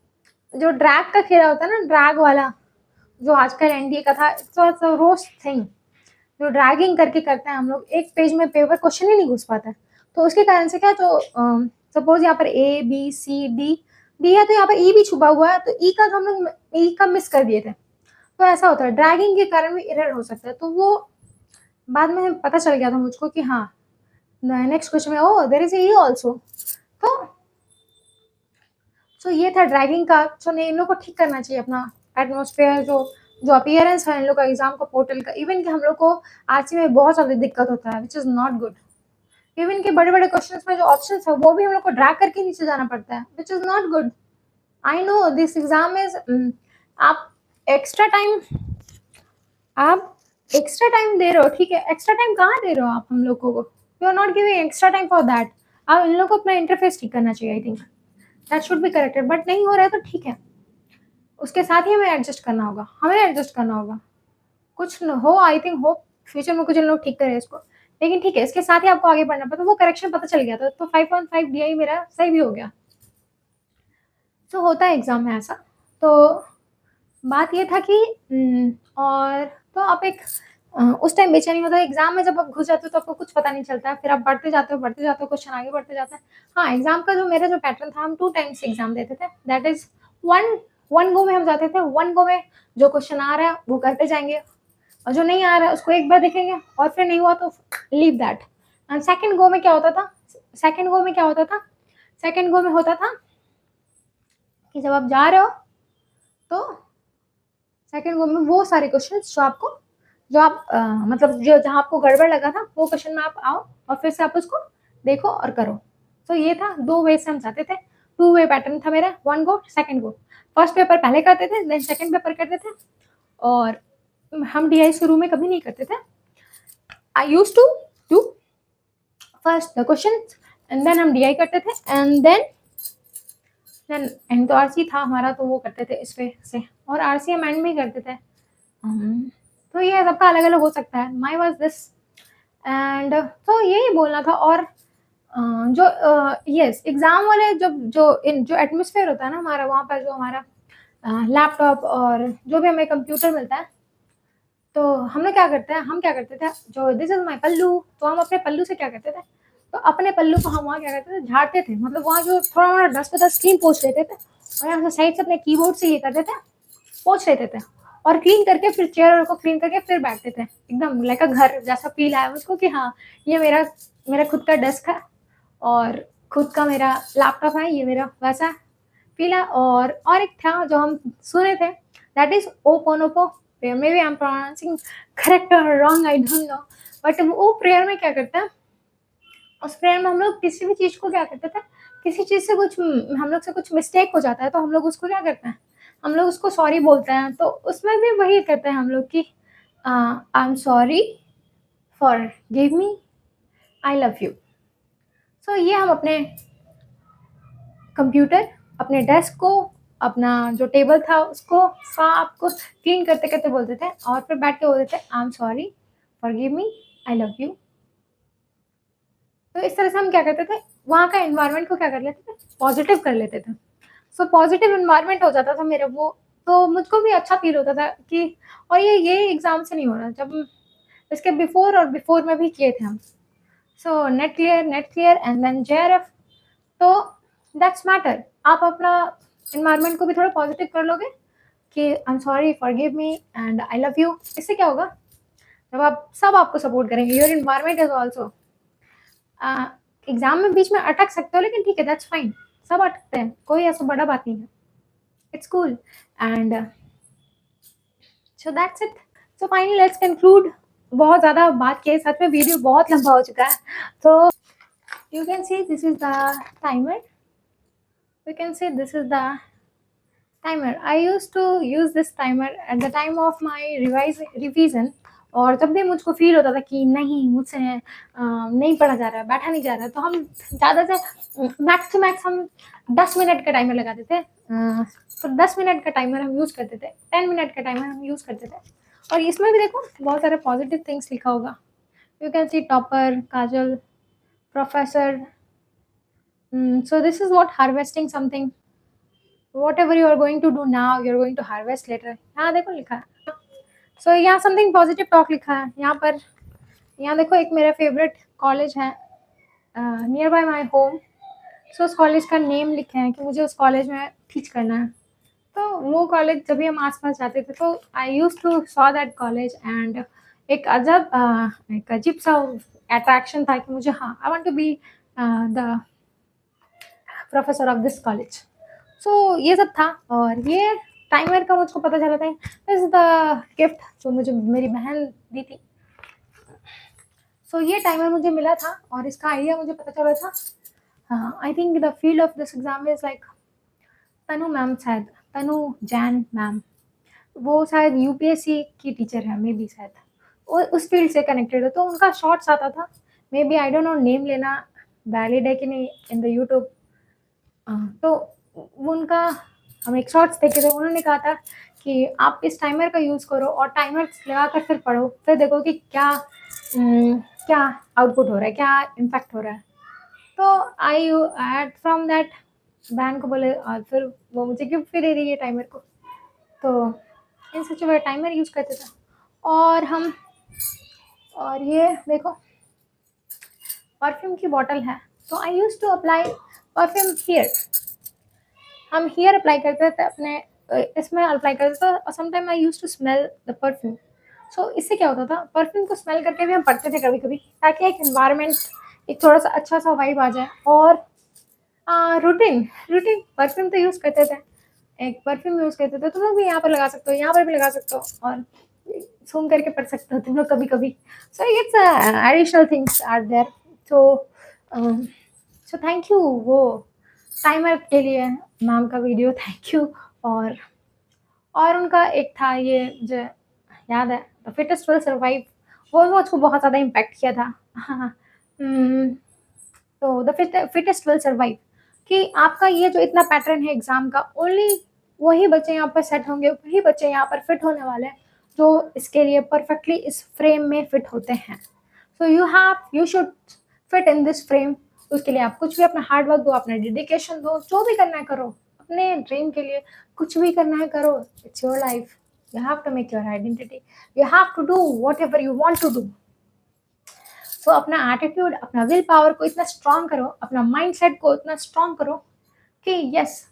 Speaker 1: जो ड्रैग का खेला होता है ना, ड्रैग वाला, जो आजकल एनडीए का था, तो रोस्ट थिंग, जो ड्रैगिंग करके करते हैं हम लोग, एक पेज में पेपर क्वेश्चन ही नहीं घुस पाता है। तो उसके कारण से क्या, जो सपोज यहाँ पर A B C D, D है तो यहाँ पर ई भी छुपा हुआ है, तो ई का जो हम लोग ई का मिस कर दिए थे। तो ऐसा होता है, ड्रैगिंग के कारण भी एरर हो सकता है। तो वो बाद में पता चल गया था मुझको कि हाँ, नेक्स्ट क्वेश्चन में oh there is a E also. तो ये था ड्रैगिंग का। सो इन लोग को ठीक करना चाहिए अपना एटमोसफेयर, जो जो अपीयरेंस है इन लोग का एग्जाम का, पोर्टल का। इवन कि हम लोग को आरसी में बहुत ज़्यादा दिक्कत होता है, which is not good. Even के बड़े बड़े क्वेश्चन में जो ऑप्शन है वो भी हम लोग को ड्रैग करके नीचे जाना पड़ता है, which is not good. I know this exam is, आप एक्स्ट्रा टाइम, आप एक्स्ट्रा टाइम दे रहे हो, ठीक है, एक्स्ट्रा टाइम कहाँ दे रहे हो आप हम लोगों को, you are not giving extra time for that. आप इन लोग को अपना इंटरफेस ठीक करना चाहिए, I think that should be corrected. But नहीं हो रहा है तो ठीक है, उसके साथ ही हमें एडजस्ट करना होगा, हमें एडजस्ट करना होगा। कुछ हो, आई थिंक हो फ्यूचर में कुछ इन लोग ठीक करें इसको, लेकिन ठीक है, इसके साथ ही आपको आगे बढ़ना पड़ता। वो करेक्शन पता चल गया था, तो 5.5 DI मेरा सही भी हो गया। तो होता है एग्जाम में ऐसा। तो बात ये था कि और तो आप एक उस टाइम बेचैनी होता है एग्जाम में, जब आप घुस जाते हो तो आपको कुछ पता नहीं चलता है, फिर आप बढ़ते जाते हो, क्वेश्चन आगे बढ़ते जाता है। हाँ, एग्जाम का जो मेरा जो पैटर्न था, हम 2 टाइम्स एग्जाम देते थे, दैट इज वन गो में हम जाते थे, वन गो में जो क्वेश्चन आ रहा है वो करते जाएंगे, और जो नहीं आ रहा है उसको एक बार देखेंगे, और फिर नहीं हुआ तो लीव दैट। एंड सेकंड गो में क्या होता था, सेकंड गो में क्या होता था, सेकंड गो में होता था कि जब आप जा रहे हो तो सेकंड गो में वो सारे क्वेश्चन जो आपको, जो आप मतलब जो जहाँ आपको गड़बड़ लगा था, वो क्वेश्चन में आप आओ और फिर से आप उसको देखो और करो। तो ये था, 2 वे से हम जाते थे, 2 वे पैटर्न था मेरा, वन गो सेकंड गो। फर्स्ट पेपर पहले करते थे, देन सेकंड पेपर करते थे, और हम DI शुरू में कभी नहीं करते थे। I use to do first the question and then हम DI करते थे, एंड देन एंड तो आरसी था हमारा, तो वो करते थे इस पे से, और आरसी एंड भी करते थे। तो ये सबका अलग अलग हो सकता है, माई वॉज दिस। एंड तो यही बोलना था। और जो यस एग्जाम वाले जो एटमोसफेयर होता है ना हमारा, वहाँ पर जो हमारा लैपटॉप और जो भी हमें कंप्यूटर मिलता है, तो हम लोग क्या करते हैं, हम क्या करते थे, जो दिस इज माई पल्लू, तो हम अपने पल्लू से क्या करते थे, तो अपने पल्लू को हम वहाँ क्या करते थे, झाड़ते थे, मतलब वहाँ जो थोड़ा मोड़ा डस्ट पे स्क्रीन पोछ लेते थे, और यहाँ से साइड से अपने कीबोर्ड से ये करते थे, पोछ लेते थे, और क्लीन करके फिर चेयर को क्लीन करके फिर बैठते थे, एकदम लाइक अ घर जैसा फील आया मुझको कि हाँ, ये मेरा मेरा खुद का डेस्क है, और खुद का मेरा लैपटॉप है, ये मेरा वैसा फील है। और एक था जो हम सुने थे, that is Hooponopono prayer. May be I am pronouncing correct और wrong, I don't know, but वो प्रेयर में क्या करते हैं, उस प्रेयर में हम लोग किसी भी चीज़ को क्या करते थे, किसी चीज़ से कुछ हम लोग से कुछ मिस्टेक हो जाता है, तो हम लोग उसको क्या करते हैं, हम लोग उसको सॉरी बोलते हैं। तो उसमें भी वही करते हैं हम लोग कि I am sorry, forgive me, I love you. So ये हम अपने कंप्यूटर, अपने डेस्क को, अपना जो टेबल था उसको साफ को क्लीन करते करते बोलते थे, और फिर बैठ के बोलते थे आई am sorry, forgive me, I love you. तो इस तरह से हम क्या करते थे, वहाँ का एनवायरनमेंट को क्या कर लेते थे, पॉजिटिव कर लेते थे। सो पॉजिटिव एनवायरनमेंट हो जाता था मेरा वो, तो मुझको भी अच्छा फील होता था कि, और ये एग्जाम से नहीं हो रहा, जब इसके बिफोर और बिफोर में भी किए थे हम। So NET clear and then JRF। तो दैट्स मैटर, आप अपना एनवायरनमेंट को भी थोड़ा पॉजिटिव कर लोगे कि I am sorry, forgive me and I love you. इससे क्या होगा, जब आप सब आपको सपोर्ट करेंगे, your environment is also. Exam में बीच में अटक सकते हो, लेकिन ठीक है, दैट्स फाइन। सब अटकते हैं, कोई ऐसा बड़ा बात नहीं है, it's cool. And so that's it. So finally let's conclude. बहुत ज़्यादा बात किए, सच में वीडियो बहुत लंबा हो चुका है। तो you can see this is the timer, you can say this is the timer. I used to use this timer at the time of my revision। और जब भी मुझको फील होता था कि नहीं, मुझसे नहीं पढ़ा जा रहा है, बैठा नहीं जा रहा है, तो हम ज़्यादा से मैक्स टू मैक्स हम 10 मिनट का टाइमर लगाते थे। तो 10 मिनट का टाइमर हम यूज़ करते थे, 10 मिनट का टाइमर हम यूज़ करते थे। और इसमें भी देखो बहुत सारे पॉजिटिव थिंग्स लिखा होगा। You can C topper, Kajal, professor. So this is what harvesting something, whatever you are going to do now, you are going to harvest later। यहाँ देखो लिखा है। So यहाँ something positive talk लिखा है यहाँ पर। यहाँ देखो एक मेरा फेवरेट कॉलेज है नियर बाय माई होम। सो उस कॉलेज का नेम लिखे हैं कि मुझे उस कॉलेज में टीच करना है। तो वो कॉलेज जब भी हम आसपास जाते थे तो I use to saw that college and एक अजीब सा अट्रैक्शन था कि मुझे, हाँ, I want to be the professor of this college. So ये सब था। और ये टाइमर का मुझको पता चला था, दिस इज द गिफ्ट जो मुझे मेरी बहन दी थी। सो ये टाइमर मुझे मिला था और इसका आइडिया मुझे पता चला था। I think the field of this exam is like Tanu ma'am, शायद तनु जैन मैम, वो शायद यूपीएससी की टीचर है, मे बी शायद वो उस फील्ड से कनेक्टेड है। तो उनका शॉर्ट्स आता था, मे be, I don't no name लेना वैलिड है कि नहीं इन द यूट्यूब। तो उनका हम एक शॉर्ट्स देखे थे, उन्होंने कहा था कि आप इस टाइमर का यूज़ करो और टाइमर लगा कर फिर पढ़ो, फिर देखो कि क्या आउटपुट हो रहा है, क्या इम्पैक्ट हो रहा है। तो आई एट फ्रॉम दैट बहन को बोले, और फिर वो मुझे गिफ्ट भी दे रही है टाइमर को। तो इन सच वे टाइमर यूज़ करते थे। और ये देखो परफ्यूम की बॉटल है। तो I use to apply perfume here. हम हियर अप्लाई करते थे अपने, इसमें अप्लाई करते थे। और sometime I use to smell the perfume. So इससे क्या होता था, परफ्यूम को स्मेल करके भी हम पढ़ते थे कभी कभी, ताकि एक एनवायरनमेंट, एक थोड़ा सा अच्छा सा वाइब आ जाए। और रूटीन रूटीन परफ्यूम तो यूज़ करते थे, एक परफ्यूम यूज़ करते थे। तुम लोग भी यहाँ पर लगा सकते हो, यहाँ पर भी लगा सकते हो, और सूम करके पढ़ सकते हो तुम लोग कभी कभी। So it's additional things are there. So thank you वो टाइमर के लिए मैम का वीडियो, थैंक यू। और उनका एक था ये जो याद है, द फिटेस्ट विल सर्वाइव, वो मुझको बहुत ज़्यादा इम्पैक्ट किया था। हाँ। तो द फिटेस्ट विल सर्वाइव, कि आपका ये जो इतना पैटर्न है एग्जाम का, ओनली वही बच्चे यहाँ पर सेट होंगे, वही बच्चे यहाँ पर फिट होने वाले हैं जो इसके लिए परफेक्टली इस फ्रेम में फिट होते हैं। So you should fit in this frame. उसके लिए आप कुछ भी अपना हार्ड वर्क दो, अपना डेडिकेशन दो, जो भी करना है करो अपने ड्रीम के लिए, कुछ भी करना है करो। It's your life, you have to make your identity, you have to do whatever you want to do. So अपना एटीट्यूड, अपना विल पावर को इतना स्ट्रांग करो, अपना माइंडसेट को इतना स्ट्रांग करो कि यस,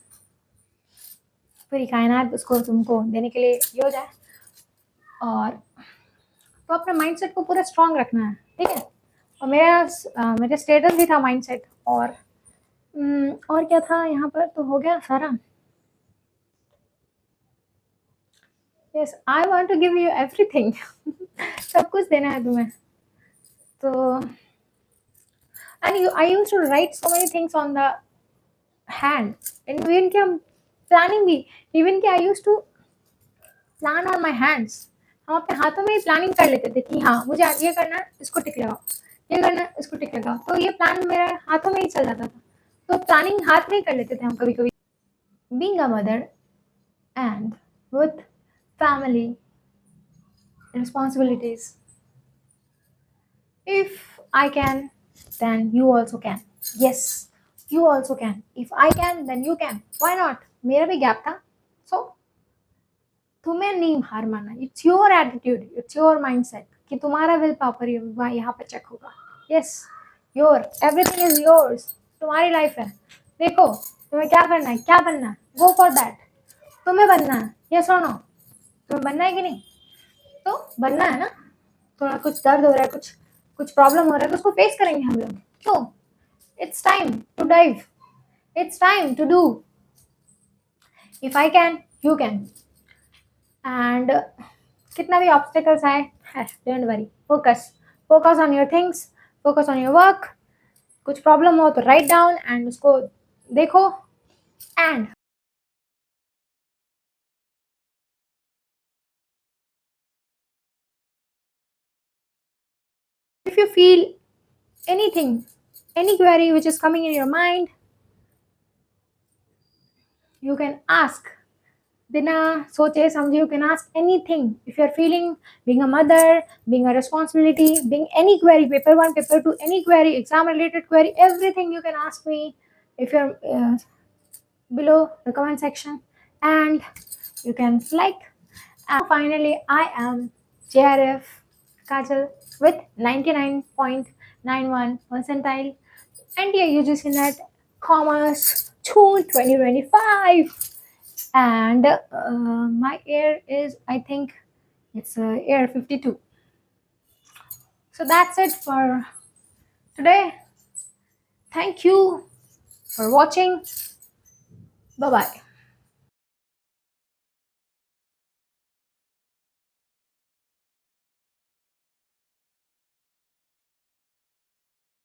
Speaker 1: पूरी कायनात उसको तुमको देने के लिए ये हो जाए। और तो अपना माइंडसेट को पूरा स्ट्रांग रखना है, ठीक है। और मेरा स्टेटस भी था माइंडसेट। और क्या था यहाँ पर, तो हो गया सारा। Yes, I want to give you everything. सब कुछ देना है तुम्हें। तो and I used to write so many things on the hand. Even कि हम प्लानिंग भी, इवन कि I used to plan on my hands. हम अपने हाथों में ही प्लानिंग कर लेते थे कि हाँ, मुझे आज ये करना है, इसको टिक लगाओ, ये करना है, इसको टिक लगाओ। तो ये प्लान मेरे हाथों में ही चल जाता था। तो प्लानिंग हाथ में ही कर लेते थे हम कभी कभी। Being a mother and with family responsibilities, if I can, then you also can. Yes, you also can. If I can, then you can. Why not? मेरा भी गैप था। So तुम्हें नहीं हार मानना। It's your attitude, it's your mindset कि तुम्हारा will power यहाँ पर चेक होगा। Yes, your everything is yours. तुम्हारी लाइफ है, देखो तुम्हें क्या करना है, क्या बनना है, गो फॉर दैट। तुम्हें बनना है, यस और नो? तुम्हें बनना है कि नहीं? तो बनना है ना। थोड़ा कुछ दर्द हो रहा है, कुछ कुछ प्रॉब्लम हो रहा है, तो उसको फेस करेंगे हम लोग। तो it's time to dive, it's time to do. If I can, you can. And कितना भी ऑब्स्टिकल्स आए, don't worry, focus, focus on your things, focus on your work. कुछ प्रॉब्लम हो तो राइट डाउन एंड उसको देखो। And if you feel anything, any query which is coming in your mind, you can ask. बिना सोचे समझे, you can ask anything. If you're feeling, being a mother, being a responsibility, being any query, paper 1, paper 2, any query, exam related query, everything you can ask me if you're below the comment section, and you can like. And finally, I am JRF Kajal with 99.91 percentile, and yeah, UGC Net Commerce June 2025. And my air is, I think it's air 52. So that's it for today. Thank you for watching. Bye bye.